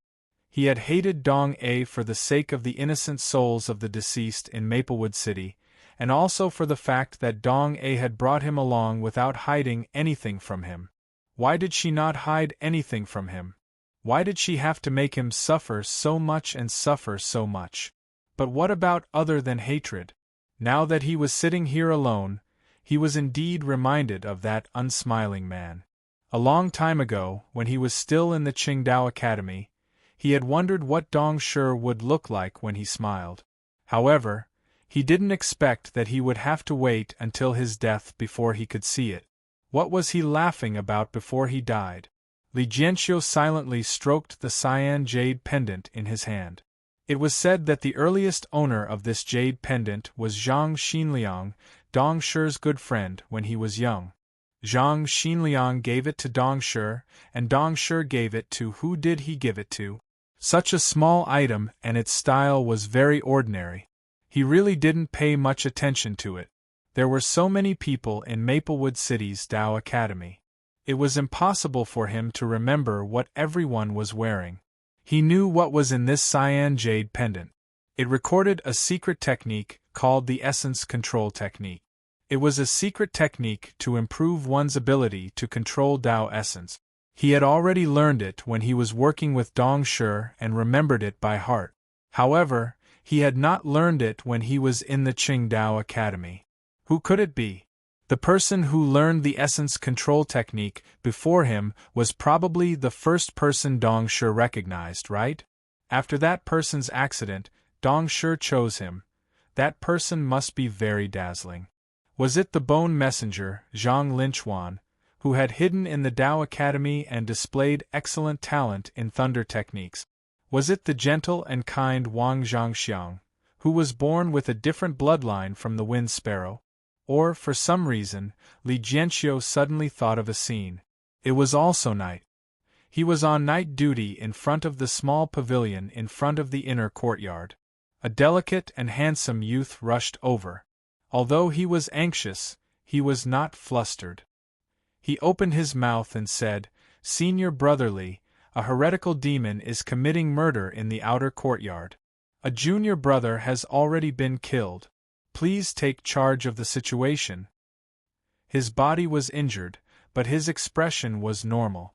He had hated Dong A for the sake of the innocent souls of the deceased in Maplewood City, and also for the fact that Dong A had brought him along without hiding anything from him. Why did she not hide anything from him? Why did she have to make him suffer so much and suffer so much? But what about other than hatred? Now that he was sitting here alone, he was indeed reminded of that unsmiling man. A long time ago, when he was still in the Qingdao Academy, he had wondered what Dong Shi would look like when he smiled. However, he didn't expect that he would have to wait until his death before he could see it. What was he laughing about before he died? Li Jianxiu silently stroked the cyan jade pendant in his hand. It was said that the earliest owner of this jade pendant was Zhang Xinliang, Dong Shi's good friend when he was young. Zhang Xinliang gave it to Dong Shi, and Dong Shi gave it to who did he give it to? Such a small item, and its style was very ordinary. He really didn't pay much attention to it. There were so many people in Maplewood City's Dao Academy. It was impossible for him to remember what everyone was wearing. He knew what was in this cyan jade pendant. It recorded a secret technique called the essence control technique. It was a secret technique to improve one's ability to control Dao essence. He had already learned it when he was working with Dong Shi and remembered it by heart. However, he had not learned it when he was in the Qingdao Academy. Who could it be? The person who learned the essence control technique before him was probably the first person Dong Shi recognized, right? After that person's accident, Dong Shi chose him. That person must be very dazzling. Was it the bone messenger, Zhang Linchuan, who had hidden in the Dao Academy and displayed excellent talent in thunder techniques? Was it the gentle and kind Wang Zhangxiang, who was born with a different bloodline from the wind sparrow? Or, for some reason, Li Jianxiu suddenly thought of a scene. It was also night. He was on night duty in front of the small pavilion in front of the inner courtyard. A delicate and handsome youth rushed over. Although he was anxious, he was not flustered. He opened his mouth and said, "Senior Brotherly, a heretical demon is committing murder in the outer courtyard. A junior brother has already been killed. Please take charge of the situation." His body was injured, but his expression was normal.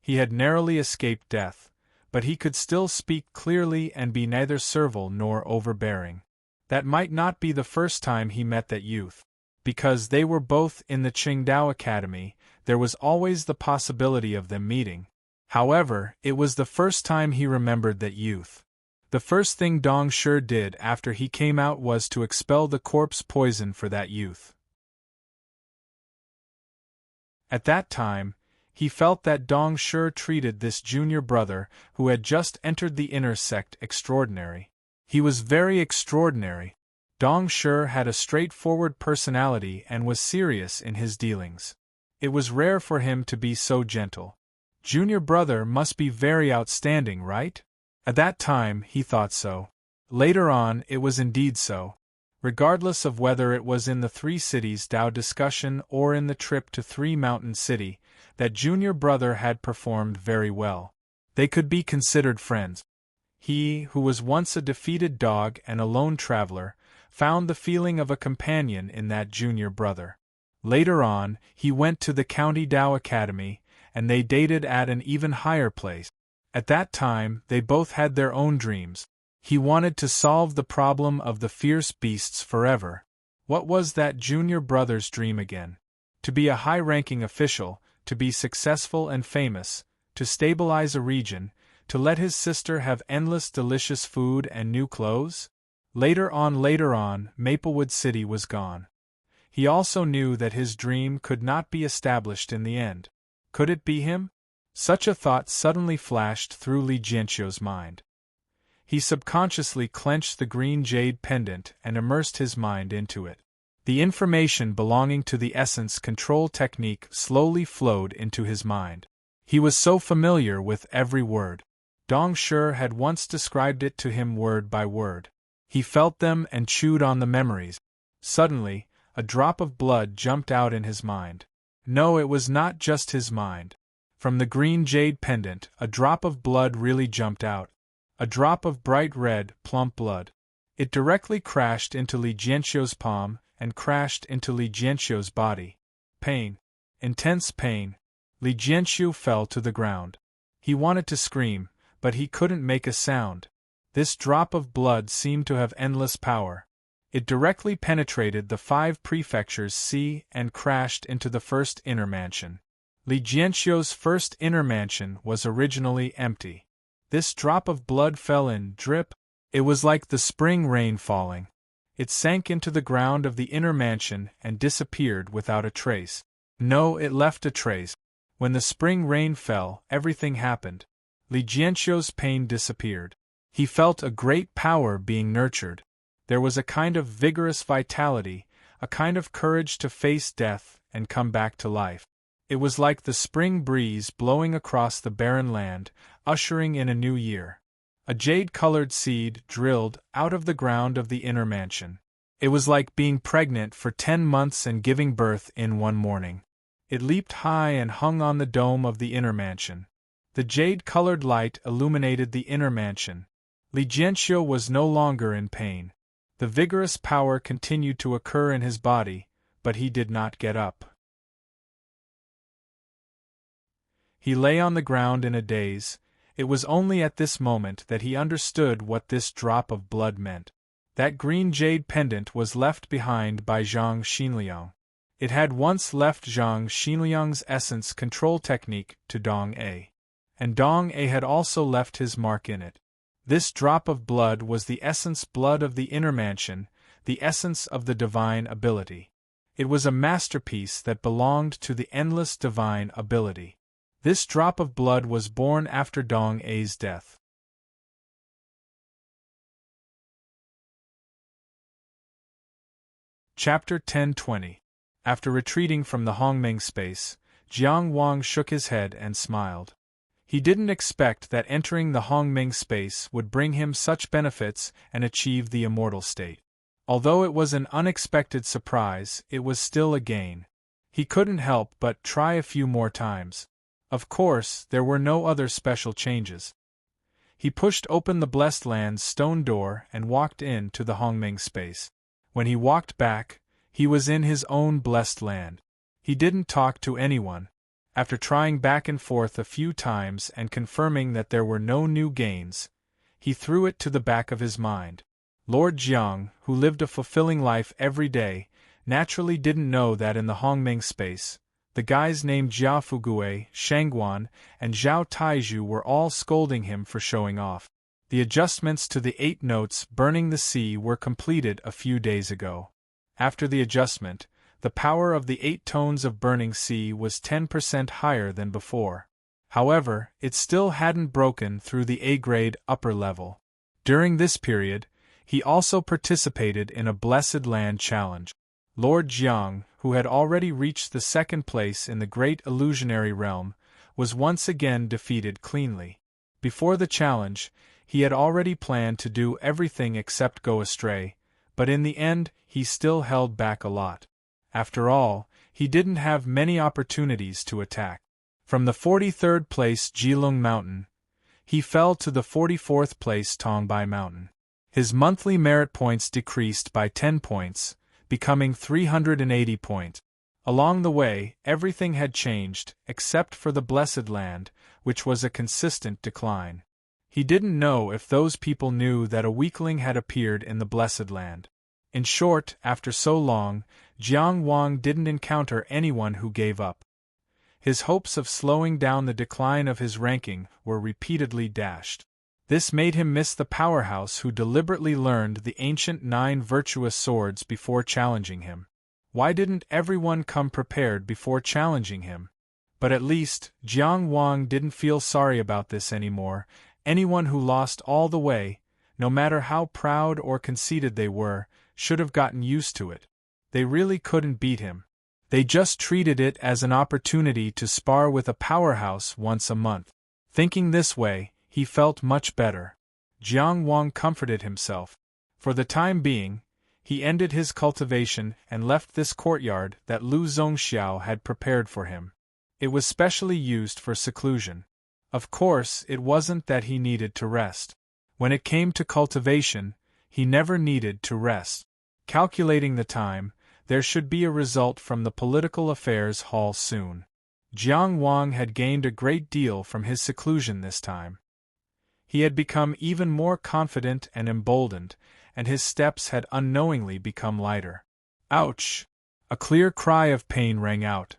He had narrowly escaped death, but he could still speak clearly and be neither servile nor overbearing. That might not be the first time he met that youth. Because they were both in the Qingdao Academy, there was always the possibility of them meeting. However, it was the first time he remembered that youth. The first thing Dong Shi did after he came out was to expel the corpse poison for that youth. At that time, he felt that Dong Shi treated this junior brother who had just entered the inner sect extraordinary. He was very extraordinary. Dong Shi had a straightforward personality and was serious in his dealings. It was rare for him to be so gentle. Junior brother must be very outstanding, right? At that time, he thought so. Later on, it was indeed so. Regardless of whether it was in the Three Cities Dao discussion or in the trip to Three Mountain City, that junior brother had performed very well. They could be considered friends. He, who was once a defeated dog and a lone traveler, found the feeling of a companion in that junior brother. Later on, he went to the County Dao Academy, and they dated at an even higher place. At that time, they both had their own dreams. He wanted to solve the problem of the fierce beasts forever. What was that junior brother's dream again? To be a high-ranking official, to be successful and famous, to stabilize a region, to let his sister have endless delicious food and new clothes? Later on, Maplewood City was gone. He also knew that his dream could not be established in the end. Could it be him? Such a thought suddenly flashed through Li Jianxiu's mind. He subconsciously clenched the green jade pendant and immersed his mind into it. The information belonging to the essence control technique slowly flowed into his mind. He was so familiar with every word. Dong Shi had once described it to him word by word. He felt them and chewed on the memories. Suddenly, a drop of blood jumped out in his mind. No, it was not just his mind. From the green jade pendant, a drop of blood really jumped out. A drop of bright red, plump blood. It directly crashed into Li Jianxiu's palm and crashed into Li Jianxiu's body. Pain. Intense pain. Li Jianxiu fell to the ground. He wanted to scream, but he couldn't make a sound. This drop of blood seemed to have endless power. It directly penetrated the 5 prefectures C and crashed into the first inner mansion. Li Jianxiu's first inner mansion was originally empty. This drop of blood fell in, drip. It was like the spring rain falling. It sank into the ground of the inner mansion and disappeared without a trace. No, it left a trace. When the spring rain fell, everything happened. Li Jianxiu's pain disappeared. He felt a great power being nurtured. There was a kind of vigorous vitality, a kind of courage to face death and come back to life. It was like the spring breeze blowing across the barren land, ushering in a new year. A jade-colored seed drilled out of the ground of the inner mansion. It was like being pregnant for 10 months and giving birth in one morning. It leaped high and hung on the dome of the inner mansion. The jade-colored light illuminated the inner mansion. Li Jianxiu was no longer in pain. The vigorous power continued to occur in his body, but he did not get up. He lay on the ground in a daze. It was only at this moment that he understood what this drop of blood meant. That green jade pendant was left behind by Zhang Xinliang. It had once left Zhang Xinliang's essence control technique to Dong A. And Dong A had also left his mark in it. This drop of blood was the essence blood of the inner mansion, the essence of the divine ability. It was a masterpiece that belonged to the endless divine ability. This drop of blood was born after Dong A's death. Chapter 10-20. After retreating from the Hongming space, Jiang Wang shook his head and smiled. He didn't expect that entering the Hongming space would bring him such benefits and achieve the immortal state. Although it was an unexpected surprise, it was still a gain. He couldn't help but try a few more times. Of course, there were no other special changes. He pushed open the Blessed Land's stone door and walked in to the Hongming space. When he walked back, he was in his own Blessed Land. He didn't talk to anyone. After trying back and forth a few times and confirming that there were no new gains, he threw it to the back of his mind. Lord Jiang, who lived a fulfilling life every day, naturally didn't know that in the Hongming space, the guys named Jia Fugue, Shangguan, and Zhao Taizhu were all scolding him for showing off. The adjustments to the 8 notes burning the sea were completed a few days ago. After the adjustment, the power of the 8 tones of burning sea was 10% higher than before. However, it still hadn't broken through the A-grade upper level. During this period, he also participated in a Blessed Land challenge. Lord Jiang, who had already reached the 2nd place in the Great Illusionary Realm, was once again defeated cleanly. Before the challenge, he had already planned to do everything except go astray, but in the end he still held back a lot. After all, he didn't have many opportunities to attack. From the 43rd place Jilung Mountain, he fell to the 44th place Tongbai Mountain. His monthly merit points decreased by 10 points, becoming 380 points. Along the way, everything had changed, except for the Blessed Land, which was a consistent decline. He didn't know if those people knew that a weakling had appeared in the Blessed Land. In short, after so long, Jiang Wang didn't encounter anyone who gave up. His hopes of slowing down the decline of his ranking were repeatedly dashed. This made him miss the powerhouse who deliberately learned the ancient 9 virtuous swords before challenging him. Why didn't everyone come prepared before challenging him? But at least, Jiang Wang didn't feel sorry about this anymore. Anyone who lost all the way, no matter how proud or conceited they were, should have gotten used to it. They really couldn't beat him. They just treated it as an opportunity to spar with a powerhouse once a month. Thinking this way, he felt much better. Jiang Wang comforted himself. For the time being, he ended his cultivation and left this courtyard that Lu Zongxiao had prepared for him. It was specially used for seclusion. Of course, it wasn't that he needed to rest. When it came to cultivation, he never needed to rest. Calculating the time, there should be a result from the political affairs hall soon. Jiang Wang had gained a great deal from his seclusion this time. He had become even more confident and emboldened, and his steps had unknowingly become lighter. Ouch! A clear cry of pain rang out.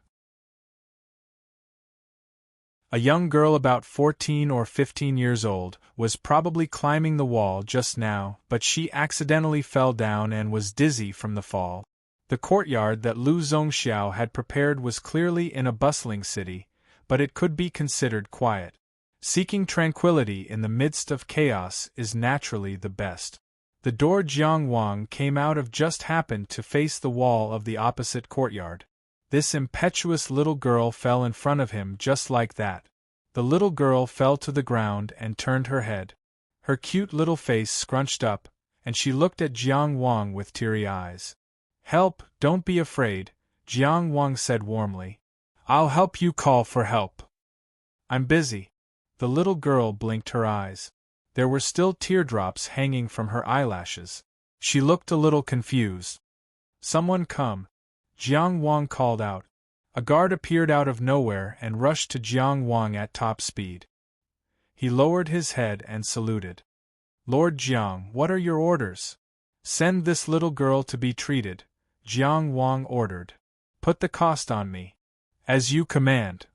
A young girl about 14 or 15 years old was probably climbing the wall just now, but she accidentally fell down and was dizzy from the fall. The courtyard that Lu Zongxiao had prepared was clearly in a bustling city, but it could be considered quiet. Seeking tranquility in the midst of chaos is naturally the best. The door Jiang Wang came out of just happened to face the wall of the opposite courtyard. This impetuous little girl fell in front of him just like that. The little girl fell to the ground and turned her head. Her cute little face scrunched up, and she looked at Jiang Wang with teary eyes. "Help, don't be afraid," Jiang Wang said warmly. "I'll help you call for help." "I'm busy." The little girl blinked her eyes. There were still teardrops hanging from her eyelashes. She looked a little confused. "Someone come," Jiang Wang called out. A guard appeared out of nowhere and rushed to Jiang Wang at top speed. He lowered his head and saluted. "Lord Jiang, what are your orders?" "Send this little girl to be treated," Jiang Wang ordered. "Put the cost on me." "As you command."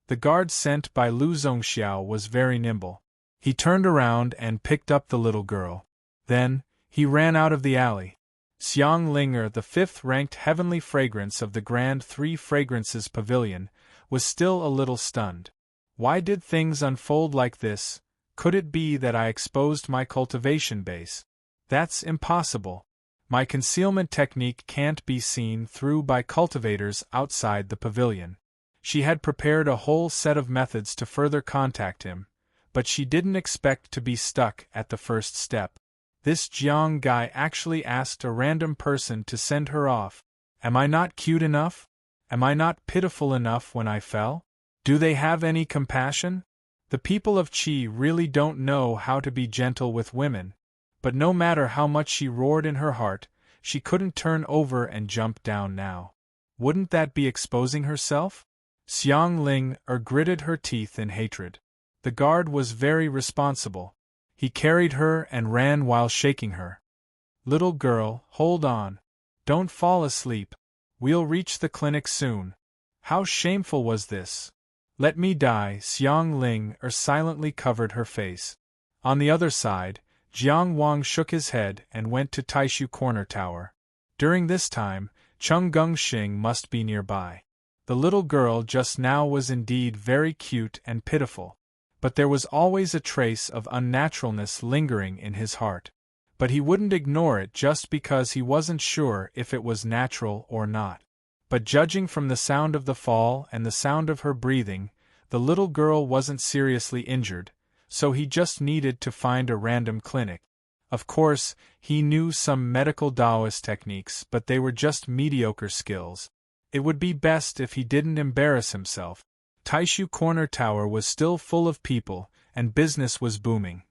The guard sent by Lu Zongxiao was very nimble. He turned around and picked up the little girl. Then, he ran out of the alley. Xiang Linger, the fifth-ranked heavenly fragrance of the Grand Three Fragrances Pavilion, was still a little stunned. Why did things unfold like this? Could it be that I exposed my cultivation base? That's impossible. My concealment technique can't be seen through by cultivators outside the pavilion. She had prepared a whole set of methods to further contact him, but she didn't expect to be stuck at the first step. This Jiang guy actually asked a random person to send her off. Am I not cute enough? Am I not pitiful enough when I fell? Do they have any compassion? The people of Qi really don't know how to be gentle with women, but no matter how much she roared in her heart, she couldn't turn over and jump down now. Wouldn't that be exposing herself? Xiang Ling gritted her teeth in hatred. The guard was very responsible. He carried her and ran while shaking her. "Little girl, hold on. Don't fall asleep. We'll reach the clinic soon." How shameful was this? "Let me die," Xiang Ling silently covered her face. On the other side, Jiang Wang shook his head and went to Taishu Corner Tower. During this time, Chung Gongxing must be nearby. The little girl just now was indeed very cute and pitiful, but there was always a trace of unnaturalness lingering in his heart. But he wouldn't ignore it just because he wasn't sure if it was natural or not. But judging from the sound of the fall and the sound of her breathing, the little girl wasn't seriously injured, so he just needed to find a random clinic. Of course, he knew some medical Taoist techniques, but they were just mediocre skills. It would be best if he didn't embarrass himself. Taishu Corner Tower was still full of people, and business was booming.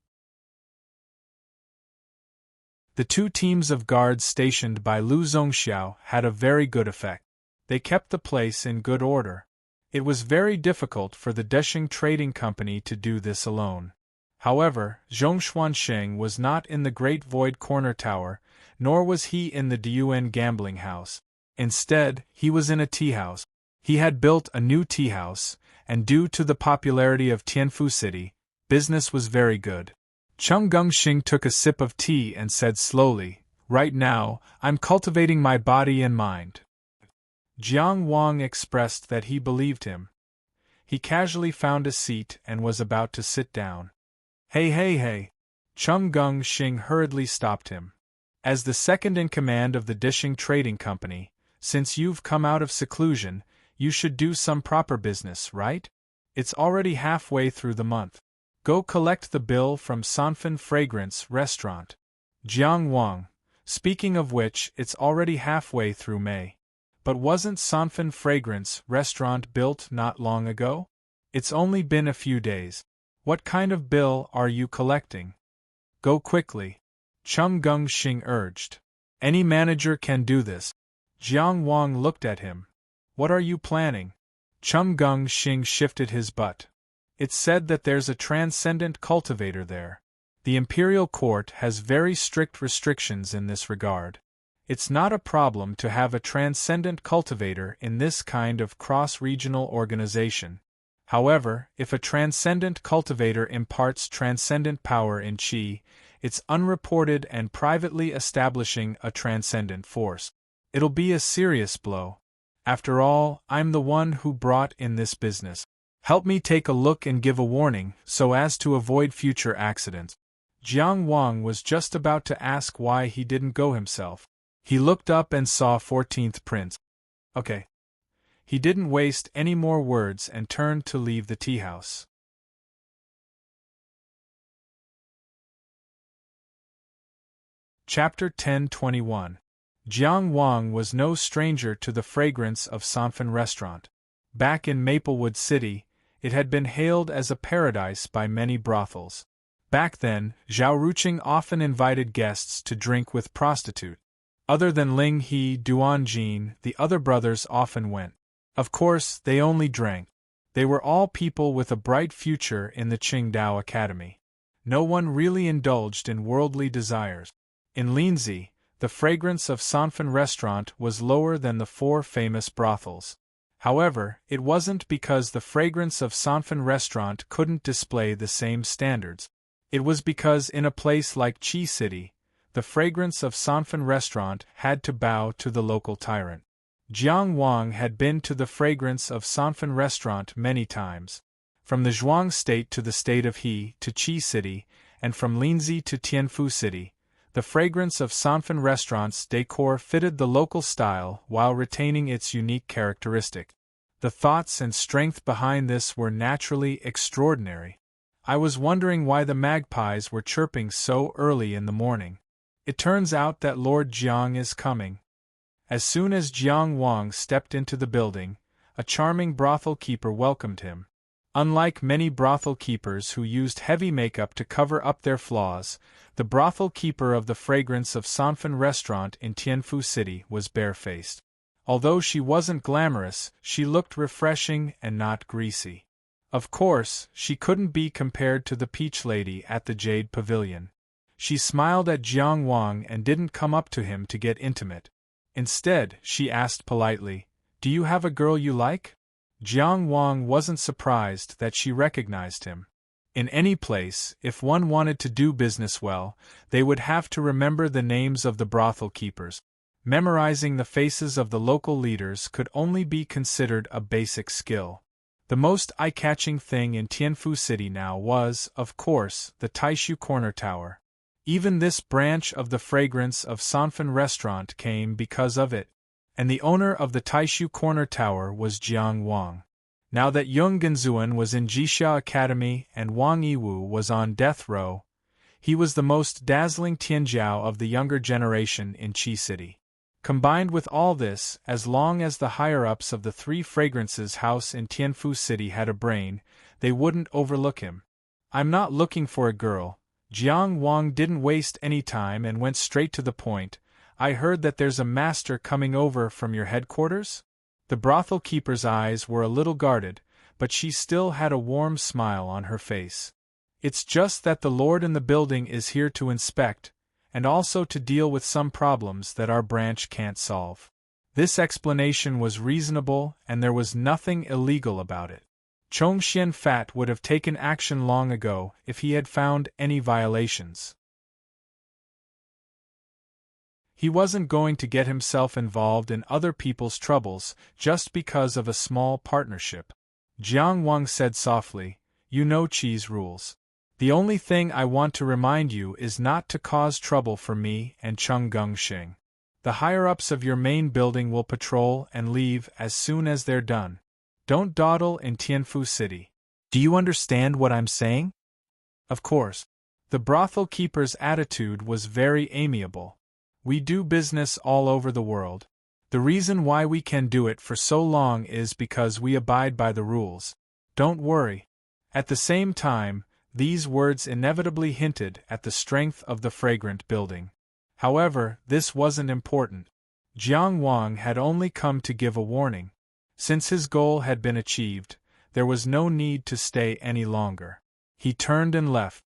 The two teams of guards stationed by Lu Zongxiao had a very good effect. They kept the place in good order. It was very difficult for the Desheng Trading Company to do this alone. However, Zhong Xuansheng was not in the Great Void Corner Tower, nor was he in the Diyuan gambling house. Instead, he was in a tea-house. He had built a new tea-house, and due to the popularity of Tianfu City, business was very good. Chung Gongxing took a sip of tea and said slowly, "Right now, I'm cultivating my body and mind. Jiang Wang expressed that he believed him. He casually found a seat and was about to sit down. Hey hey hey! Chung Gung Xing hurriedly stopped him. As the second in command of the Dishing Trading Company, since you've come out of seclusion, you should do some proper business, right? It's already halfway through the month. Go collect the bill from Sanfen Fragrance Restaurant. Jiang Wang, speaking of which, it's already halfway through May. But wasn't Sanfen Fragrance Restaurant built not long ago? It's only been a few days. What kind of bill are you collecting? Go quickly. Chung Gung Xing urged. Any manager can do this. Jiang Wang looked at him. What are you planning? Chung Gung Xing shifted his butt. It's said that there's a transcendent cultivator there. The imperial court has very strict restrictions in this regard. It's not a problem to have a transcendent cultivator in this kind of cross-regional organization. However, if a transcendent cultivator imparts transcendent power in Qi, it's unreported and privately establishing a transcendent force. It'll be a serious blow. After all, I'm the one who brought in this business. Help me take a look and give a warning, so as to avoid future accidents. Jiang Wang was just about to ask why he didn't go himself. He looked up and saw 14th Prince. Okay. He didn't waste any more words and turned to leave the tea house. Chapter 10:21. Jiang Wang was no stranger to the fragrance of Sanfen Restaurant. Back in Maplewood City, it had been hailed as a paradise by many brothels. Back then, Zhao Ruqing often invited guests to drink with prostitute. Other than Ling He, Duanjin, the other brothers often went. Of course, they only drank. They were all people with a bright future in the Qingdao Academy. No one really indulged in worldly desires. In Linzi, the fragrance of Sanfen Restaurant was lower than the 4 famous brothels. However, it wasn't because the fragrance of Sanfen Restaurant couldn't display the same standards. It was because in a place like Qi City, the fragrance of Sanfen Restaurant had to bow to the local tyrant. Jiang Wang had been to the fragrance of Sanfen Restaurant many times. From the Zhuang State to the state of He to Qi City, and from Linzi to Tianfu City, the fragrance of Sanfen Restaurant's decor fitted the local style while retaining its unique characteristic. The thoughts and strength behind this were naturally extraordinary. I was wondering why the magpies were chirping so early in the morning. It turns out that Lord Jiang is coming. As soon as Jiang Wang stepped into the building, a charming brothel keeper welcomed him. Unlike many brothel keepers who used heavy makeup to cover up their flaws, the brothel keeper of the fragrance of Sanfen Restaurant in Tianfu City was barefaced. Although she wasn't glamorous, she looked refreshing and not greasy. Of course, she couldn't be compared to the peach lady at the Jade Pavilion. She smiled at Jiang Wang and didn't come up to him to get intimate. Instead, she asked politely, "Do you have a girl you like?" Jiang Wang wasn't surprised that she recognized him. In any place, if one wanted to do business well, they would have to remember the names of the brothel keepers. Memorizing the faces of the local leaders could only be considered a basic skill. The most eye-catching thing in Tianfu City now was, of course, the Taishu Corner Tower. Even this branch of the fragrance of Sanfen Restaurant came because of it. And the owner of the Taishu Corner Tower was Jiang Wang. Now that Yung Genzuan was in Jixia Academy and Wang Yiwu was on death row, he was the most dazzling Tianjiao of the younger generation in Qi City. Combined with all this, as long as the higher-ups of the 3 fragrances house in Tianfu City had a brain, they wouldn't overlook him. "I'm not looking for a girl." Jiang Wang didn't waste any time and went straight to the point. "I heard that there's a master coming over from your headquarters?" The brothel keeper's eyes were a little guarded, but she still had a warm smile on her face. "It's just that the lord in the building is here to inspect, and also to deal with some problems that our branch can't solve." This explanation was reasonable and there was nothing illegal about it. Chong Xian Fat would have taken action long ago if he had found any violations. He wasn't going to get himself involved in other people's troubles just because of a small partnership. Jiang Wang said softly, "You know Qi's rules. The only thing I want to remind you is not to cause trouble for me and Cheng Gongxing. The higher-ups of your main building will patrol and leave as soon as they're done. Don't dawdle in Tianfu City. Do you understand what I'm saying?" Of course. The brothel keeper's attitude was very amiable. "We do business all over the world. The reason why we can do it for so long is because we abide by the rules. Don't worry." At the same time, these words inevitably hinted at the strength of the fragrant building. However, this wasn't important. Jiang Wang had only come to give a warning. Since his goal had been achieved, there was no need to stay any longer. He turned and left.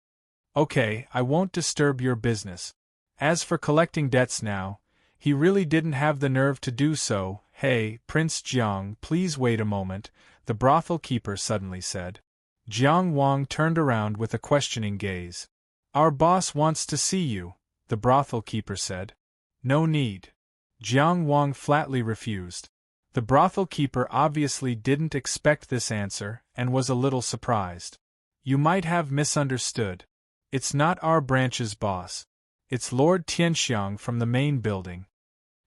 "Okay, I won't disturb your business. As for collecting debts now, he really didn't have the nerve to do so." "Hey, Prince Jiang, please wait a moment," the brothel keeper suddenly said. Jiang Wang turned around with a questioning gaze. "Our boss wants to see you," the brothel keeper said. "No need." Jiang Wang flatly refused. The brothel keeper obviously didn't expect this answer and was a little surprised. "You might have misunderstood. It's not our branch's boss. It's Lord Tianxiang from the main building."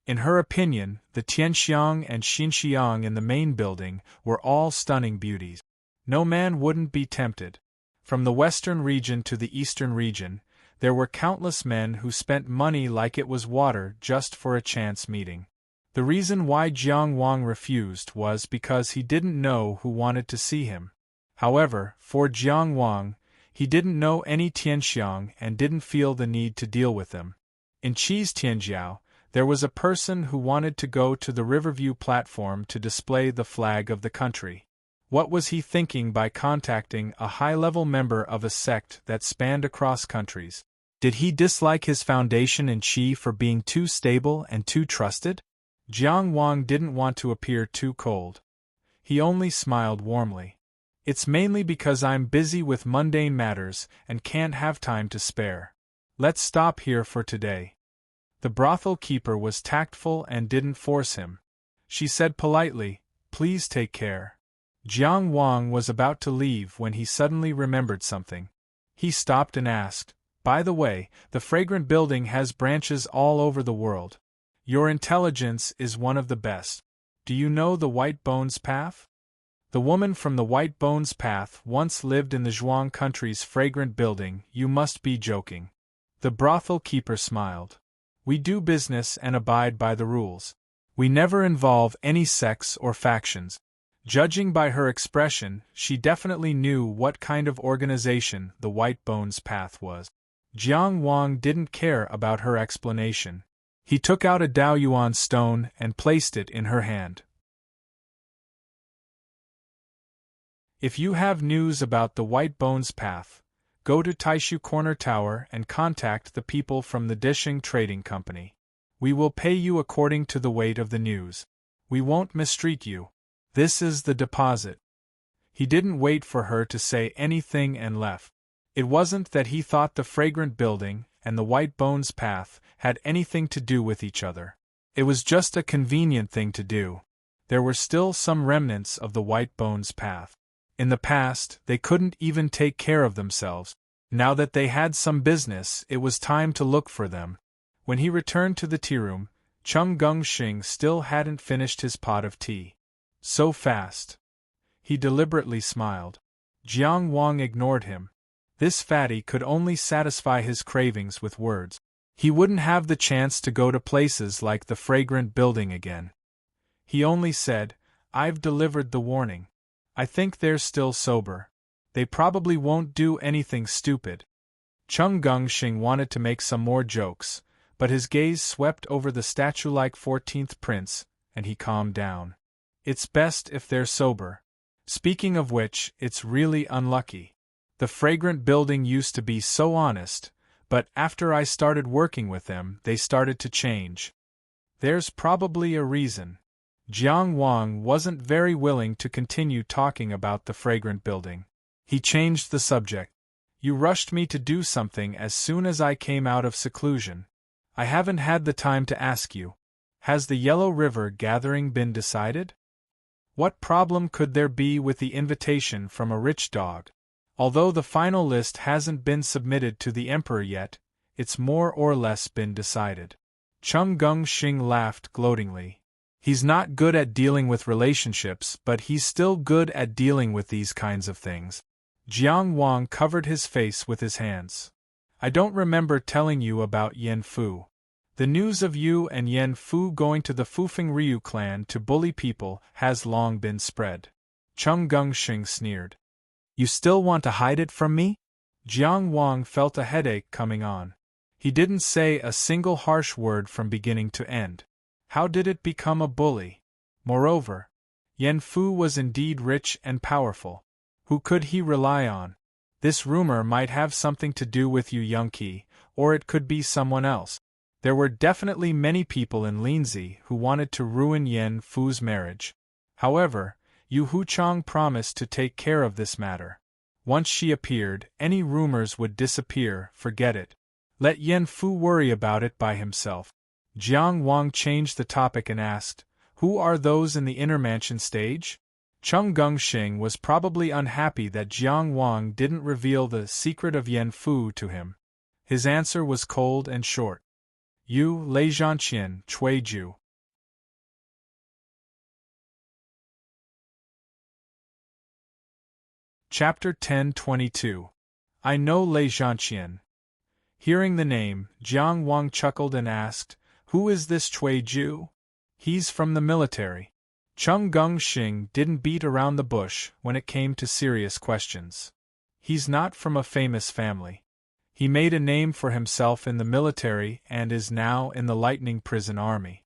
In her opinion, the Tianxiang and Xinxiang in the main building were all stunning beauties. No man wouldn't be tempted. From the western region to the eastern region, there were countless men who spent money like it was water just for a chance meeting. The reason why Jiang Wang refused was because he didn't know who wanted to see him. However, for Jiang Wang, he didn't know any Tianxiang and didn't feel the need to deal with them. In Qi's Tianjiao, there was a person who wanted to go to the Riverview platform to display the flag of the country. What was he thinking by contacting a high-level member of a sect that spanned across countries? Did he dislike his foundation in Qi for being too stable and too trusted? Jiang Wang didn't want to appear too cold. He only smiled warmly. "It's mainly because I'm busy with mundane matters and can't have time to spare. Let's stop here for today." The brothel keeper was tactful and didn't force him. She said politely, "Please take care." Jiang Wang was about to leave when he suddenly remembered something. He stopped and asked, "By the way, the fragrant building has branches all over the world. Your intelligence is one of the best. Do you know the White Bones Path?" "The woman from the White Bones Path once lived in the Zhuang country's fragrant building." "You must be joking." The brothel keeper smiled. "We do business and abide by the rules. We never involve any sects or factions." Judging by her expression, she definitely knew what kind of organization the White Bones Path was. Jiang Wang didn't care about her explanation. He took out a Daoyuan stone and placed it in her hand. If you have news about the White Bones Path, go to Taishu Corner Tower and contact the people from the Dishing Trading Company. We will pay you according to the weight of the news. We won't mistreat you. This is the deposit." He didn't wait for her to say anything and left. It wasn't that he thought the fragrant building and the White Bones Path had anything to do with each other. It was just a convenient thing to do. There were still some remnants of the White Bones Path. In the past, they couldn't even take care of themselves. Now that they had some business, it was time to look for them. When he returned to the tea room, Cheng Gongxing still hadn't finished his pot of tea. So fast. He deliberately smiled. Jiang Wang ignored him. This fatty could only satisfy his cravings with words. He wouldn't have the chance to go to places like the fragrant building again. He only said, "I've delivered the warning. I think they're still sober. They probably won't do anything stupid." Cheng Gongxing wanted to make some more jokes, but his gaze swept over the statue-like 14th prince, and he calmed down. "It's best if they're sober. Speaking of which, it's really unlucky. The fragrant building used to be so honest, but after I started working with them, they started to change. There's probably a reason." Jiang Wang wasn't very willing to continue talking about the fragrant building. He changed the subject. "You rushed me to do something as soon as I came out of seclusion. I haven't had the time to ask you. Has the Yellow River gathering been decided? What problem could there be with the invitation from a rich dog? Although the final list hasn't been submitted to the Emperor yet, it's more or less been decided. Chung Gung-shing laughed gloatingly. He's not good at dealing with relationships, but he's still good at dealing with these kinds of things. Jiang Wang covered his face with his hands. I don't remember telling you about Yen Fu. The news of you and Yen Fu going to the Fufeng Ryu clan to bully people has long been spread. Chung Gung-shing sneered. You still want to hide it from me? Jiang Wang felt a headache coming on. He didn't say a single harsh word from beginning to end. How did it become a bully? Moreover, Yen Fu was indeed rich and powerful. Who could he rely on? This rumor might have something to do with Yu Yongqi, or it could be someone else. There were definitely many people in Linzi who wanted to ruin Yen Fu's marriage. However, Yu Huchang promised to take care of this matter. Once she appeared, any rumors would disappear, forget it. Let Yen Fu worry about it by himself. Jiang Wang changed the topic and asked, Who are those in the inner mansion stage? Chung Gung-shing was probably unhappy that Jiang Wang didn't reveal the secret of Yen Fu to him. His answer was cold and short. Yu Lei Zhanqian, Cui Ju. Chapter 10:22. I know Lei Zhanqian. Hearing the name, Jiang Wang chuckled and asked, Who is this Cui Ju? He's from the military. Chung Gung-shing didn't beat around the bush when it came to serious questions. He's not from a famous family. He made a name for himself in the military and is now in the Lightning Prison Army.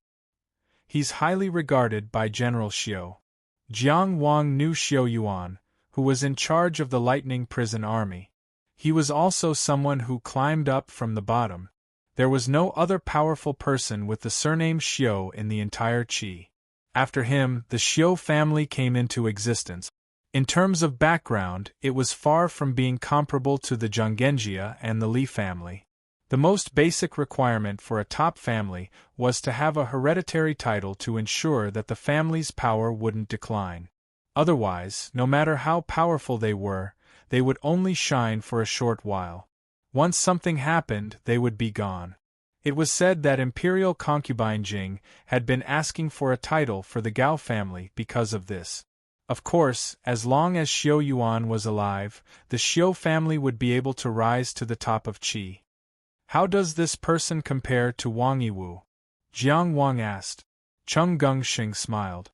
He's highly regarded by General Xiu. Jiang Wang knew Xiu Yuan, who was in charge of the Lightning Prison Army. He was also someone who climbed up from the bottom. There was no other powerful person with the surname Xiu in the entire Qi. After him, the Xiu family came into existence. In terms of background, it was far from being comparable to the Zhonggenjia and the Li family. The most basic requirement for a top family was to have a hereditary title to ensure that the family's power wouldn't decline. Otherwise, no matter how powerful they would only shine for a short while. Once something happened, they would be gone. It was said that Imperial concubine Jing had been asking for a title for the Gao family because of this. Of course, as long as Xiu Yuan was alive, the Xiu family would be able to rise to the top of Qi. How does this person compare to Wang Yiwu? Jiang Wang asked. Chung Gung-shing smiled.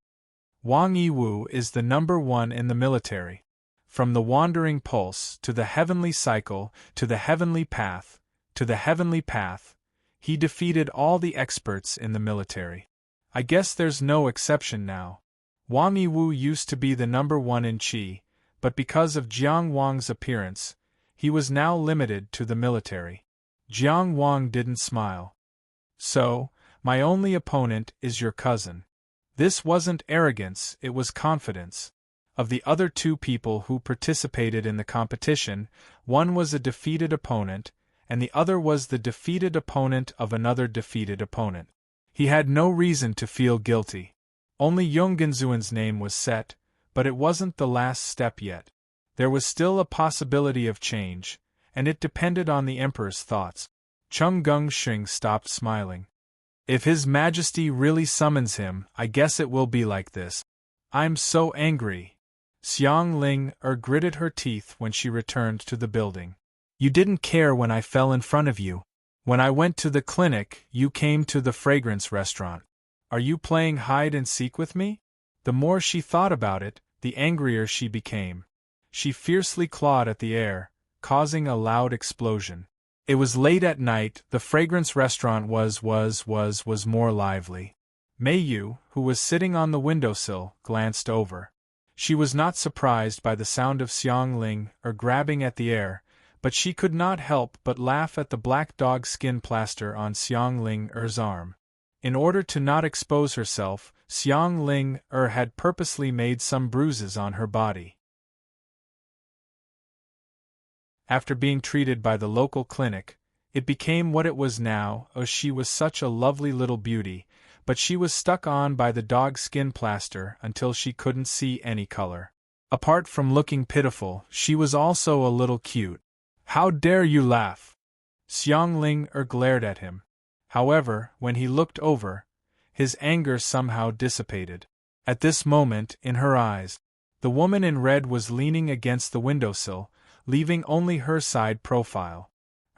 Wang Yiwu is the number one in the military. From the wandering pulse to the heavenly cycle to the heavenly path, he defeated all the experts in the military. I guess there's no exception now. Wang Yiwu used to be the number one in Qi, but because of Jiang Wang's appearance, he was now limited to the military. Jiang Wang didn't smile. So, my only opponent is your cousin. This wasn't arrogance, it was confidence. Of the other two people who participated in the competition, one was a defeated opponent, and the other was the defeated opponent of another defeated opponent. He had no reason to feel guilty. Only Yonggenzuan's name was set, but it wasn't the last step yet. There was still a possibility of change, and it depended on the Emperor's thoughts. Chung Gung-shing stopped smiling. If His Majesty really summons him, I guess it will be like this. I'm so angry. Xiang Ling gritted her teeth when she returned to the building. You didn't care when I fell in front of you. When I went to the clinic, you came to the fragrance restaurant. Are you playing hide and seek with me? The more she thought about it, the angrier she became. She fiercely clawed at the air, causing a loud explosion. It was late at night, the fragrance restaurant was more lively. Mei Yu, who was sitting on the windowsill, glanced over. She was not surprised by the sound of Xiang Ling grabbing at the air, but she could not help but laugh at the black dog skin plaster on Xiang Ling's arm. In order to not expose herself, Xiang Ling had purposely made some bruises on her body. After being treated by the local clinic, It became what it was now. Oh, she was such a lovely little beauty, but she was stuck on by the dog skin plaster until she couldn't see any color. Apart from looking pitiful, she was also a little cute. How dare you laugh? Xiangling glared at him. However, when he looked over, his anger somehow dissipated. At this moment, in her eyes, the woman in red was leaning against the windowsill, leaving only her side profile.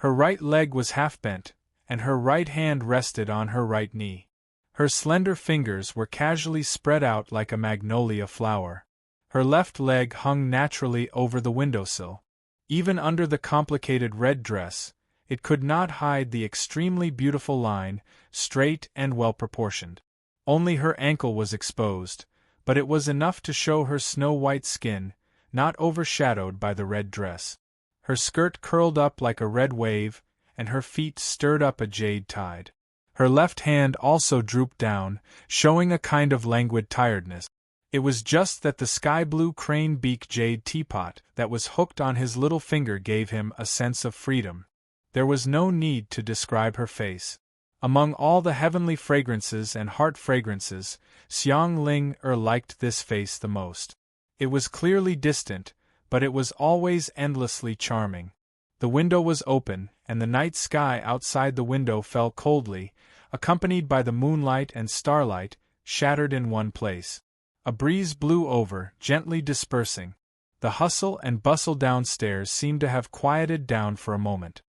Her right leg was half bent, and her right hand rested on her right knee. Her slender fingers were casually spread out like a magnolia flower. Her left leg hung naturally over the windowsill. Even under the complicated red dress, it could not hide the extremely beautiful line, straight and well-proportioned. Only her ankle was exposed, but it was enough to show her snow-white skin, not overshadowed by the red dress. Her skirt curled up like a red wave, and her feet stirred up a jade tide. Her left hand also drooped down, showing a kind of languid tiredness. It was just that the sky-blue crane-beak jade teapot that was hooked on his little finger gave him a sense of freedom. There was no need to describe her face. Among all the heavenly fragrances and heart fragrances, Xiangling liked this face the most. It was clearly distant, but it was always endlessly charming. The window was open, and the night sky outside the window fell coldly, accompanied by the moonlight and starlight, shattered in one place. A breeze blew over, gently dispersing. The hustle and bustle downstairs seemed to have quieted down for a moment.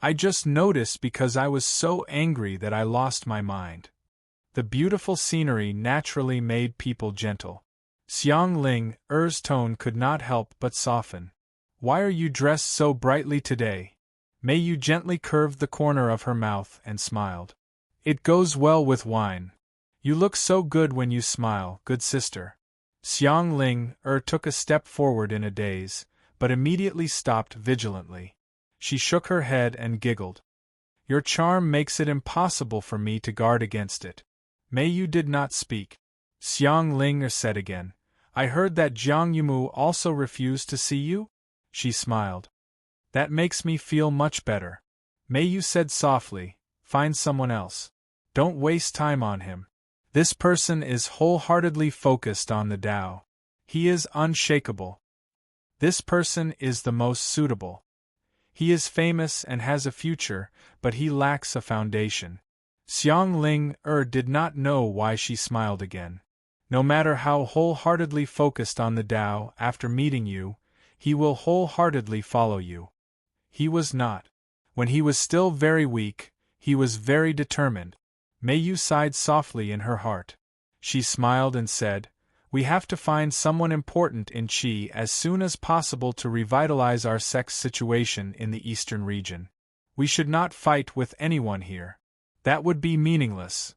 I just noticed because I was so angry that I lost my mind. The beautiful scenery naturally made people gentle. Xiangling's tone could not help but soften. Why are you dressed so brightly today? Mei gently curved the corner of her mouth and smiled. It goes well with wine. You look so good when you smile, good sister. Xiangling took a step forward in a daze, but immediately stopped vigilantly. She shook her head and giggled. Your charm makes it impossible for me to guard against it. Mei did not speak. Xiangling said again, I heard that Jiang Yumu also refused to see you? She smiled. That makes me feel much better. Mei said softly, find someone else. Don't waste time on him. This person is wholeheartedly focused on the Tao. He is unshakable. This person is the most suitable. He is famous and has a future, but he lacks a foundation. Xiangling did not know why she smiled again. No matter how wholeheartedly focused on the Tao after meeting you, he will wholeheartedly follow you. He was not. When he was still very weak, he was very determined. Mei sighed softly in her heart. She smiled and said, we have to find someone important in Qi as soon as possible to revitalize our sex situation in the eastern region. We should not fight with anyone here. That would be meaningless.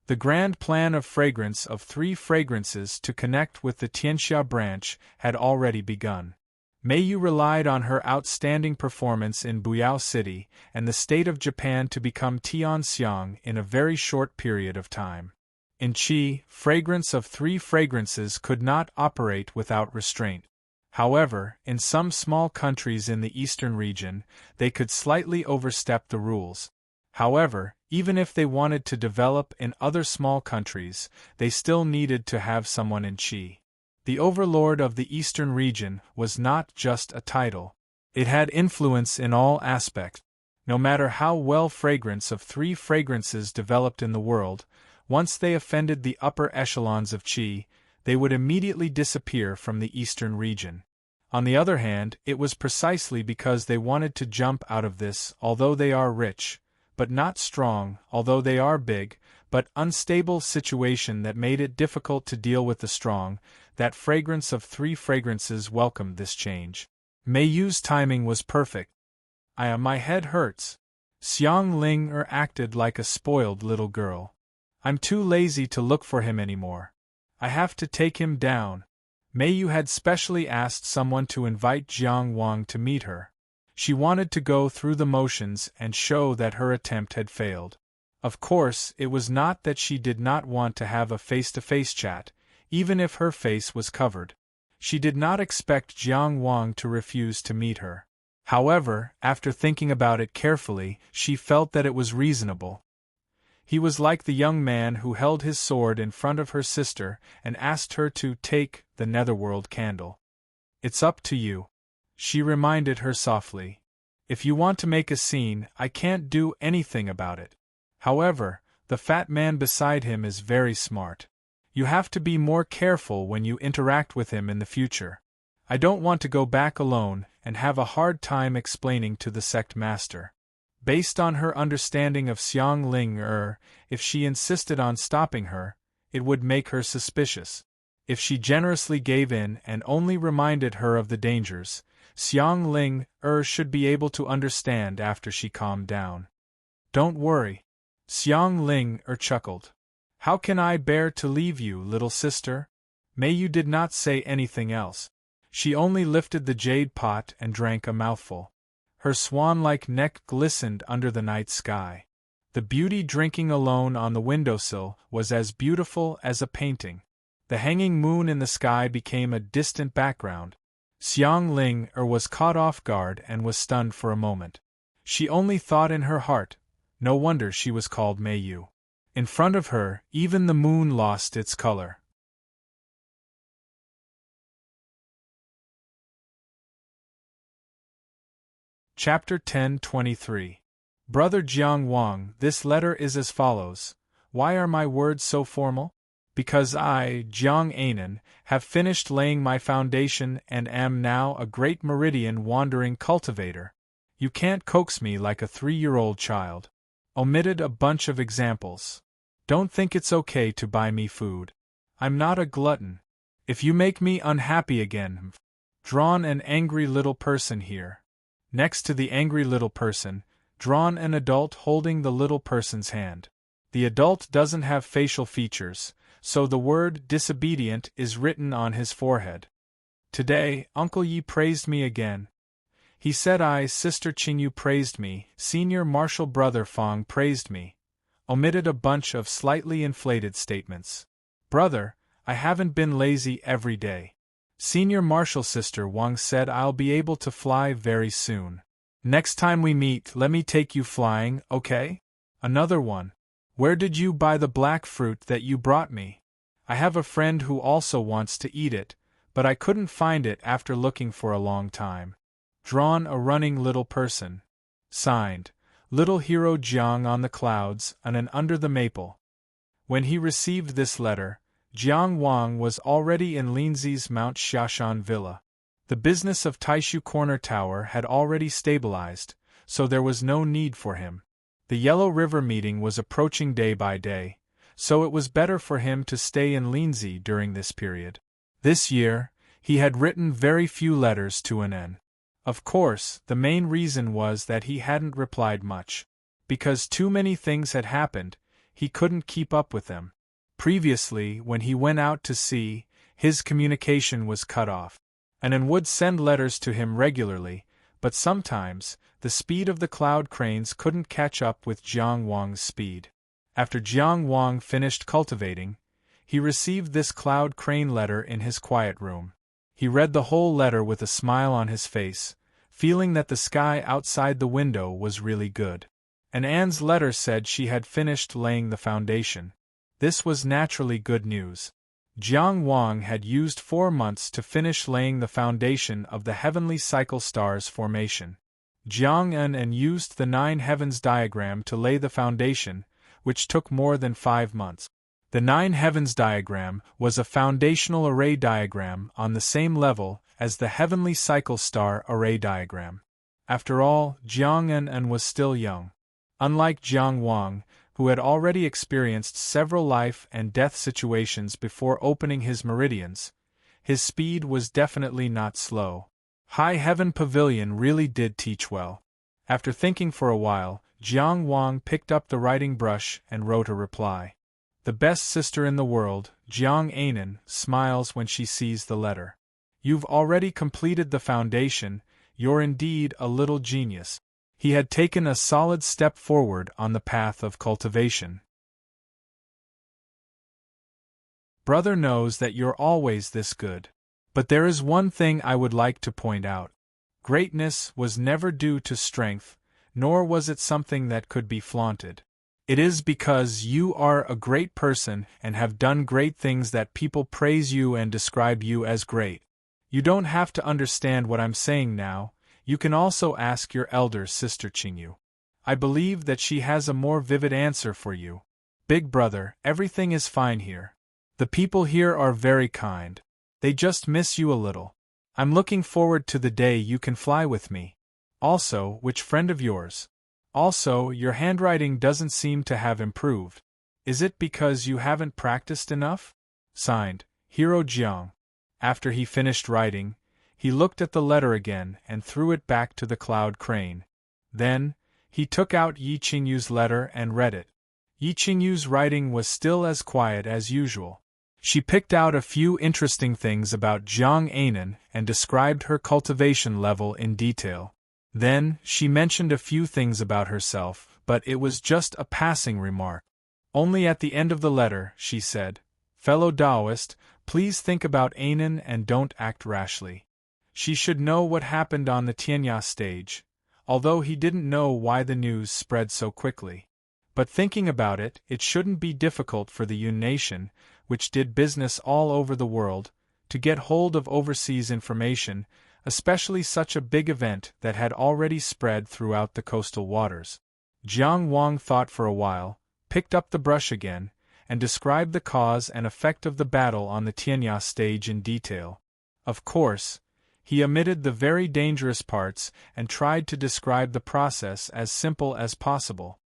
The grand plan of fragrance of 3 fragrances to connect with the Tianxia branch had already begun. Mei relied on her outstanding performance in Buyao City and the state of Japan to become Tianxiang in a very short period of time. In Qi, fragrance of 3 fragrances could not operate without restraint. However, in some small countries in the eastern region, they could slightly overstep the rules. However, even if they wanted to develop in other small countries, they still needed to have someone in Qi. The overlord of the eastern region was not just a title. It had influence in all aspects. No matter how well fragrance of 3 fragrances developed in the world, once they offended the upper echelons of Qi, they would immediately disappear from the eastern region. On the other hand, it was precisely because they wanted to jump out of this, although they are rich, but not strong, although they are big, but unstable situation that made it difficult to deal with the strong, that fragrance of 3 fragrances welcomed this change. Mei's timing was perfect. My head hurts. Xiangling acted like a spoiled little girl. I'm too lazy to look for him anymore. I have to take him down. Mei had specially asked someone to invite Jiang Wang to meet her. She wanted to go through the motions and show that her attempt had failed. Of course, it was not that she did not want to have a face-to-face chat, even if her face was covered. She did not expect Jiang Wang to refuse to meet her. However, after thinking about it carefully, she felt that it was reasonable. He was like the young man who held his sword in front of her sister and asked her to take the netherworld candle. "It's up to you," she reminded her softly. "If you want to make a scene, I can't do anything about it. However, the fat man beside him is very smart. You have to be more careful when you interact with him in the future. I don't want to go back alone and have a hard time explaining to the sect master." Based on her understanding of Xiang Ling, if she insisted on stopping her, it would make her suspicious. If she generously gave in and only reminded her of the dangers, Xiang Ling should be able to understand after she calmed down. "Don't worry," Xiang Ling chuckled. "How can I bear to leave you, little sister?" Mei Yu did not say anything else. She only lifted the jade pot and drank a mouthful. Her swan-like neck glistened under the night sky. The beauty drinking alone on the windowsill was as beautiful as a painting. The hanging moon in the sky became a distant background. Xiang Ling was caught off guard and was stunned for a moment. She only thought in her heart, no wonder she was called Mei Yu. In front of her, even the moon lost its color. Chapter 10:23. Brother Jiang Wang, this letter is as follows. Why are my words so formal? Because I, Jiang Anan, have finished laying my foundation and am now a great meridian wandering cultivator. You can't coax me like a 3-year-old child. Omitted a bunch of examples. Don't think it's okay to buy me food. I'm not a glutton. If you make me unhappy again, drawn an angry little person here. Next to the angry little person, drawn an adult holding the little person's hand. The adult doesn't have facial features, so the word disobedient is written on his forehead. Today, Uncle Yi praised me again. He said Sister Qingyu praised me, Senior Marshal Brother Fong praised me. Omitted a bunch of slightly inflated statements. Brother, I haven't been lazy every day. Senior Marshal Sister Wang said I'll be able to fly very soon. Next time we meet, let me take you flying, okay? Another one. Where did you buy the black fruit that you brought me? I have a friend who also wants to eat it, but I couldn't find it after looking for a long time. Drawn a running little person. Signed, Little Hero Jiang on the clouds and under the maple. When he received this letter, Jiang Wang was already in Linzi's Mount Xiashan villa. The business of Taishu Corner Tower had already stabilized, so there was no need for him. The Yellow River meeting was approaching day by day, so it was better for him to stay in Linzi during this period. This year, he had written very few letters to An. Of course, the main reason was that he hadn't replied much. Because too many things had happened, he couldn't keep up with them. Previously, when he went out to sea, his communication was cut off. An would send letters to him regularly, but sometimes, the speed of the cloud cranes couldn't catch up with Jiang Wang's speed. After Jiang Wang finished cultivating, he received this cloud crane letter in his quiet room. He read the whole letter with a smile on his face, feeling that the sky outside the window was really good. And Anne's letter said she had finished laying the foundation. This was naturally good news. Jiang Wang had used 4 months to finish laying the foundation of the heavenly cycle stars formation. Jiang An used the 9 heavens diagram to lay the foundation, which took more than 5 months. The 9 heavens diagram was a foundational array diagram on the same level as the heavenly cycle star array diagram. After all, Jiang An was still young. Unlike Jiang Wang, who had already experienced several life and death situations before opening his meridians, his speed was definitely not slow. High Heaven Pavilion really did teach well. After thinking for a while, Jiang Wang picked up the writing brush and wrote a reply. The best sister in the world, Jiang Anan, smiles when she sees the letter. You've already completed the foundation, you're indeed a little genius. He had taken a solid step forward on the path of cultivation. Brother knows that you're always this good. But there is one thing I would like to point out. Greatness was never due to strength, nor was it something that could be flaunted. It is because you are a great person and have done great things that people praise you and describe you as great. You don't have to understand what I'm saying now, you can also ask your elder sister Qingyu. I believe that she has a more vivid answer for you. Big brother, everything is fine here. The people here are very kind. They just miss you a little. I'm looking forward to the day you can fly with me. Also, which friend of yours? Also, your handwriting doesn't seem to have improved. Is it because you haven't practiced enough? Signed, Hero Jiang. After he finished writing, he looked at the letter again and threw it back to the cloud crane. Then, he took out Yi Qingyu's letter and read it. Yi Qingyu's writing was still as quiet as usual. She picked out a few interesting things about Jiang Anan and described her cultivation level in detail. Then, she mentioned a few things about herself, but it was just a passing remark. Only at the end of the letter, she said, "Fellow Taoist, please think about Anan and don't act rashly." She should know what happened on the Tianya stage, although he didn't know why the news spread so quickly. But thinking about it, it shouldn't be difficult for the Yun nation, which did business all over the world, to get hold of overseas information, especially such a big event that had already spread throughout the coastal waters. Jiang Wang thought for a while, picked up the brush again, and described the cause and effect of the battle on the Tianya stage in detail. Of course, he omitted the very dangerous parts and tried to describe the process as simple as possible.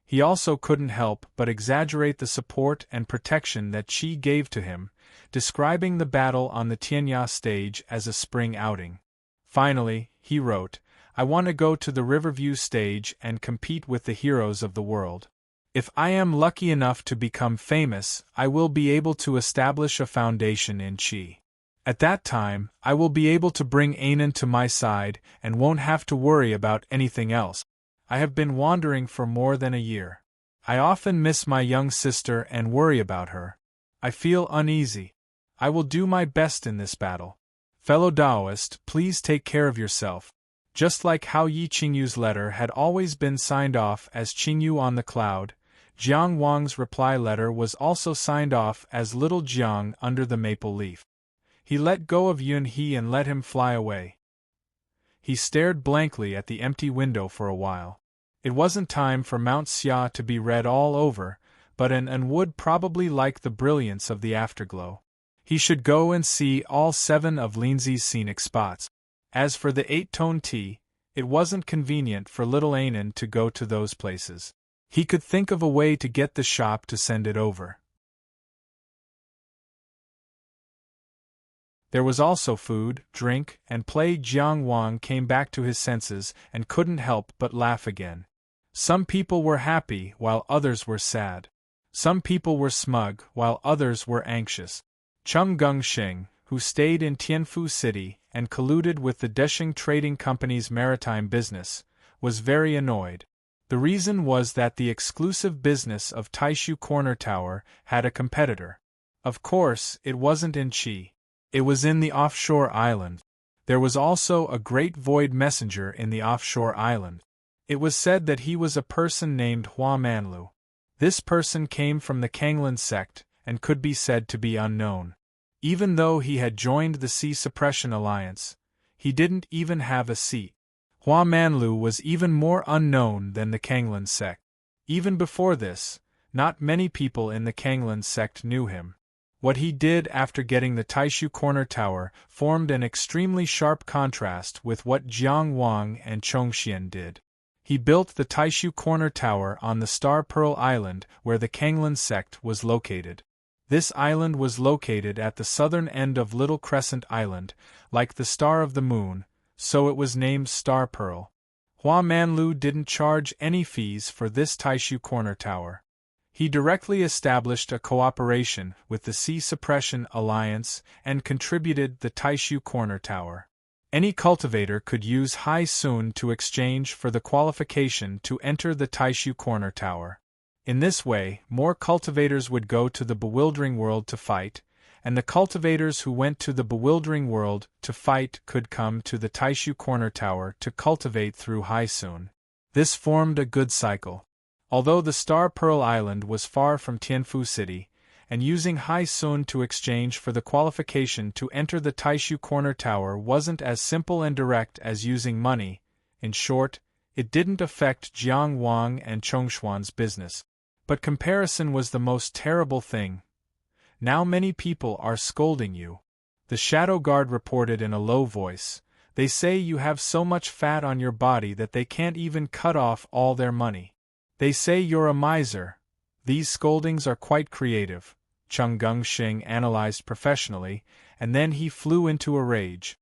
He also couldn't help but exaggerate the support and protection that Qi gave to him, describing the battle on the Tianya stage as a spring outing. Finally, he wrote, "I want to go to the Riverview stage and compete with the heroes of the world. If I am lucky enough to become famous, I will be able to establish a foundation in Qi. At that time, I will be able to bring Anan to my side and won't have to worry about anything else. I have been wandering for more than a year. I often miss my young sister and worry about her. I feel uneasy. I will do my best in this battle. Fellow Taoist, please take care of yourself." Just like how Yi Qingyu's letter had always been signed off as Qingyu on the cloud, Jiang Wang's reply letter was also signed off as Little Jiang under the maple leaf. He let go of Yun He and let him fly away. He stared blankly at the empty window for a while. It wasn't time for Mount Xia to be read all over, but an would probably like the brilliance of the afterglow. He should go and see all 7 of Linzi's scenic spots. As for the 8-tone tea, it wasn't convenient for little Anan to go to those places. He could think of a way to get the shop to send it over. There was also food, drink, and play. Jiang Wang came back to his senses and couldn't help but laugh again. Some people were happy while others were sad. Some people were smug while others were anxious. Cheng Gengsheng, who stayed in Tianfu City and colluded with the Desheng Trading Company's maritime business, was very annoyed. The reason was that the exclusive business of Taishu Corner Tower had a competitor. Of course, it wasn't in Qi. It was in the offshore island. There was also a great void messenger in the offshore island. It was said that he was a person named Hua Manlu. This person came from the Kanglan sect and could be said to be unknown. Even though he had joined the Sea Suppression Alliance, he didn't even have a seat. Hua Manlu was even more unknown than the Kanglan sect. Even before this, not many people in the Kanglan sect knew him. What he did after getting the Taishu Corner Tower formed an extremely sharp contrast with what Jiang Wang and Chongxian did. He built the Taishu Corner Tower on the Star Pearl Island where the Kanglan sect was located. This island was located at the southern end of Little Crescent Island, like the Star of the Moon, so it was named Star Pearl. Hua Manlu didn't charge any fees for this Taishu Corner Tower. He directly established a cooperation with the Sea Suppression Alliance and contributed the Taishu Corner Tower. Any cultivator could use Hai Sun to exchange for the qualification to enter the Taishu Corner Tower. In this way, more cultivators would go to the bewildering world to fight, and the cultivators who went to the bewildering world to fight could come to the Taishu Corner Tower to cultivate through Haisun. This formed a good cycle. Although the Star Pearl Island was far from Tianfu City, and using Haisun to exchange for the qualification to enter the Taishu Corner Tower wasn't as simple and direct as using money. In short, it didn't affect Jiang Wang and Chongshuan's business. But comparison was the most terrible thing. Now many people are scolding you. The shadow guard reported in a low voice. They say you have so much fat on your body that they can't even cut off all their money. They say you're a miser. These scoldings are quite creative, Chung Gungxing analyzed professionally, and then he flew into a rage.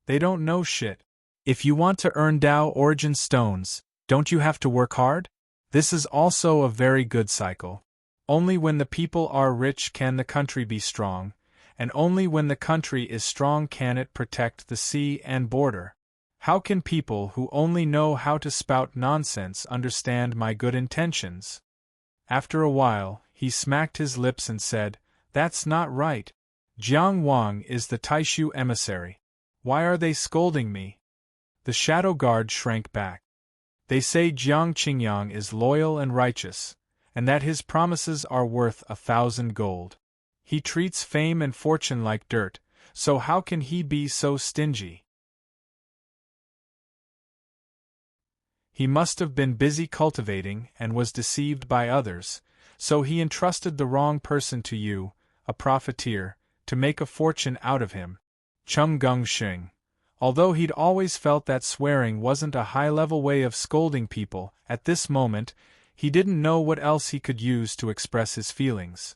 They don't know shit. If you want to earn Dao Origin Stones, don't you have to work hard? This is also a very good cycle. Only when the people are rich can the country be strong, and only when the country is strong can it protect the sea and border. How can people who only know how to spout nonsense understand my good intentions? After a while, he smacked his lips and said, "That's not right. Jiang Wang is the Taishu emissary. Why are they scolding me?" The shadow guard shrank back. They say Jiang Qingyang is loyal and righteous, and that his promises are worth 1,000 gold. He treats fame and fortune like dirt, so how can he be so stingy? He must have been busy cultivating and was deceived by others, so he entrusted the wrong person to you, a profiteer, to make a fortune out of him. Chung Gungxing. Although he'd always felt that swearing wasn't a high-level way of scolding people, at this moment, he didn't know what else he could use to express his feelings.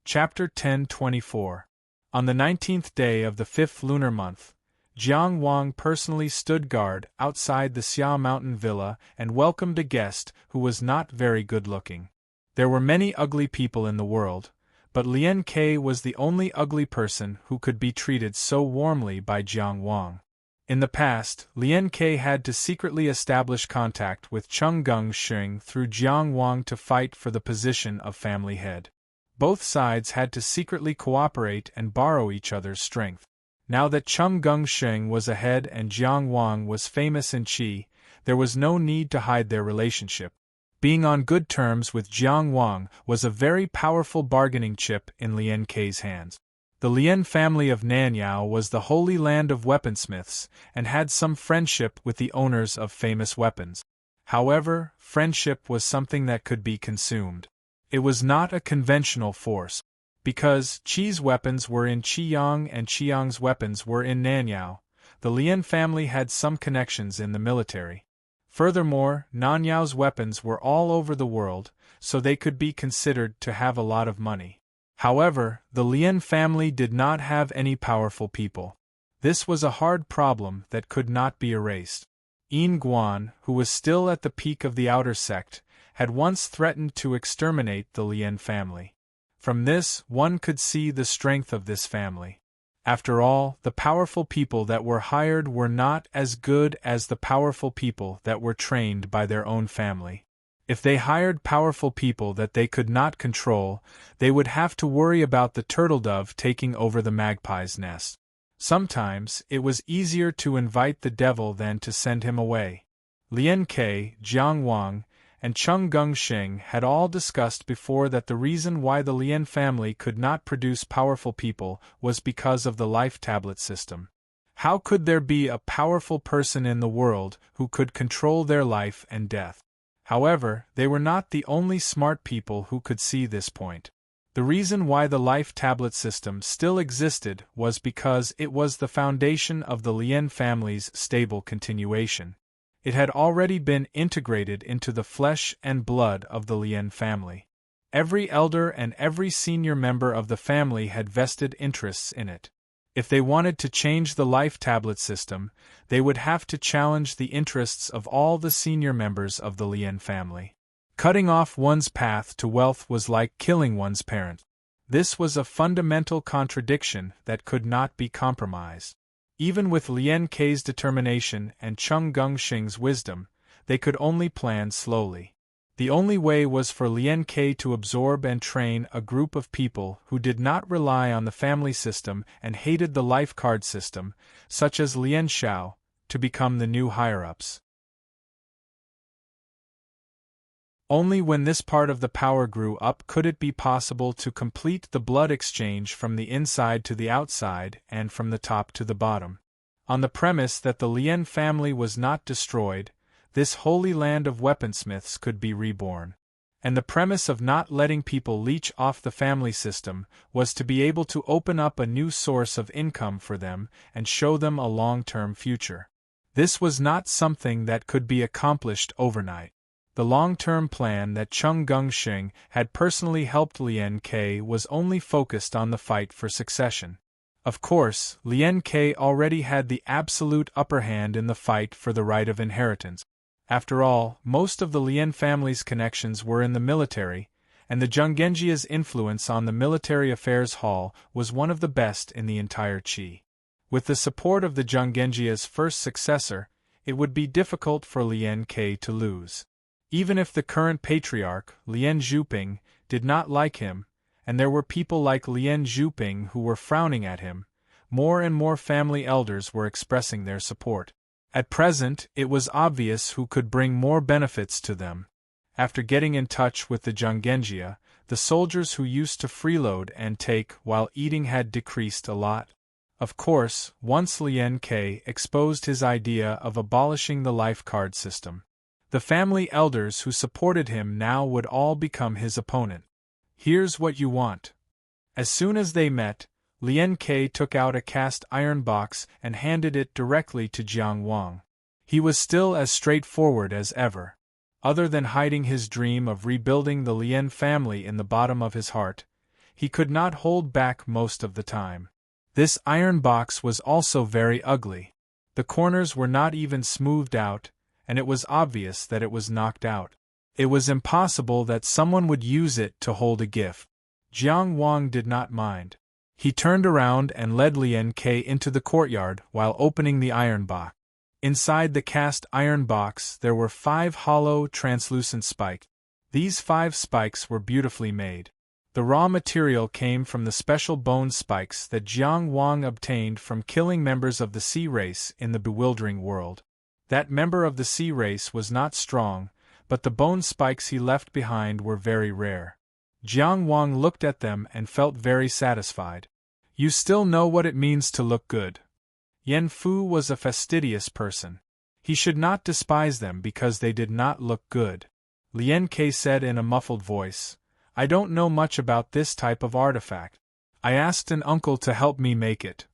Chapter 10:24. On the 19th day of the 5th lunar month, Jiang Wang personally stood guard outside the Xia Mountain Villa and welcomed a guest who was not very good-looking. There were many ugly people in the world, but Lien Ke was the only ugly person who could be treated so warmly by Jiang Wang. In the past, Lien Ke had to secretly establish contact with Chung Gungxing through Jiang Wang to fight for the position of family head. Both sides had to secretly cooperate and borrow each other's strength. Now that Chung Gungxing was ahead and Jiang Wang was famous in Qi, there was no need to hide their relationship. Being on good terms with Jiang Wang was a very powerful bargaining chip in Lien Ke's hands. The Lien family of Nanyao was the holy land of weaponsmiths and had some friendship with the owners of famous weapons. However, friendship was something that could be consumed. It was not a conventional force. Because Qi's weapons were in Qiyang and Qiyang's weapons were in Nanyao, the Lien family had some connections in the military. Furthermore, Nanyao's weapons were all over the world, so they could be considered to have a lot of money. However, the Lien family did not have any powerful people. This was a hard problem that could not be erased. Yin Guan, who was still at the peak of the outer sect, had once threatened to exterminate the Lien family. From this, one could see the strength of this family. After all, the powerful people that were hired were not as good as the powerful people that were trained by their own family. If they hired powerful people that they could not control, they would have to worry about the turtle dove taking over the magpie's nest. Sometimes, it was easier to invite the devil than to send him away. Lien Ke, Jiang Wang, and Chung Gungxing had all discussed before that the reason why the Lien family could not produce powerful people was because of the life tablet system. How could there be a powerful person in the world who could control their life and death? However, they were not the only smart people who could see this point. The reason why the life tablet system still existed was because it was the foundation of the Lien family's stable continuation. It had already been integrated into the flesh and blood of the Lien family. Every elder and every senior member of the family had vested interests in it. If they wanted to change the life tablet system, they would have to challenge the interests of all the senior members of the Lien family. Cutting off one's path to wealth was like killing one's parent. This was a fundamental contradiction that could not be compromised. Even with Lien Ke's determination and Chung Gungxing's wisdom, they could only plan slowly. The only way was for Lien Ke to absorb and train a group of people who did not rely on the family system and hated the life card system, such as Lien Xiao, to become the new higher-ups. Only when this part of the power grew up could it be possible to complete the blood exchange from the inside to the outside and from the top to the bottom. On the premise that the Lien family was not destroyed, this holy land of weaponsmiths could be reborn. And the premise of not letting people leech off the family system was to be able to open up a new source of income for them and show them a long-term future. This was not something that could be accomplished overnight. The long-term plan that Chung Gungxing had personally helped Lien Ke was only focused on the fight for succession. Of course, Lien Ke already had the absolute upper hand in the fight for the right of inheritance. After all, most of the Lien family's connections were in the military, and the Zhonggenjia's influence on the military affairs hall was one of the best in the entire Qi. With the support of the Zhonggenjia's first successor, it would be difficult for Lien Ke to lose. Even if the current patriarch, Lien Zhuping, did not like him, and there were people like Lien Zhuping who were frowning at him, more and more family elders were expressing their support. At present, it was obvious who could bring more benefits to them. After getting in touch with the Zhonggenjia, the soldiers who used to freeload and take while eating had decreased a lot. Of course, once Lien Ke exposed his idea of abolishing the life card system, the family elders who supported him now would all become his opponent. Here's what you want. As soon as they met, Lien Ke took out a cast iron box and handed it directly to Jiang Wang. He was still as straightforward as ever. Other than hiding his dream of rebuilding the Lien family in the bottom of his heart, he could not hold back most of the time. This iron box was also very ugly. The corners were not even smoothed out, and it was obvious that it was knocked out. It was impossible that someone would use it to hold a gift. Jiang Wang did not mind. He turned around and led Lien Ke into the courtyard while opening the iron box. Inside the cast iron box there were 5 hollow, translucent spikes. These 5 spikes were beautifully made. The raw material came from the special bone spikes that Jiang Wang obtained from killing members of the sea race in the bewildering world. That member of the sea race was not strong, but the bone spikes he left behind were very rare. Jiang Wang looked at them and felt very satisfied. You still know what it means to look good. Yen Fu was a fastidious person. He should not despise them because they did not look good. Lien Ke said in a muffled voice, I don't know much about this type of artifact. I asked an uncle to help me make it.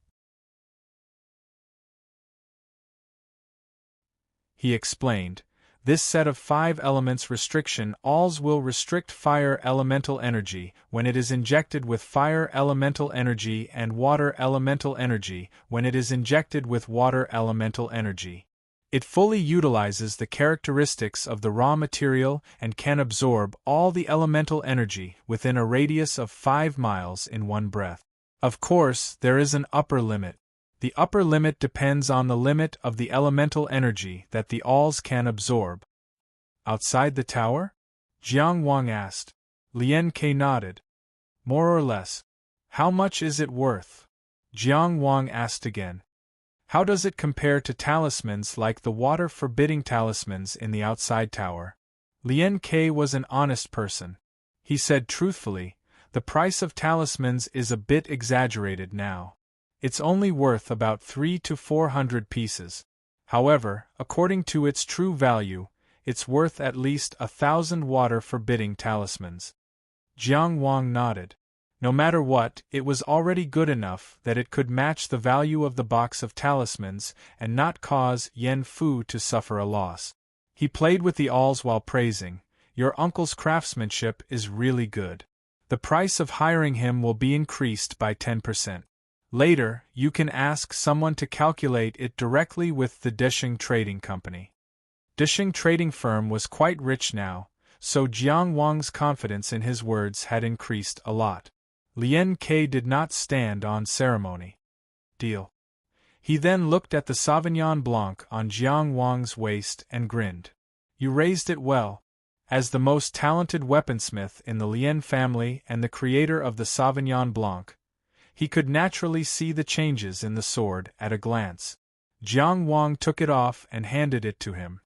He explained, this set of 5 elements restriction alls will restrict fire elemental energy when it is injected with fire elemental energy and water elemental energy when it is injected with water elemental energy. It fully utilizes the characteristics of the raw material and can absorb all the elemental energy within a radius of 5 miles in one breath. Of course, there is an upper limit. The upper limit depends on the limit of the elemental energy that the alls can absorb. Outside the tower? Jiang Wang asked. Lien Ke nodded. More or less. How much is it worth? Jiang Wang asked again. How does it compare to talismans like the water-forbidding talismans in the outside tower? Lien Ke was an honest person. He said truthfully, the price of talismans is a bit exaggerated now. It's only worth about 300 to 400 pieces. However, according to its true value, it's worth at least 1,000 water-forbidding talismans. Jiang Wang nodded. No matter what, it was already good enough that it could match the value of the box of talismans and not cause Yen Fu to suffer a loss. He played with the alls while praising, your uncle's craftsmanship is really good. The price of hiring him will be increased by 10%. Later, you can ask someone to calculate it directly with the Desheng Trading Company. Desheng Trading Firm was quite rich now, so Jiang Wang's confidence in his words had increased a lot. Lien Ke did not stand on ceremony. Deal. He then looked at the Sauvignon Blanc on Jiang Wang's waist and grinned. You raised it well. As the most talented weaponsmith in the Lien family and the creator of the Sauvignon Blanc, he could naturally see the changes in the sword at a glance. Jiang Wang took it off and handed it to him.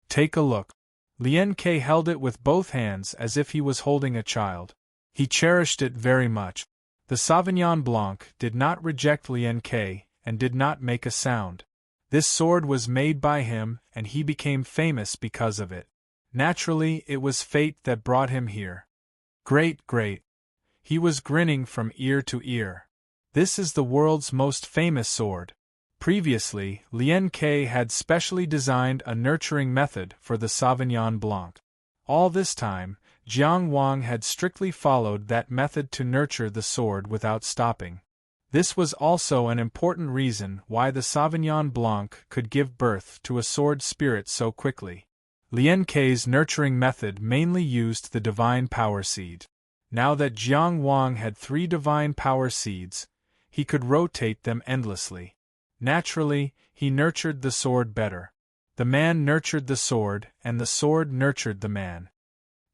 Take a look. Lien Ke held it with both hands as if he was holding a child. He cherished it very much. The Sauvignon Blanc did not reject Lien Ke and did not make a sound. This sword was made by him, and he became famous because of it. Naturally, it was fate that brought him here. Great, great. He was grinning from ear to ear. This is the world's most famous sword. Previously, Lien Ke had specially designed a nurturing method for the Sauvignon Blanc. All this time, Jiang Wang had strictly followed that method to nurture the sword without stopping. This was also an important reason why the Sauvignon Blanc could give birth to a sword spirit so quickly. Lien Ke's nurturing method mainly used the divine power seed. Now that Jiang Wang had 3 divine power seeds, he could rotate them endlessly. Naturally, he nurtured the sword better. The man nurtured the sword, and the sword nurtured the man.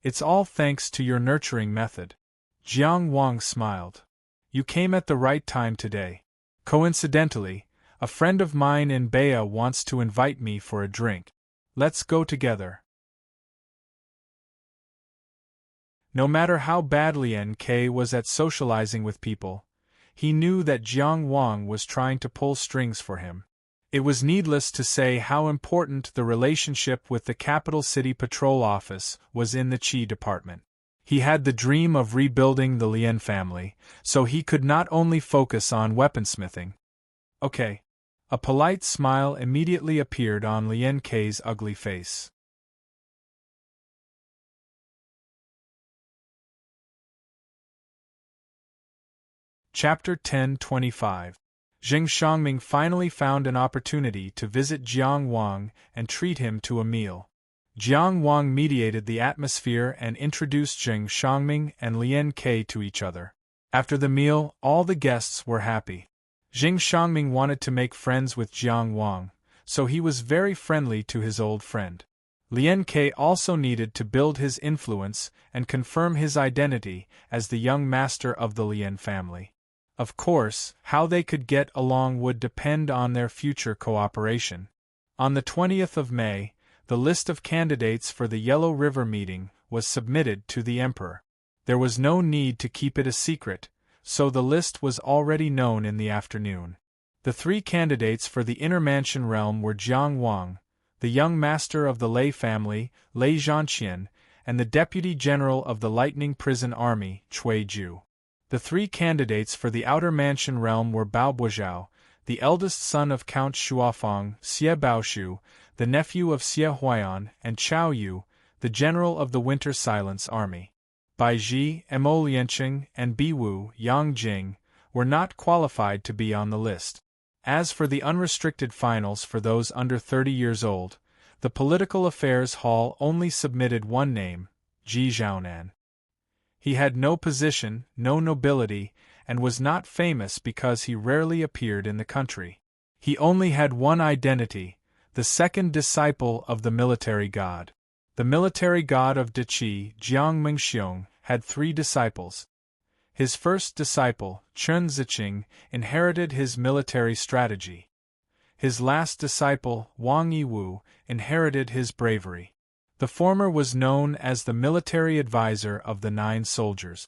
It's all thanks to your nurturing method. Jiang Wang smiled. You came at the right time today. Coincidentally, a friend of mine in Baya wants to invite me for a drink. Let's go together. No matter how bad Lien Ke was at socializing with people, he knew that Jiang Wang was trying to pull strings for him. It was needless to say how important the relationship with the capital city patrol office was in the Qi department. He had the dream of rebuilding the Lien family, so he could not only focus on weaponsmithing. Okay. A polite smile immediately appeared on Lien Ke's ugly face. Chapter 10:25. Jing Shangming finally found an opportunity to visit Jiang Wang and treat him to a meal. Jiang Wang mediated the atmosphere and introduced Jing Shangming and Lien Ke to each other. After the meal, all the guests were happy. Jing Shangming wanted to make friends with Jiang Wang, so he was very friendly to his old friend. Lien Ke also needed to build his influence and confirm his identity as the young master of the Lien family. Of course, how they could get along would depend on their future cooperation. On the 20th of May, the list of candidates for the Yellow River meeting was submitted to the emperor. There was no need to keep it a secret, so the list was already known in the afternoon. The 3 candidates for the Inner Mansion realm were Jiang Wang, the young master of the Lei family, Lei Zhanqian, and the deputy general of the Lightning Prison Army, Cui Ju. The 3 candidates for the Outer Mansion realm were Bao Buozhao, the eldest son of Count Shuafeng, Xie Baoshu, the nephew of Xie Huaiyan, and Chao Yu, the general of the Winter Silence Army. Bai Ji, Mo Lianqing, and Biwu, Yang Jing, were not qualified to be on the list. As for the unrestricted finals for those under 30 years old, the Political Affairs Hall only submitted one name, Ji Zhaonan. He had no position, no nobility, and was not famous because he rarely appeared in the country. He only had one identity, the second disciple of the military god. The military god of Deqi, Jiang Mingxiong, had 3 disciples. His first disciple, Chen Ziqing, inherited his military strategy. His last disciple, Wang Yiwu, inherited his bravery. The former was known as the military advisor of the 9 soldiers.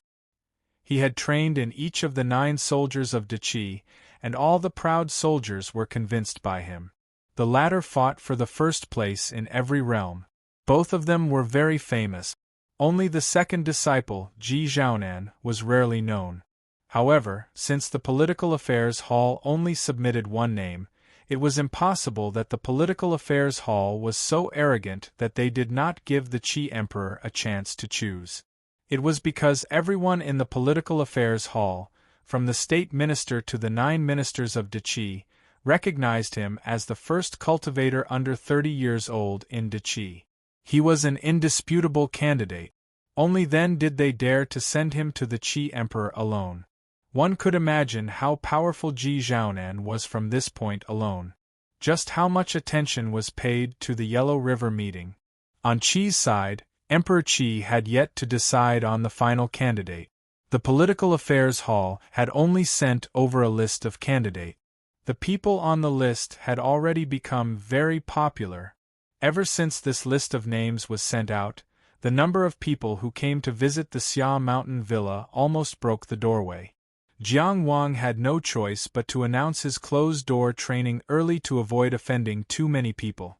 He had trained in each of the 9 soldiers of Deqi, and all the proud soldiers were convinced by him. The latter fought for the first place in every realm. Both of them were very famous. Only the second disciple, Ji Zhaonan, was rarely known. However, since the Political Affairs Hall only submitted one name, it was impossible that the Political Affairs Hall was so arrogant that they did not give the Qi Emperor a chance to choose. It was because everyone in the Political Affairs Hall, from the State Minister to the 9 ministers of Deqi, recognized him as the first cultivator under 30 years old in Deqi. He was an indisputable candidate. Only then did they dare to send him to the Qi Emperor alone. One could imagine how powerful Ji Zhaonan was from this point alone. Just how much attention was paid to the Yellow River meeting. On Qi's side, Emperor Qi had yet to decide on the final candidate. The Political Affairs Hall had only sent over a list of candidates. The people on the list had already become very popular. Ever since this list of names was sent out, the number of people who came to visit the Xia Mountain Villa almost broke the doorway. Jiang Wang had no choice but to announce his closed-door training early to avoid offending too many people.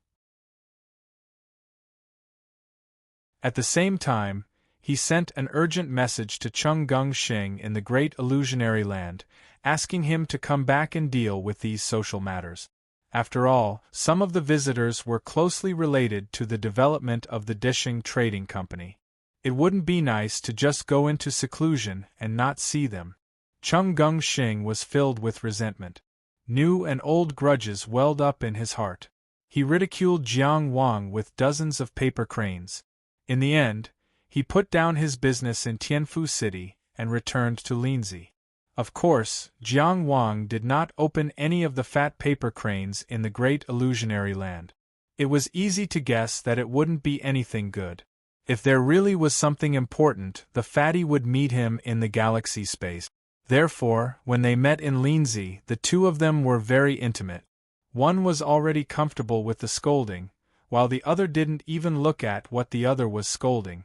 At the same time, he sent an urgent message to Cheng Gungxing in the Great Illusionary Land, asking him to come back and deal with these social matters. After all, some of the visitors were closely related to the development of the Dishing Trading Company. It wouldn't be nice to just go into seclusion and not see them. Cheng Gungxing was filled with resentment. New and old grudges welled up in his heart. He ridiculed Jiang Wang with dozens of paper cranes. In the end, he put down his business in Tianfu City and returned to Linzi. Of course, Jiang Wang did not open any of the fat paper cranes in the Great Illusionary Land. It was easy to guess that it wouldn't be anything good. If there really was something important, the fatty would meet him in the galaxy space. Therefore, when they met in Linzi, the two of them were very intimate. One was already comfortable with the scolding, while the other didn't even look at what the other was scolding.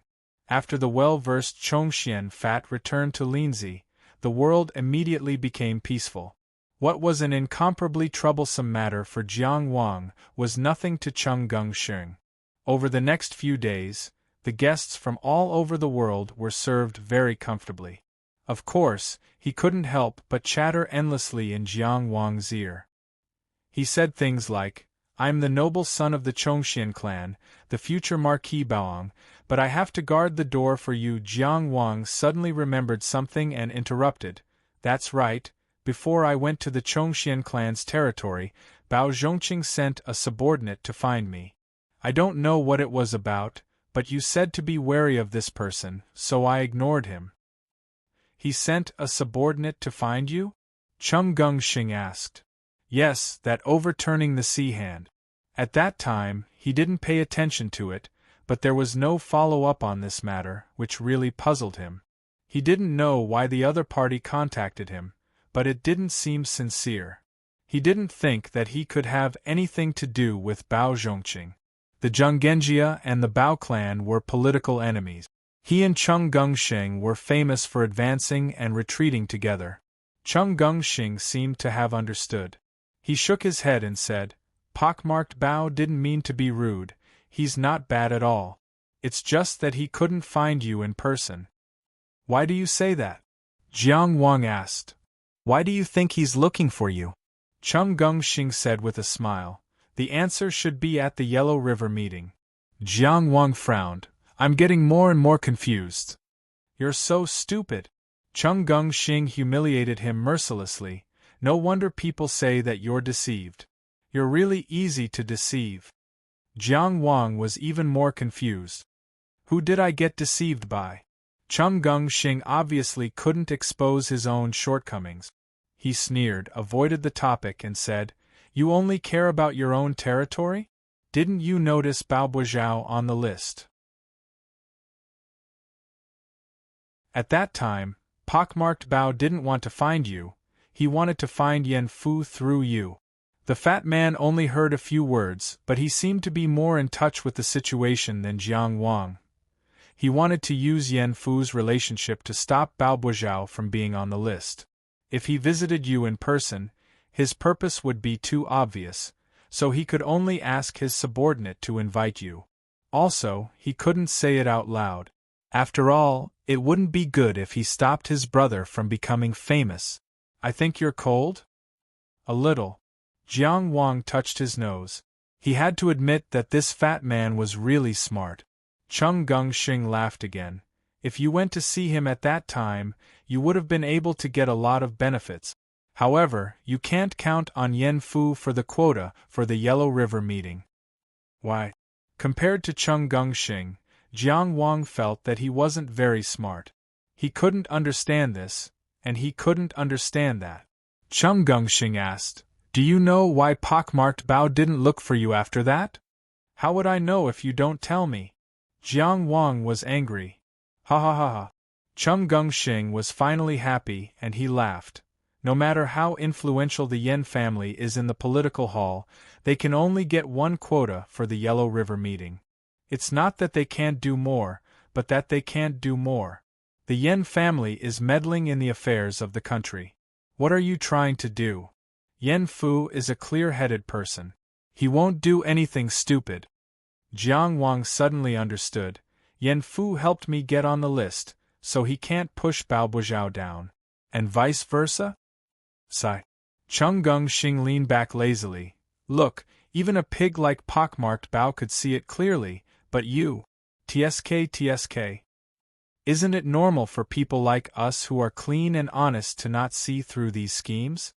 After the well-versed Chongxian Fat returned to Linzi, the world immediately became peaceful. What was an incomparably troublesome matter for Jiang Wang was nothing to Cheng Gungxing. Over the next few days, the guests from all over the world were served very comfortably. Of course, he couldn't help but chatter endlessly in Jiang Wang's ear. He said things like, "I'm the noble son of the Chongxian clan, the future Marquis Baoang, but I have to guard the door for you." Jiang Wang suddenly remembered something and interrupted. "That's right, before I went to the Chongxian clan's territory, Bao Zhongqing sent a subordinate to find me. I don't know what it was about, but you said to be wary of this person, so I ignored him." "He sent a subordinate to find you?" Cheng Gungxing asked. "Yes, that overturning the sea hand. At that time, he didn't pay attention to it, but there was no follow-up on this matter, which really puzzled him. He didn't know why the other party contacted him, but it didn't seem sincere. He didn't think that he could have anything to do with Bao Zhongqing. The Zhonggenjia and the Bao clan were political enemies. He and Cheng Gungxing were famous for advancing and retreating together. Cheng Gungxing seemed to have understood. He shook his head and said, "Pockmarked Bao didn't mean to be rude, he's not bad at all. It's just that he couldn't find you in person." "Why do you say that?" Jiang Wang asked. "Why do you think he's looking for you?" Cheng Gungxing said with a smile, "The answer should be at the Yellow River meeting." Jiang Wang frowned. "I'm getting more and more confused." "You're so stupid." Cheng Gungxing humiliated him mercilessly. "No wonder people say that you're deceived. You're really easy to deceive." Jiang Wang was even more confused. "Who did I get deceived by?" Cheng Gungxing obviously couldn't expose his own shortcomings. He sneered, avoided the topic and said, "You only care about your own territory? Didn't you notice Bao Buozhao on the list?" At that time, pockmarked Bao didn't want to find you, he wanted to find Yan Fu through you. The fat man only heard a few words, but he seemed to be more in touch with the situation than Jiang Wang. He wanted to use Yan Fu's relationship to stop Bao Buozhao from being on the list. If he visited you in person, his purpose would be too obvious, so he could only ask his subordinate to invite you. Also, he couldn't say it out loud. After all, it wouldn't be good if he stopped his brother from becoming famous. "I think you're cold?" "A little." Jiang Wang touched his nose. He had to admit that this fat man was really smart. Cheng Gungxing laughed again. "If you went to see him at that time, you would have been able to get a lot of benefits. However, you can't count on Yan Fu for the quota for the Yellow River meeting." "Why?" Compared to Cheng Gungxing, Jiang Wang felt that he wasn't very smart. He couldn't understand this, and he couldn't understand that. Cheng Gungxing asked, "Do you know why pockmarked Bao didn't look for you after that?" How would I know if you don't tell me? Jiang Wang was angry. Ha ha ha ha. Chung Gongxing was finally happy and he laughed. No matter how influential the Yen family is in the political hall, they can only get one quota for the Yellow River meeting. It's not that they can't do more, but that they can't do more. The Yen family is meddling in the affairs of the country. What are you trying to do? Yen Fu is a clear-headed person. He won't do anything stupid. Jiang Wang suddenly understood. Yen Fu helped me get on the list, so he can't push Bao Buzhao down. And vice versa? Sigh. Chung Gongxing leaned back lazily. Look, even a pig like pockmarked Bao could see it clearly, but you… TSK. Isn't it normal for people like us who are clean and honest to not see through these schemes?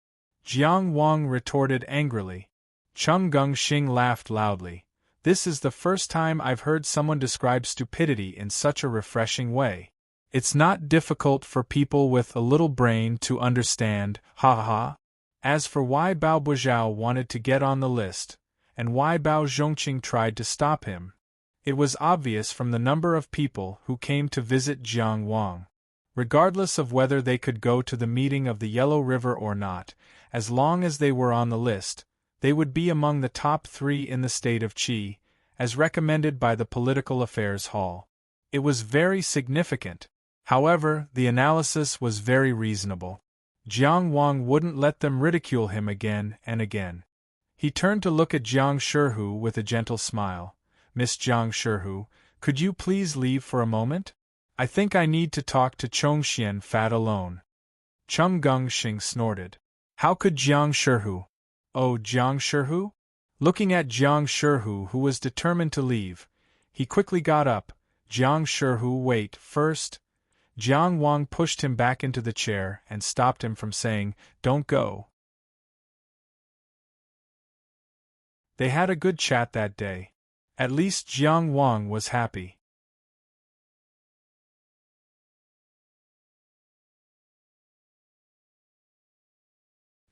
Jiang Wang retorted angrily. Chung Gongxing laughed loudly. This is the first time I've heard someone describe stupidity in such a refreshing way. It's not difficult for people with a little brain to understand, ha ha ha. As for why Bao Buzhao wanted to get on the list, and why Bao Zhongqing tried to stop him, it was obvious from the number of people who came to visit Jiang Wang. Regardless of whether they could go to the meeting of the Yellow River or not, as long as they were on the list, they would be among the top 3 in the state of Qi, as recommended by the Political Affairs Hall. It was very significant. However, the analysis was very reasonable. Jiang Wang wouldn't let them ridicule him again and again. He turned to look at Jiang Shihu with a gentle smile. Miss Jiang Shihu, could you please leave for a moment? I think I need to talk to Chongxian Fat alone. Chung Gongxing snorted. How could Jiang Shihu? Oh, Jiang Shihu? Looking at Jiang Shihu, who was determined to leave, he quickly got up. Jiang Shihu, wait, first. Jiang Wang pushed him back into the chair and stopped him from saying, Don't go. They had a good chat that day. At least Jiang Wang was happy.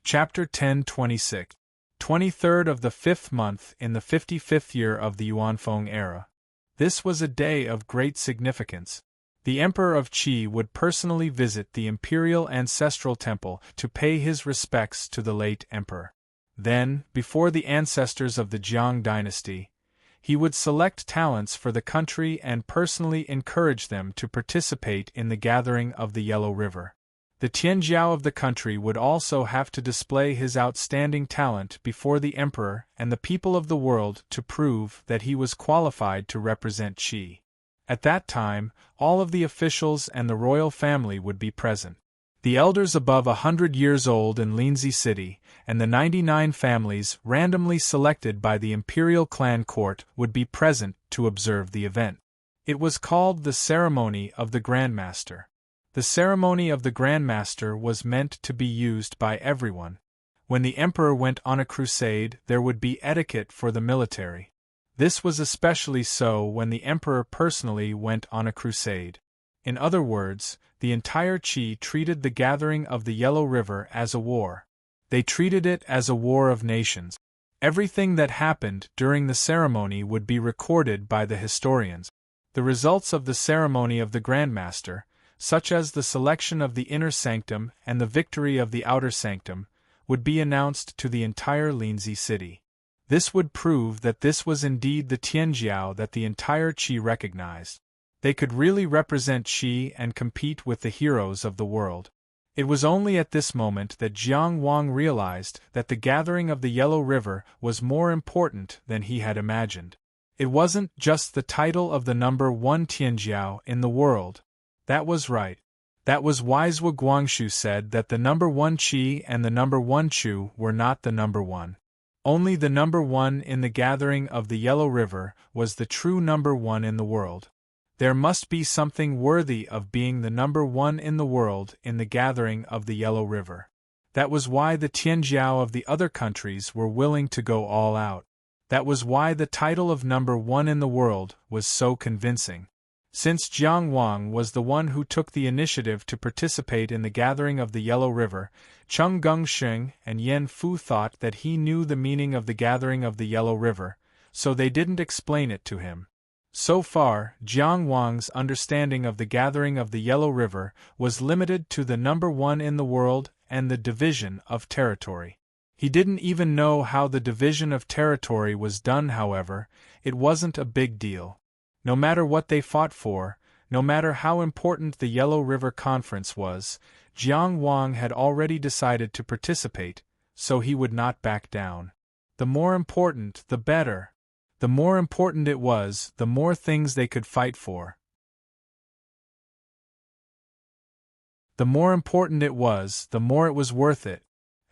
Chapter 10:26. 23rd of the 5th month in the 55th year of the Yuanfeng era. This was a day of great significance. The Emperor of Qi would personally visit the Imperial Ancestral Temple to pay his respects to the late Emperor. Then, before the ancestors of the Jiang dynasty, he would select talents for the country and personally encourage them to participate in the gathering of the Yellow River. The Tianjiao of the country would also have to display his outstanding talent before the emperor and the people of the world to prove that he was qualified to represent Qi. At that time, all of the officials and the royal family would be present. The elders above 100 years old in Linzi City, and the 99 families randomly selected by the imperial clan court would be present to observe the event. It was called the Ceremony of the Grandmaster. The ceremony of the Grandmaster was meant to be used by everyone. When the emperor went on a crusade, there would be etiquette for the military. This was especially so when the emperor personally went on a crusade. In other words, the entire Qi treated the gathering of the Yellow River as a war. They treated it as a war of nations. Everything that happened during the ceremony would be recorded by the historians. The results of the ceremony of the Grandmaster, such as the selection of the inner sanctum and the victory of the outer sanctum, would be announced to the entire Linzi city. This would prove that this was indeed the Tianjiao that the entire Qi recognized. They could really represent Qi and compete with the heroes of the world. It was only at this moment that Jiang Wang realized that the gathering of the Yellow River was more important than he had imagined. It wasn't just the title of the number 1 Tianjiao in the world. That was right. That was why Zhuo Guangshu said that the number 1 Qi and the number 1 Chu were not the number 1. Only the number 1 in the gathering of the Yellow River was the true number 1 in the world. There must be something worthy of being the number 1 in the world in the gathering of the Yellow River. That was why the Tianjiao of the other countries were willing to go all out. That was why the title of number 1 in the world was so convincing. Since Jiang Wang was the one who took the initiative to participate in the gathering of the Yellow River, Chung Gongxing and Yen Fu thought that he knew the meaning of the gathering of the Yellow River, so they didn't explain it to him. So far, Jiang Wang's understanding of the gathering of the Yellow River was limited to the number one in the world and the division of territory. He didn't even know how the division of territory was done. However, it wasn't a big deal. No matter what they fought for, no matter how important the Yellow River Conference was, Jiang Wang had already decided to participate, so he would not back down. The more important, the better. The more important it was, the more things they could fight for. The more important it was, the more it was worth it.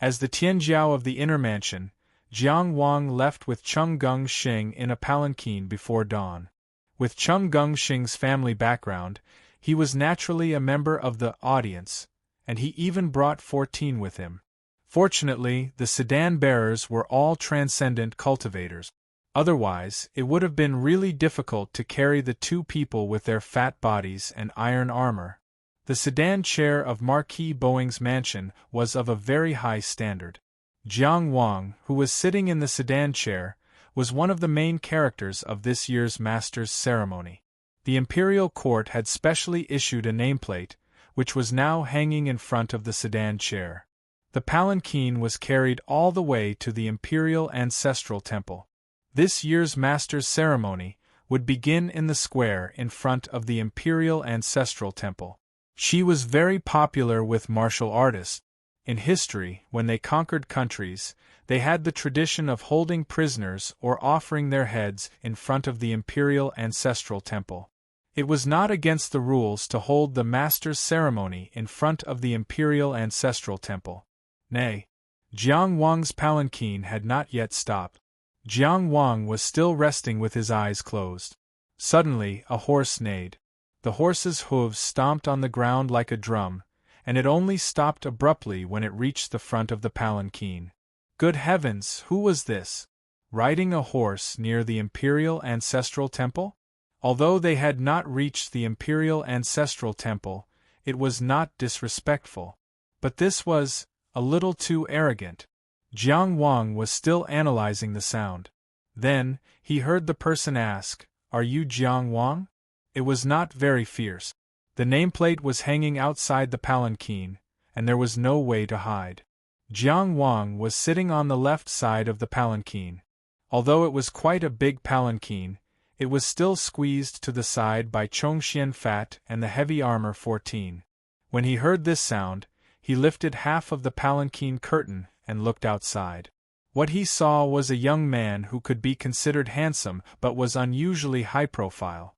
As the Tianjiao of the inner mansion, Jiang Wang left with Cheng Gungxing in a palanquin before dawn. With Cheng Gungxing's family background, he was naturally a member of the audience, and he even brought 14 with him. Fortunately, the sedan bearers were all transcendent cultivators. Otherwise, it would have been really difficult to carry the two people with their fat bodies and iron armor. The sedan chair of Marquis Boeing's mansion was of a very high standard. Jiang Wang, who was sitting in the sedan chair, was one of the main characters of this year's Master's ceremony. The imperial court had specially issued a nameplate, which was now hanging in front of the sedan chair. The palanquin was carried all the way to the imperial ancestral temple. This year's Master's ceremony would begin in the square in front of the imperial ancestral temple. She was very popular with martial artists. In history, when they conquered countries, they had the tradition of holding prisoners or offering their heads in front of the imperial ancestral temple. It was not against the rules to hold the Master's ceremony in front of the imperial ancestral temple. Nay, Jiang Wang's palanquin had not yet stopped. Jiang Wang was still resting with his eyes closed. Suddenly, a horse neighed. The horse's hooves stomped on the ground like a drum, and it only stopped abruptly when it reached the front of the palanquin. Good heavens, who was this? Riding a horse near the imperial ancestral temple? Although they had not reached the imperial ancestral temple, it was not disrespectful. But this was a little too arrogant. Jiang Wang was still analyzing the sound. Then, he heard the person ask, "Are you Jiang Wang?" It was not very fierce. The nameplate was hanging outside the palanquin, and there was no way to hide. Jiang Wang was sitting on the left side of the palanquin. Although it was quite a big palanquin, it was still squeezed to the side by Chongxian Fat and the heavy armor 14. When he heard this sound, he lifted half of the palanquin curtain and looked outside. What he saw was a young man who could be considered handsome but was unusually high profile.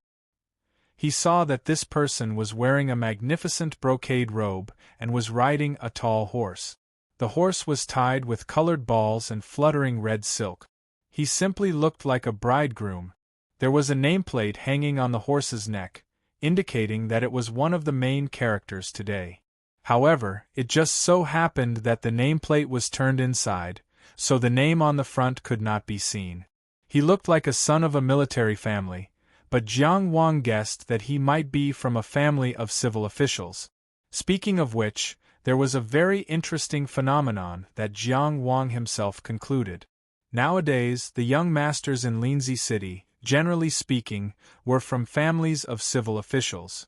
He saw that this person was wearing a magnificent brocade robe and was riding a tall horse. The horse was tied with colored balls and fluttering red silk. He simply looked like a bridegroom. There was a nameplate hanging on the horse's neck, indicating that it was one of the main characters today. However, it just so happened that the nameplate was turned inside, so the name on the front could not be seen. He looked like a son of a military family, but Jiang Wang guessed that he might be from a family of civil officials. Speaking of which, there was a very interesting phenomenon that Jiang Wang himself concluded. Nowadays, the young masters in Linzi City, generally speaking, were from families of civil officials.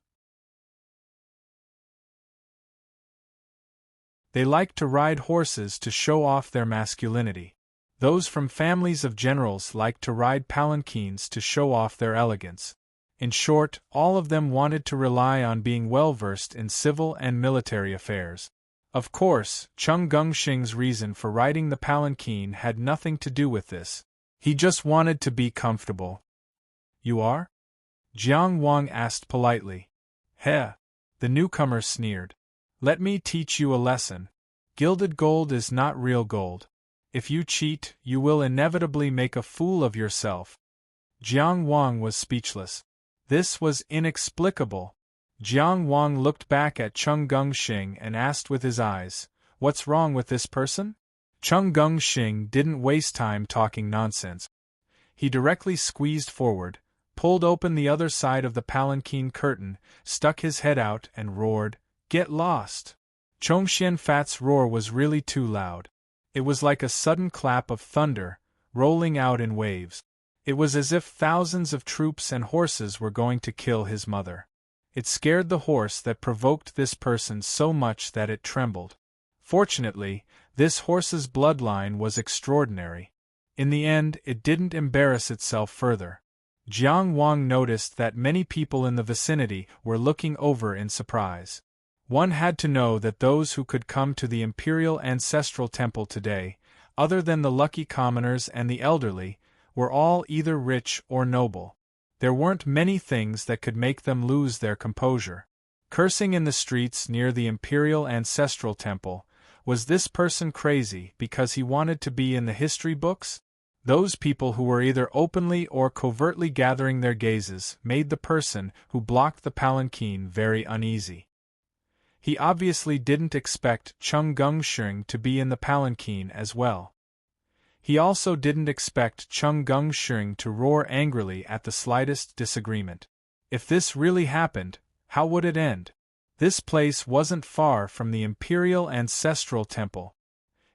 They liked to ride horses to show off their masculinity. Those from families of generals liked to ride palanquins to show off their elegance. In short, all of them wanted to rely on being well-versed in civil and military affairs. Of course, Cheng Gungxing's reason for riding the palanquin had nothing to do with this. He just wanted to be comfortable. "You are?" Jiang Wang asked politely. "Heh," the newcomer sneered. "Let me teach you a lesson. Gilded gold is not real gold. If you cheat, you will inevitably make a fool of yourself." Jiang Wang was speechless. This was inexplicable. Jiang Wang looked back at Cheng Gungxing and asked with his eyes, "What's wrong with this person?" Cheng Gungxing didn't waste time talking nonsense. He directly squeezed forward, pulled open the other side of the palanquin curtain, stuck his head out and roared, "Get lost!" Chongxian Fat's roar was really too loud. It was like a sudden clap of thunder, rolling out in waves. It was as if thousands of troops and horses were going to kill his mother. It scared the horse that provoked this person so much that it trembled. Fortunately, this horse's bloodline was extraordinary. In the end, it didn't embarrass itself further. Jiang Wang noticed that many people in the vicinity were looking over in surprise. One had to know that those who could come to the Imperial Ancestral Temple today, other than the lucky commoners and the elderly, were all either rich or noble. There weren't many things that could make them lose their composure. Cursing in the streets near the Imperial Ancestral Temple, was this person crazy because he wanted to be in the history books? Those people who were either openly or covertly gathering their gazes made the person who blocked the palanquin very uneasy. He obviously didn't expect Chung Gungsheng to be in the palanquin as well. He also didn't expect Chung Gungsheng to roar angrily at the slightest disagreement. If this really happened, how would it end? This place wasn't far from the Imperial Ancestral Temple.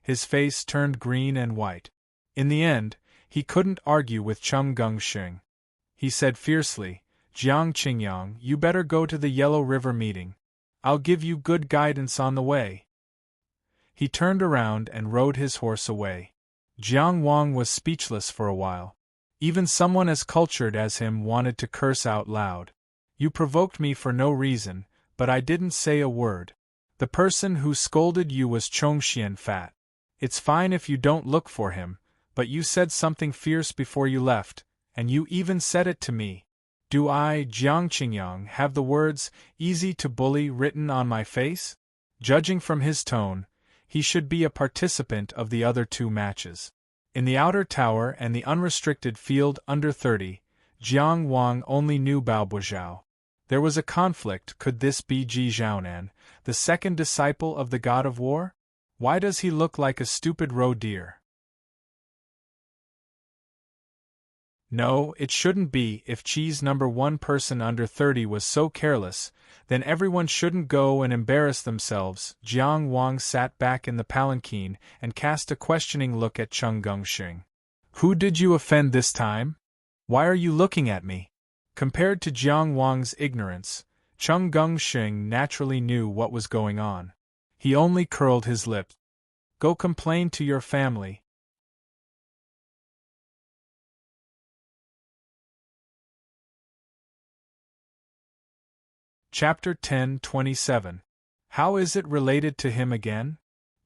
His face turned green and white. In the end, he couldn't argue with Chung Gungsheng. He said fiercely, "Jiang Qingyang, you better go to the Yellow River meeting. I'll give you good guidance on the way." He turned around and rode his horse away. Jiang Wang was speechless for a while. Even someone as cultured as him wanted to curse out loud. "You provoked me for no reason, but I didn't say a word. The person who scolded you was Chongxian Fat. It's fine if you don't look for him, but you said something fierce before you left, and you even said it to me. Do I, Jiang Qingyang, have the words, 'easy to bully' written on my face?" Judging from his tone, he should be a participant of the other two matches. In the outer tower and the unrestricted field under 30, Jiang Wang only knew Bao Buozhao. There was a conflict. Could this be Ji Zhaonan, the second disciple of the god of war? Why does he look like a stupid roe deer? No, it shouldn't be. If Chi's number one person under 30 was so careless, then everyone shouldn't go and embarrass themselves. Jiang Wang sat back in the palanquin and cast a questioning look at Chung Gungsheng. "Who did you offend this time? Why are you looking at me?" Compared to Jiang Wang's ignorance, Chung Gungsheng naturally knew what was going on. He only curled his lip. "Go complain to your family." Chapter 10:27. How is it related to him again?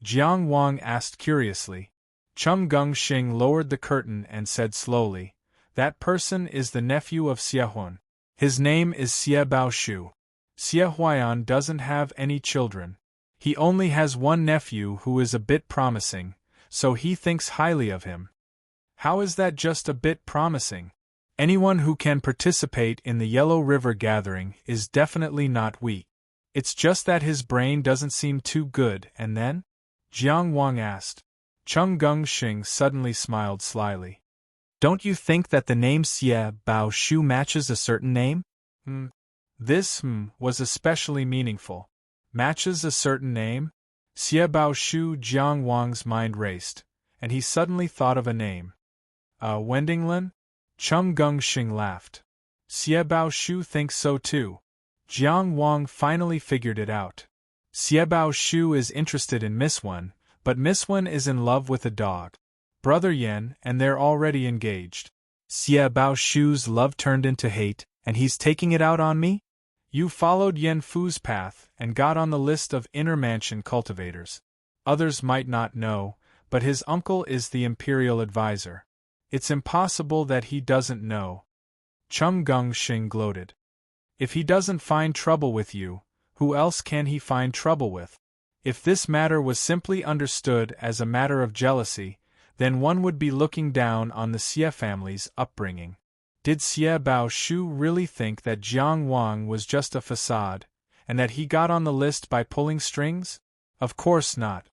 Jiang Wang asked curiously. Chung Gungsheng lowered the curtain and said slowly, "That person is the nephew of Xie Huan. His name is Xie Baoshu. Xie Huaian doesn't have any children. He only has one nephew who is a bit promising, so he thinks highly of him." How is that just a bit promising? Anyone who can participate in the Yellow River gathering is definitely not weak. It's just that his brain doesn't seem too good, and then? Jiang Wang asked. Chung Gungsheng suddenly smiled slyly. "Don't you think that the name Xie Baoshu matches a certain name?" This was especially meaningful. Matches a certain name? Xie Baoshu. Jiang Wang's mind raced, and he suddenly thought of a name. Wendinglan? Chung Gungsheng laughed. Xie Baoshu thinks so too. Jiang Wang finally figured it out. Xie Baoshu is interested in Miss Wen, but Miss Wen is in love with a dog. Brother Yen, and they're already engaged. Xie Baoshu's love turned into hate, and he's taking it out on me? You followed Yen Fu's path and got on the list of inner mansion cultivators. Others might not know, but his uncle is the imperial advisor. It's impossible that he doesn't know. Chung Gungsheng gloated. If he doesn't find trouble with you, who else can he find trouble with? If this matter was simply understood as a matter of jealousy, then one would be looking down on the Xie family's upbringing. Did Xie Baoshu really think that Jiang Wang was just a facade, and that he got on the list by pulling strings? Of course not.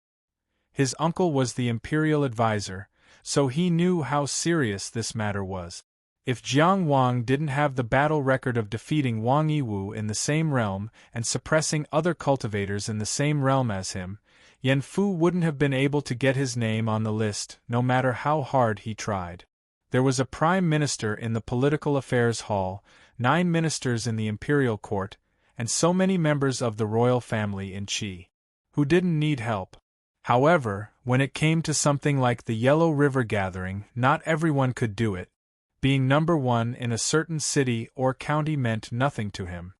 His uncle was the imperial advisor, so he knew how serious this matter was. If Jiang Wang didn't have the battle record of defeating Wang Yiwu in the same realm and suppressing other cultivators in the same realm as him, Yen Fu wouldn't have been able to get his name on the list, no matter how hard he tried. There was a prime minister in the political affairs hall, 9 ministers in the imperial court, and so many members of the royal family in Qi, who didn't need help. However, when it came to something like the Yellow River Gathering, not everyone could do it. Being number 1 in a certain city or county meant nothing to him.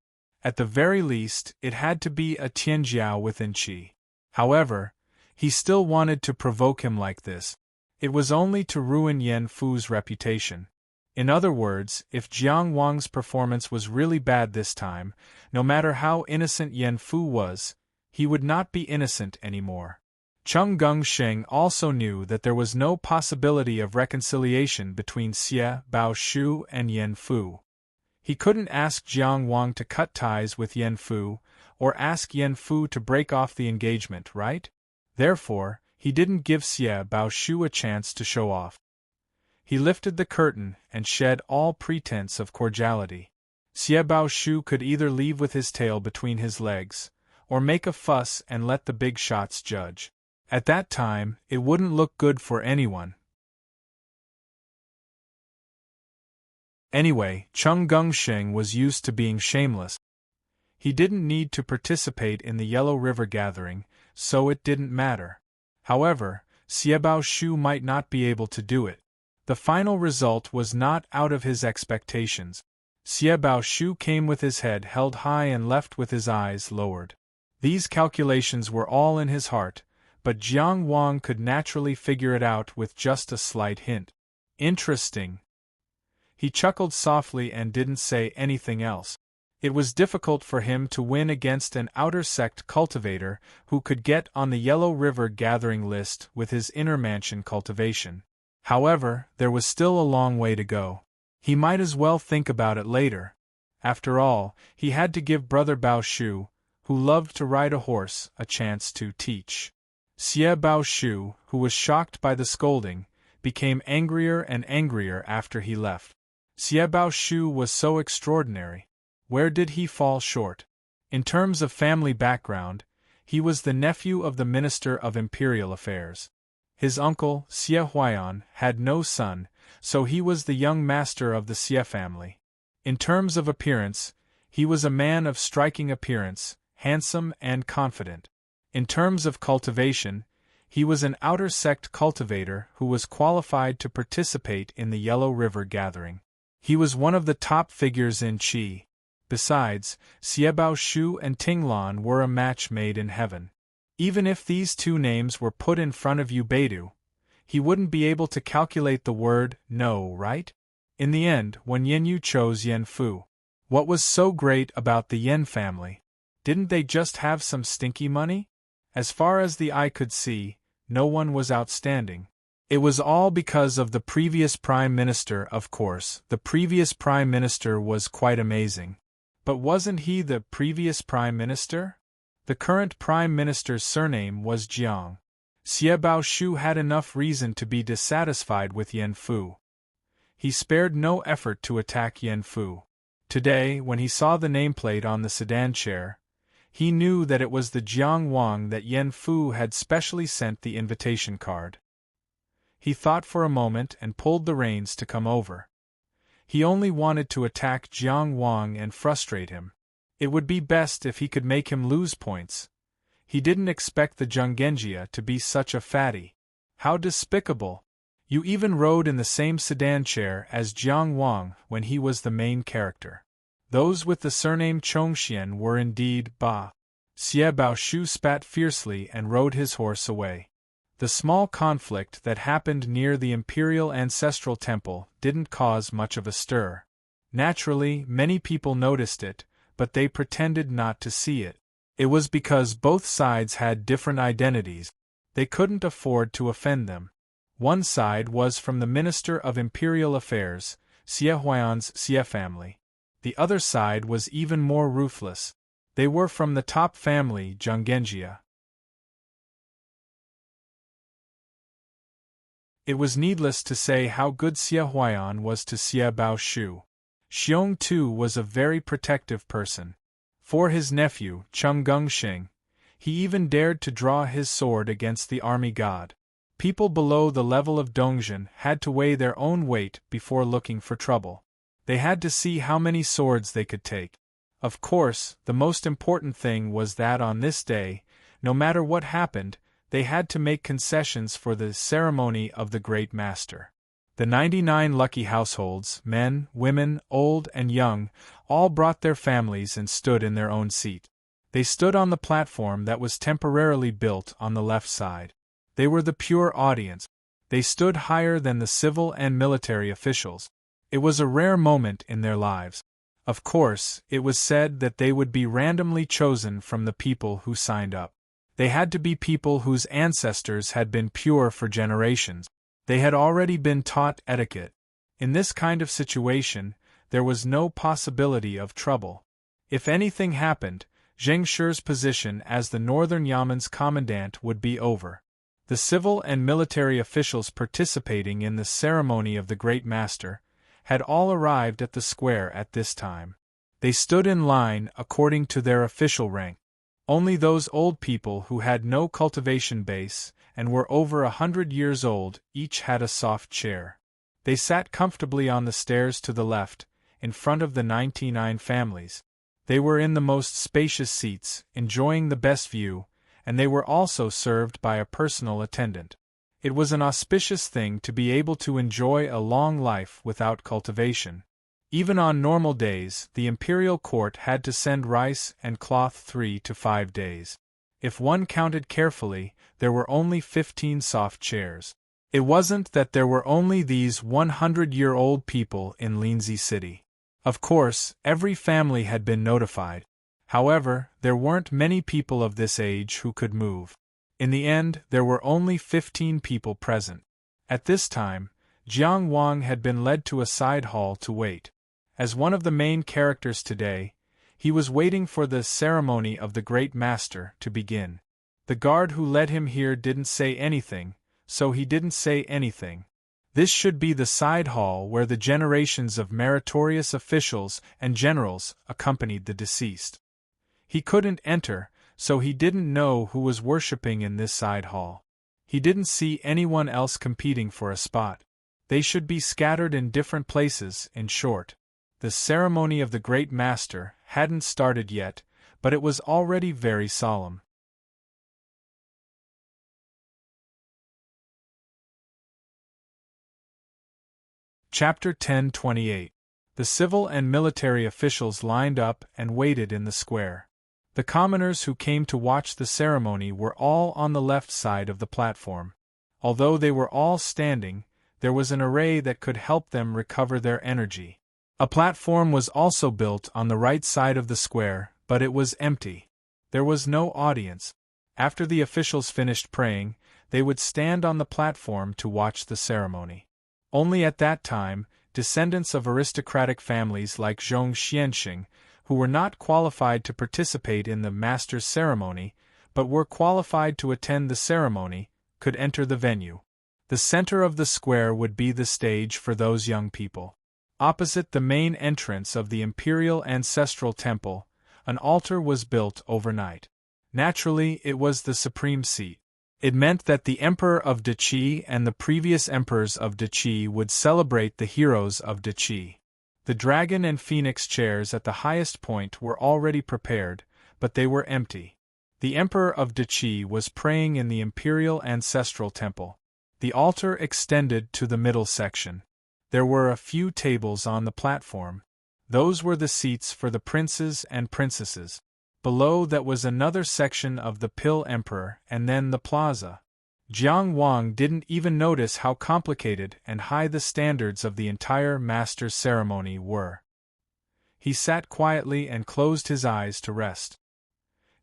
At the very least, it had to be a Tianjiao within Qi. However, he still wanted to provoke him like this. It was only to ruin Yan Fu's reputation. In other words, if Jiang Wang's performance was really bad this time, no matter how innocent Yan Fu was, he would not be innocent anymore. Cheng Gongsheng also knew that there was no possibility of reconciliation between Xie Baoshu and Yan Fu. He couldn't ask Jiang Wang to cut ties with Yan Fu, or ask Yan Fu to break off the engagement, right? Therefore, he didn't give Xie Baoshu a chance to show off. He lifted the curtain and shed all pretense of cordiality. Xie Baoshu could either leave with his tail between his legs, or make a fuss and let the big shots judge. At that time, it wouldn't look good for anyone. Anyway, Cheng Gongsheng was used to being shameless. He didn't need to participate in the Yellow River Gathering, so it didn't matter. However, Xie Baoshu might not be able to do it. The final result was not out of his expectations. Xie Baoshu came with his head held high and left with his eyes lowered. These calculations were all in his heart, but Jiang Wang could naturally figure it out with just a slight hint. Interesting. He chuckled softly and didn't say anything else. It was difficult for him to win against an outer sect cultivator who could get on the Yellow River Gathering list with his inner mansion cultivation. However, there was still a long way to go. He might as well think about it later. After all, he had to give Brother Baoshu, who loved to ride a horse, a chance to teach. Xie Baoshu, who was shocked by the scolding, became angrier and angrier after he left. Xie Baoshu was so extraordinary. Where did he fall short? In terms of family background, he was the nephew of the Minister of Imperial Affairs. His uncle, Xie Huaiyan, had no son, so he was the young master of the Xie family. In terms of appearance, he was a man of striking appearance, handsome and confident. In terms of cultivation, he was an outer sect cultivator who was qualified to participate in the Yellow River Gathering. He was one of the top figures in Qi. Besides, Xie Baoshu and Tinglan were a match made in heaven. Even if these two names were put in front of Yu Beidu, he wouldn't be able to calculate the word no, right? In the end, when Yen Yu chose Yan Fu, what was so great about the Yen family? Didn't they just have some stinky money? As far as the eye could see, no one was outstanding. It was all because of the previous prime minister, of course. The previous prime minister was quite amazing. But wasn't he the previous prime minister? The current prime minister's surname was Jiang. Xie Baoshu had enough reason to be dissatisfied with Yan Fu. He spared no effort to attack Yan Fu. Today, when he saw the nameplate on the sedan chair, he knew that it was the Jiang Wang that Yan Fu had specially sent the invitation card. He thought for a moment and pulled the reins to come over. He only wanted to attack Jiang Wang and frustrate him. It would be best if he could make him lose points. He didn't expect the Zhonggenjia to be such a fatty. How despicable! You even rode in the same sedan chair as Jiang Wang when he was the main character. Those with the surname Chongxian were indeed ba. Xie Baoshu spat fiercely and rode his horse away. The small conflict that happened near the Imperial Ancestral Temple didn't cause much of a stir. Naturally, many people noticed it, but they pretended not to see it. It was because both sides had different identities. They couldn't afford to offend them. One side was from the Minister of Imperial Affairs, Xie Huaiyan's Xie family. The other side was even more ruthless. They were from the top family, Zhonggenjia. It was needless to say how good Xie Huaiyan was to Xie Baoshu. Xiong too was a very protective person. For his nephew, Cheng Gongsheng, he even dared to draw his sword against the army god. People below the level of Dongjin had to weigh their own weight before looking for trouble. They had to see how many swords they could take. Of course, the most important thing was that on this day, no matter what happened, they had to make concessions for the ceremony of the Great Master. The 99 lucky households, men, women, old and young, all brought their families and stood in their own seat. They stood on the platform that was temporarily built on the left side. They were the pure audience. They stood higher than the civil and military officials. It was a rare moment in their lives. Of course, it was said that they would be randomly chosen from the people who signed up. They had to be people whose ancestors had been pure for generations. They had already been taught etiquette. In this kind of situation, there was no possibility of trouble. If anything happened, Zheng Shi's position as the Northern Yamen's commandant would be over. The civil and military officials participating in the ceremony of the Great Master had all arrived at the square at this time. They stood in line according to their official rank. Only those old people who had no cultivation base and were over 100 years old each had a soft chair. They sat comfortably on the stairs to the left, in front of the 99 families. They were in the most spacious seats, enjoying the best view, and they were also served by a personal attendant. It was an auspicious thing to be able to enjoy a long life without cultivation. Even on normal days, the imperial court had to send rice and cloth 3 to 5 days. If one counted carefully, there were only 15 soft chairs. It wasn't that there were only these 100-year-old people in Linzi City. Of course, every family had been notified. However, there weren't many people of this age who could move. In the end, there were only 15 people present. At this time, Jiang Wang had been led to a side hall to wait. As one of the main characters today, he was waiting for the ceremony of the Great Master to begin. The guard who led him here didn't say anything, so he didn't say anything. This should be the side hall where the generations of meritorious officials and generals accompanied the deceased. He couldn't enter, so he didn't know who was worshipping in this side hall. He didn't see anyone else competing for a spot. They should be scattered in different places, in short. The ceremony of the Great Master hadn't started yet, but it was already very solemn. Chapter 10:28. The civil and military officials lined up and waited in the square. The commoners who came to watch the ceremony were all on the left side of the platform. Although they were all standing, there was an array that could help them recover their energy. A platform was also built on the right side of the square, but it was empty. There was no audience. After the officials finished praying, they would stand on the platform to watch the ceremony. Only at that time, descendants of aristocratic families like Zhong Xianxing, who were not qualified to participate in the master's ceremony, but were qualified to attend the ceremony, could enter the venue. The center of the square would be the stage for those young people. Opposite the main entrance of the Imperial Ancestral Temple, an altar was built overnight. Naturally, it was the supreme seat. It meant that the Emperor of Deqi and the previous emperors of Deqi would celebrate the heroes of Deqi. The dragon and phoenix chairs at the highest point were already prepared, but they were empty. The Emperor of Deqi was praying in the Imperial Ancestral Temple. The altar extended to the middle section. There were a few tables on the platform. Those were the seats for the princes and princesses. Below that was another section of the Pill Emperor and then the plaza. Jiang Wang didn't even notice how complicated and high the standards of the entire master's ceremony were. He sat quietly and closed his eyes to rest.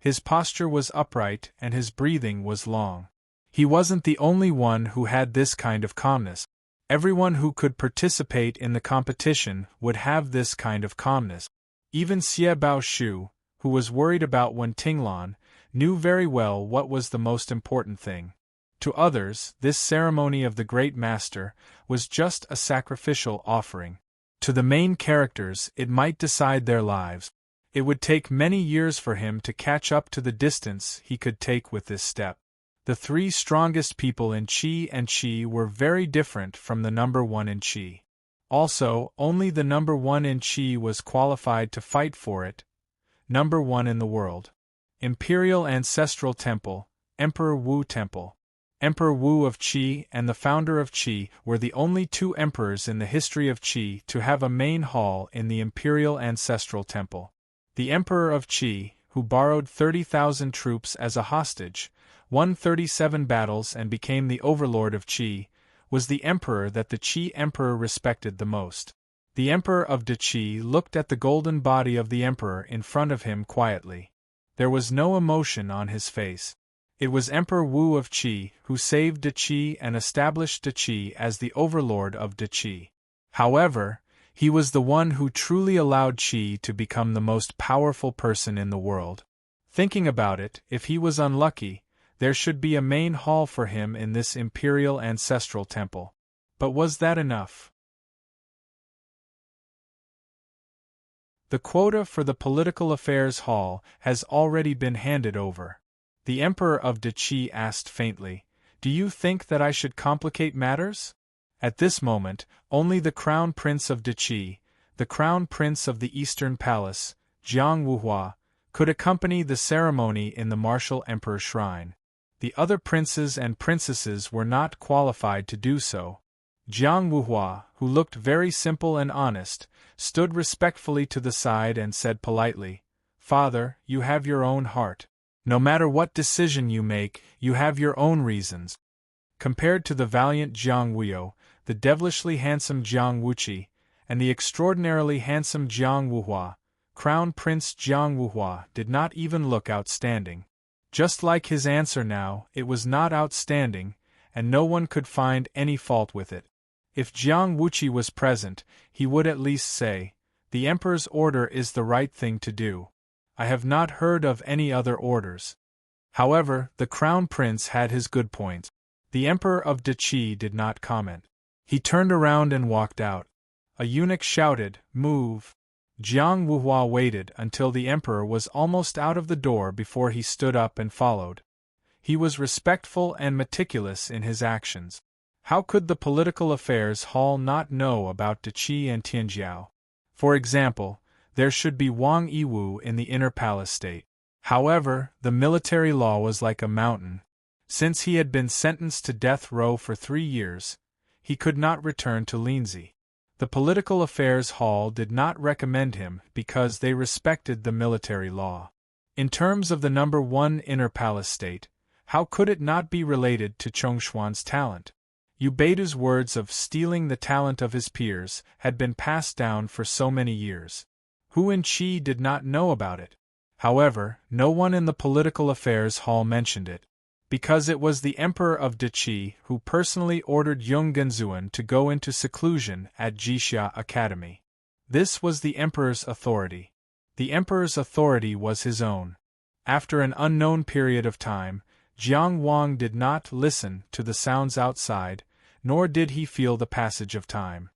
His posture was upright and his breathing was long. He wasn't the only one who had this kind of calmness. Everyone who could participate in the competition would have this kind of calmness. Even Xie Baoshu, who was worried about Wen Tinglan, knew very well what was the most important thing. To others, this ceremony of the Great Master was just a sacrificial offering. To the main characters, it might decide their lives. It would take many years for him to catch up to the distance he could take with this step. The three strongest people in Qi and Qi were very different from the number one in Qi. Also, only the number one in Qi was qualified to fight for it, number one in the world. Imperial Ancestral Temple, Emperor Wu Temple. Emperor Wu of Qi and the founder of Qi were the only two emperors in the history of Qi to have a main hall in the Imperial Ancestral Temple. The Emperor of Qi, who borrowed 30,000 troops as a hostage, won 37 battles and became the overlord of Qi, was the emperor that the Qi emperor respected the most. The Emperor of Qi looked at the golden body of the emperor in front of him quietly. There was no emotion on his face. It was Emperor Wu of Qi who saved Qi and established Qi as the overlord of Qi. However, he was the one who truly allowed Qi to become the most powerful person in the world. Thinking about it, if he was unlucky, there should be a main hall for him in this imperial ancestral temple. But was that enough? The quota for the Political Affairs Hall has already been handed over. The Emperor of Qi asked faintly, "Do you think that I should complicate matters?" At this moment, only the Crown Prince of Qi, the Crown Prince of the Eastern Palace, Jiang Wuhua, could accompany the ceremony in the Martial Emperor Shrine. The other princes and princesses were not qualified to do so. Jiang Wuhua, who looked very simple and honest, stood respectfully to the side and said politely, "Father, you have your own heart. No matter what decision you make, you have your own reasons." Compared to the valiant Jiang Wuyo, the devilishly handsome Jiang Wuqi, and the extraordinarily handsome Jiang Wuhua, Crown Prince Jiang Wuhua did not even look outstanding. Just like his answer now, it was not outstanding, and no one could find any fault with it. If Jiang Wuqi was present, he would at least say, "The Emperor's order is the right thing to do. I have not heard of any other orders." However, the Crown Prince had his good points. The Emperor of Qi did not comment. He turned around and walked out. A eunuch shouted, "Move!" Jiang Wuhua waited until the Emperor was almost out of the door before he stood up and followed. He was respectful and meticulous in his actions. How could the Political Affairs Hall not know about Qi and Tianjiao? For example, there should be Wang Yiwu in the Inner Palace State. However, the military law was like a mountain. Since he had been sentenced to death row for 3 years, he could not return to Linzi. The Political Affairs Hall did not recommend him because they respected the military law. In terms of the number 1 Inner Palace State, how could it not be related to Chongshuan's talent? Ubeidu's words of stealing the talent of his peers had been passed down for so many years. Hu and Qi did not know about it. However, no one in the Political Affairs Hall mentioned it, because it was the Emperor of Qi who personally ordered Yung Genzuan to go into seclusion at Jixia Academy. This was the Emperor's authority. The Emperor's authority was his own. After an unknown period of time, Jiang Wang did not listen to the sounds outside, nor did he feel the passage of time.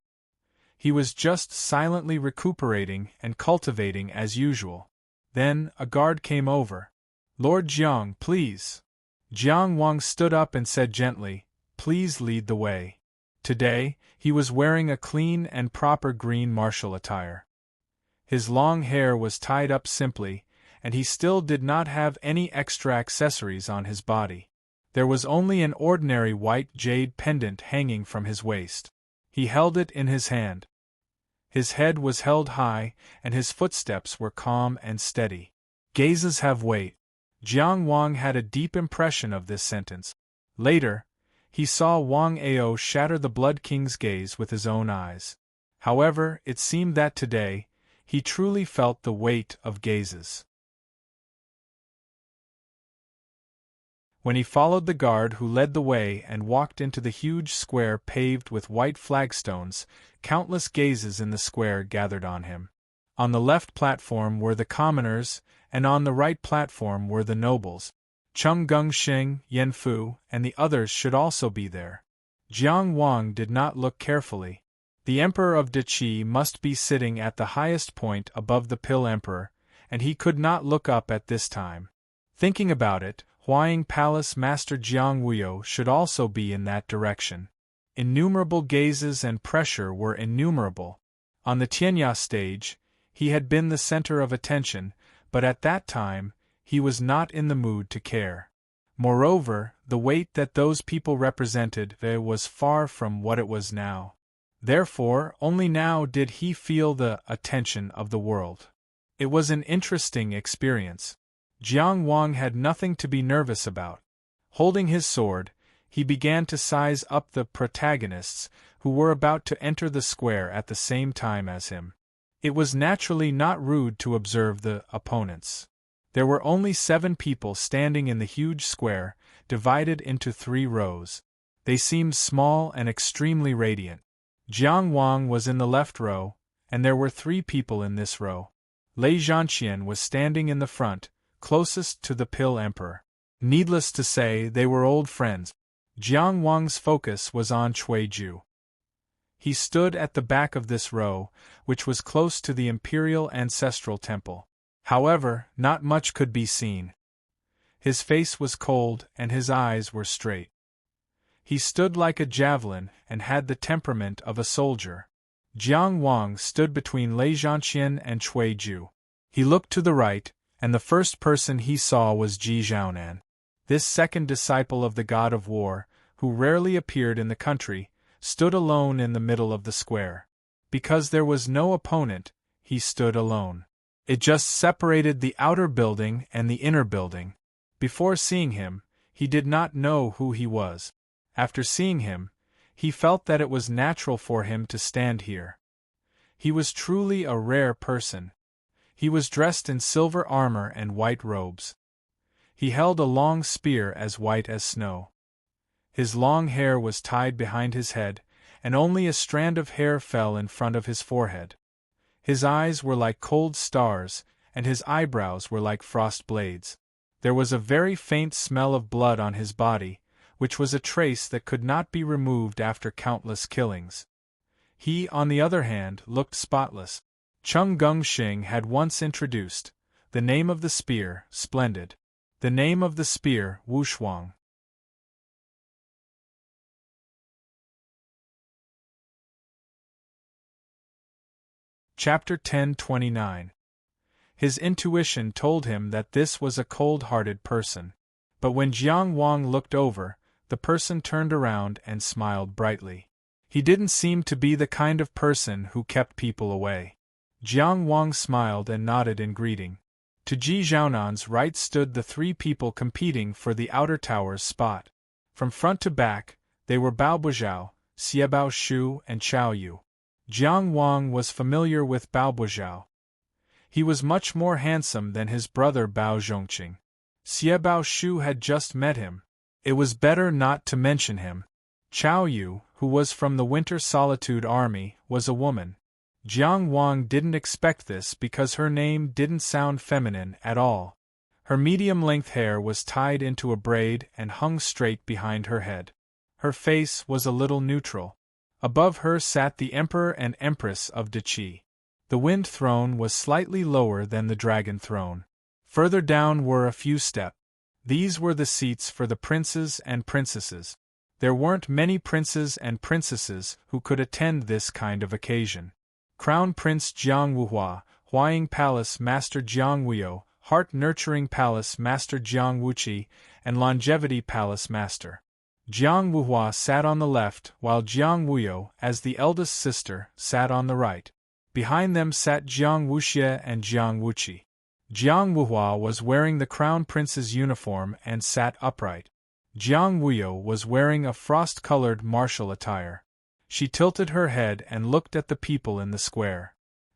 He was just silently recuperating and cultivating as usual. Then, a guard came over. "Lord Jiang, please." Jiang Wang stood up and said gently, "Please lead the way." Today, he was wearing a clean and proper green martial attire. His long hair was tied up simply, and he still did not have any extra accessories on his body. There was only an ordinary white jade pendant hanging from his waist. He held it in his hand. His head was held high, and his footsteps were calm and steady. Gazes have weight. Jiang Wang had a deep impression of this sentence. Later, he saw Wang Ao shatter the Blood King's gaze with his own eyes. However, it seemed that today, he truly felt the weight of gazes. When he followed the guard who led the way and walked into the huge square paved with white flagstones, countless gazes in the square gathered on him. On the left platform were the commoners, and on the right platform were the nobles. Cheng Gengsheng, Yan Fu, and the others should also be there. Jiang Wang did not look carefully. The Emperor of Qi must be sitting at the highest point above the Pill Emperor, and he could not look up at this time. Thinking about it, Huaying Palace Master Jiang Wuyo should also be in that direction. Innumerable gazes and pressure were innumerable. On the Tianya stage, he had been the center of attention, but at that time, he was not in the mood to care. Moreover, the weight that those people represented was far from what it was now. Therefore, only now did he feel the attention of the world. It was an interesting experience. Jiang Wang had nothing to be nervous about. Holding his sword, he began to size up the protagonists who were about to enter the square at the same time as him. It was naturally not rude to observe the opponents. There were only 7 people standing in the huge square, divided into 3 rows. They seemed small and extremely radiant. Jiang Wang was in the left row, and there were 3 people in this row. Lei Zhanqian was standing in the front, closest to the Pill Emperor. Needless to say, they were old friends. Jiang Wang's focus was on Cuiju. He stood at the back of this row, which was close to the Imperial Ancestral Temple. However, not much could be seen. His face was cold and his eyes were straight. He stood like a javelin and had the temperament of a soldier. Jiang Wang stood between Lei Zhanqian and Cuiju. He looked to the right, and the first person he saw was Ji Zhaonan. This second disciple of the god of war, who rarely appeared in the country, stood alone in the middle of the square. Because there was no opponent, he stood alone. It just separated the outer building and the inner building. Before seeing him, he did not know who he was. After seeing him, he felt that it was natural for him to stand here. He was truly a rare person. He was dressed in silver armor and white robes. He held a long spear as white as snow. His long hair was tied behind his head, and only a strand of hair fell in front of his forehead. His eyes were like cold stars, and his eyebrows were like frost blades. There was a very faint smell of blood on his body, which was a trace that could not be removed after countless killings. He, on the other hand, looked spotless. Chung Gongxing had once introduced the name of the spear, splendid. The name of the spear, Wushuang. Chapter 1029. His intuition told him that this was a cold-hearted person. But when Jiang Wang looked over, the person turned around and smiled brightly. He didn't seem to be the kind of person who kept people away. Jiang Wang smiled and nodded in greeting. To Ji Zhaonan's right stood the 3 people competing for the outer tower's spot. From front to back, they were Bao Buzhao, Xiebao Shu, and Chao Yu. Jiang Wang was familiar with Bao Buzhao. He was much more handsome than his brother Bao Zhongqing. Xiebao Shu had just met him. It was better not to mention him. Chao Yu, who was from the Winter Solitude Army, was a woman. Jiang Wang didn't expect this because her name didn't sound feminine at all. Her medium-length hair was tied into a braid and hung straight behind her head. Her face was a little neutral. Above her sat the Emperor and Empress of Deqi. The Wind Throne was slightly lower than the Dragon Throne. Further down were a few steps. These were the seats for the princes and princesses. There weren't many princes and princesses who could attend this kind of occasion. Crown Prince Jiang Wuhua, Huaying Palace Master Jiang Wuyo, Heart Nurturing Palace Master Jiang Wuqi, and Longevity Palace Master Jiang Wuhua sat on the left, while Jiang Wuyo, as the eldest sister, sat on the right. Behind them sat Jiang Wuxie and Jiang Wuqi. Jiang Wuhua was wearing the Crown Prince's uniform and sat upright. Jiang Wuyo was wearing a frost-colored martial attire. She tilted her head and looked at the people in the square.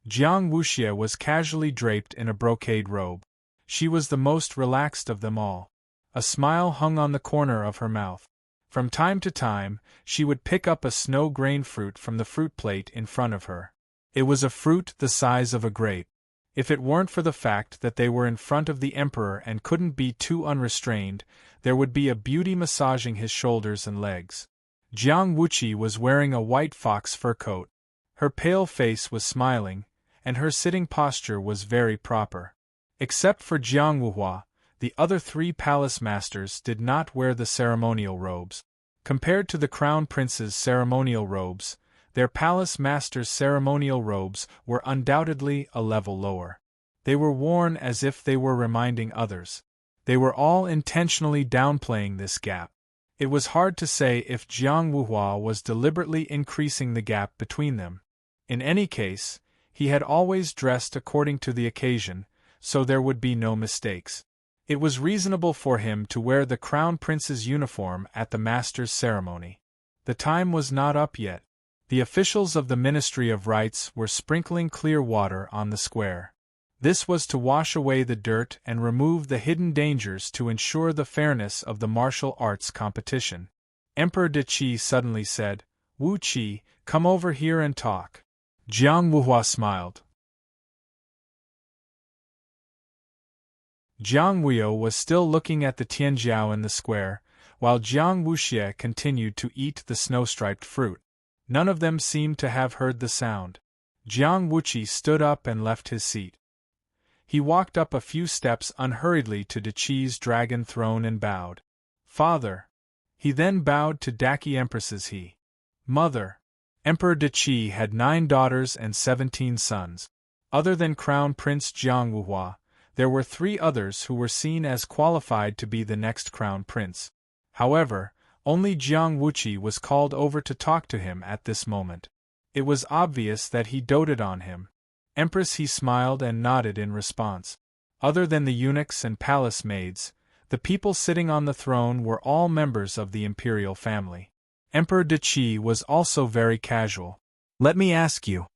Jiang Wuxie was casually draped in a brocade robe. She was the most relaxed of them all. A smile hung on the corner of her mouth. From time to time, she would pick up a snow grain fruit from the fruit plate in front of her. It was a fruit the size of a grape. If it weren't for the fact that they were in front of the Emperor and couldn't be too unrestrained, there would be a beauty massaging his shoulders and legs. Jiang Wuqi was wearing a white fox fur coat. Her pale face was smiling, and her sitting posture was very proper. Except for Jiang Wuhua, The other 3 palace masters did not wear the ceremonial robes. Compared to the crown prince's ceremonial robes, their palace masters' ceremonial robes were undoubtedly a level lower. They were worn as if they were reminding others. They were all intentionally downplaying this gap. It was hard to say if Jiang Wuhua was deliberately increasing the gap between them. In any case, he had always dressed according to the occasion, so there would be no mistakes. It was reasonable for him to wear the crown prince's uniform at the master's ceremony. The time was not up yet. The officials of the Ministry of Rites were sprinkling clear water on the square. This was to wash away the dirt and remove the hidden dangers to ensure the fairness of the martial arts competition. Emperor De Qi suddenly said, "Wu Qi, come over here and talk." Jiang Wuhua smiled. Jiang Wuyo was still looking at the Tianjiao in the square, while Jiang Wuxie continued to eat the snow-striped fruit. None of them seemed to have heard the sound. Jiang Wuqi stood up and left his seat. He walked up a few steps unhurriedly to De Qi's dragon throne and bowed. "Father." He then bowed to Daqi Empress's Mother. Emperor De Qi had 9 daughters and 17 sons. Other than Crown Prince Jiang Wuhua, there were 3 others who were seen as qualified to be the next crown prince. However, only Jiang Wuqi was called over to talk to him at this moment. It was obvious that he doted on him. Empress, he smiled and nodded in response. Other than the eunuchs and palace maids, the people sitting on the throne were all members of the imperial family. Emperor De Qi was also very casual. "Let me ask you."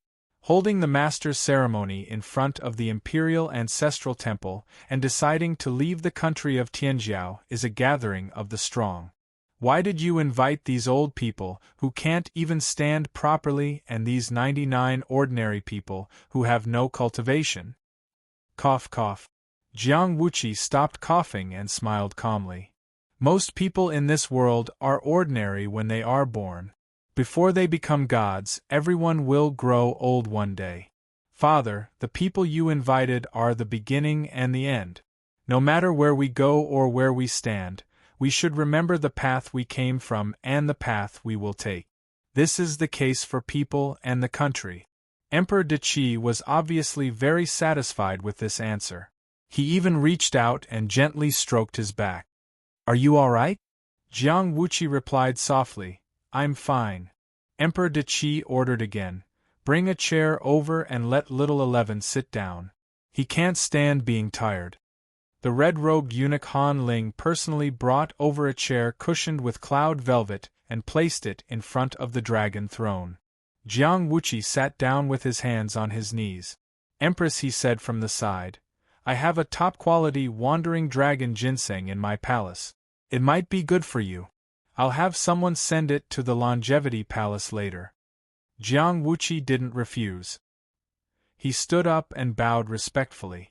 Holding the master's ceremony in front of the imperial ancestral temple and deciding to leave the country of Tianjiao is a gathering of the strong. Why did you invite these old people who can't even stand properly and these 99 ordinary people who have no cultivation? Cough, cough. Jiang Wuqi stopped coughing and smiled calmly. Most people in this world are ordinary when they are born. Before they become gods, everyone will grow old one day. Father, the people you invited are the beginning and the end. No matter where we go or where we stand, we should remember the path we came from and the path we will take. This is the case for people and the country. Emperor De Qi was obviously very satisfied with this answer. He even reached out and gently stroked his back. "Are you all right?" Jiang Wuqi replied softly, "I'm fine." Emperor De Qi ordered again, "Bring a chair over and let little 11 sit down. He can't stand being tired." The red-robed eunuch Han Ling personally brought over a chair cushioned with cloud velvet and placed it in front of the dragon throne. Jiang Wuqi sat down with his hands on his knees. "Empress," he said from the side, "I have a top-quality wandering dragon ginseng in my palace. It might be good for you. I'll have someone send it to the Longevity Palace later." Jiang Wuqi didn't refuse. He stood up and bowed respectfully.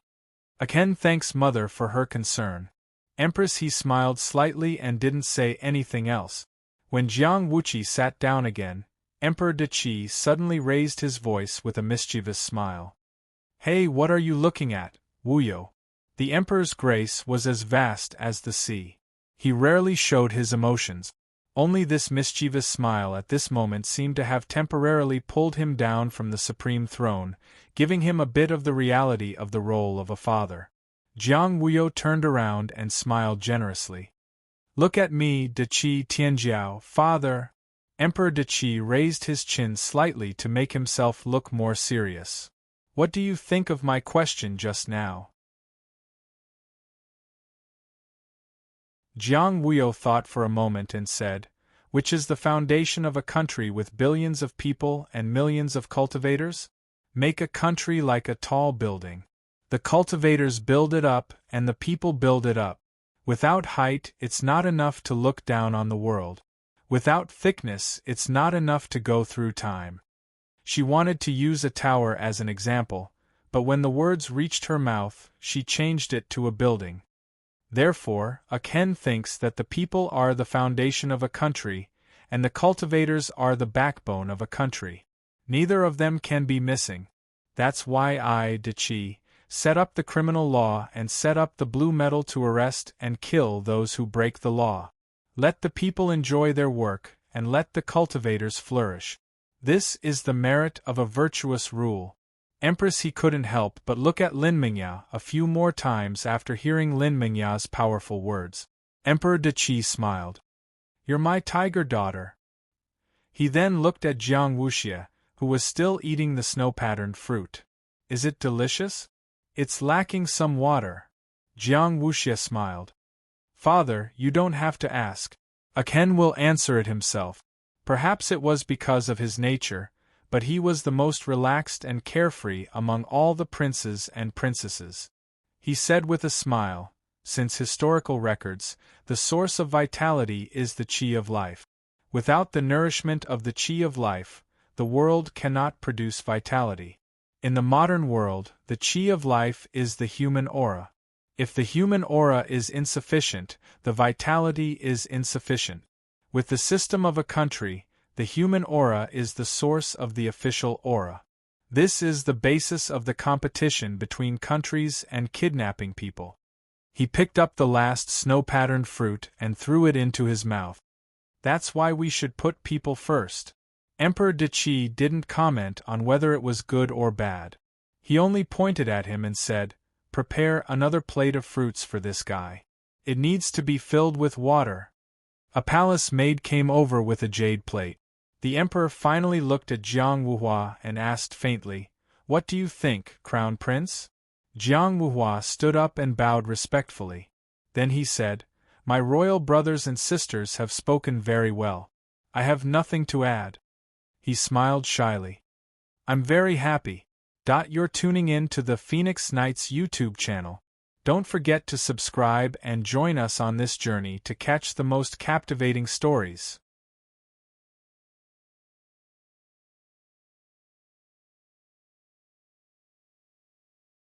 "Aken thanks Mother for her concern." Empress, he smiled slightly and didn't say anything else. When Jiang Wuqi sat down again, Emperor De Qi suddenly raised his voice with a mischievous smile. "Hey, what are you looking at, Wuyo?" The Emperor's grace was as vast as the sea. He rarely showed his emotions. Only this mischievous smile at this moment seemed to have temporarily pulled him down from the supreme throne, giving him a bit of the reality of the role of a father. Jiang Wuyo turned around and smiled generously. "Look at me, De Qi Tianjiao, father." Emperor De Qi raised his chin slightly to make himself look more serious. "What do you think of my question just now?" Jiang Wuyo thought for a moment and said, "Which is the foundation of a country with billions of people and millions of cultivators? Make a country like a tall building. The cultivators build it up and the people build it up. Without height, it's not enough to look down on the world. Without thickness, it's not enough to go through time." She wanted to use a tower as an example, but when the words reached her mouth, she changed it to a building. Therefore, Aken thinks that the people are the foundation of a country, and the cultivators are the backbone of a country. Neither of them can be missing. That's why I, De Qi, Set up the criminal law and set up the blue metal to arrest and kill those who break the law. Let the people enjoy their work, and let the cultivators flourish. This is the merit of a virtuous rule. Empress, he couldn't help but look at Lin Mingya a few more times after hearing Lin Mingya's powerful words. Emperor De Qi smiled. You're my tiger daughter. He then looked at Jiang Wuxia, who was still eating the snow-patterned fruit. Is it delicious? It's lacking some water. Jiang Wuxia smiled. Father, you don't have to ask. Ken will answer it himself. Perhaps it was because of his nature, but he was the most relaxed and carefree among all the princes and princesses. He said with a smile, since historical records, the source of vitality is the qi of life. Without the nourishment of the qi of life, the world cannot produce vitality. In the modern world, the qi of life is the human aura. If the human aura is insufficient, the vitality is insufficient. With the system of a country, the human aura is the source of the official aura. This is the basis of the competition between countries and kidnapping people. He picked up the last snow-patterned fruit and threw it into his mouth. That's why we should put people first. Emperor De Qi didn't comment on whether it was good or bad. He only pointed at him and said, "Prepare another plate of fruits for this guy. It needs to be filled with water." A palace maid came over with a jade plate. The emperor finally looked at Jiang Wuhua and asked faintly, "What do you think, Crown Prince?" Jiang Wuhua stood up and bowed respectfully. Then he said, "My royal brothers and sisters have spoken very well. I have nothing to add." He smiled shyly. "I'm very happy. You're tuning in to the Phoenix Knights YouTube channel. Don't forget to subscribe and join us on this journey to catch the most captivating stories.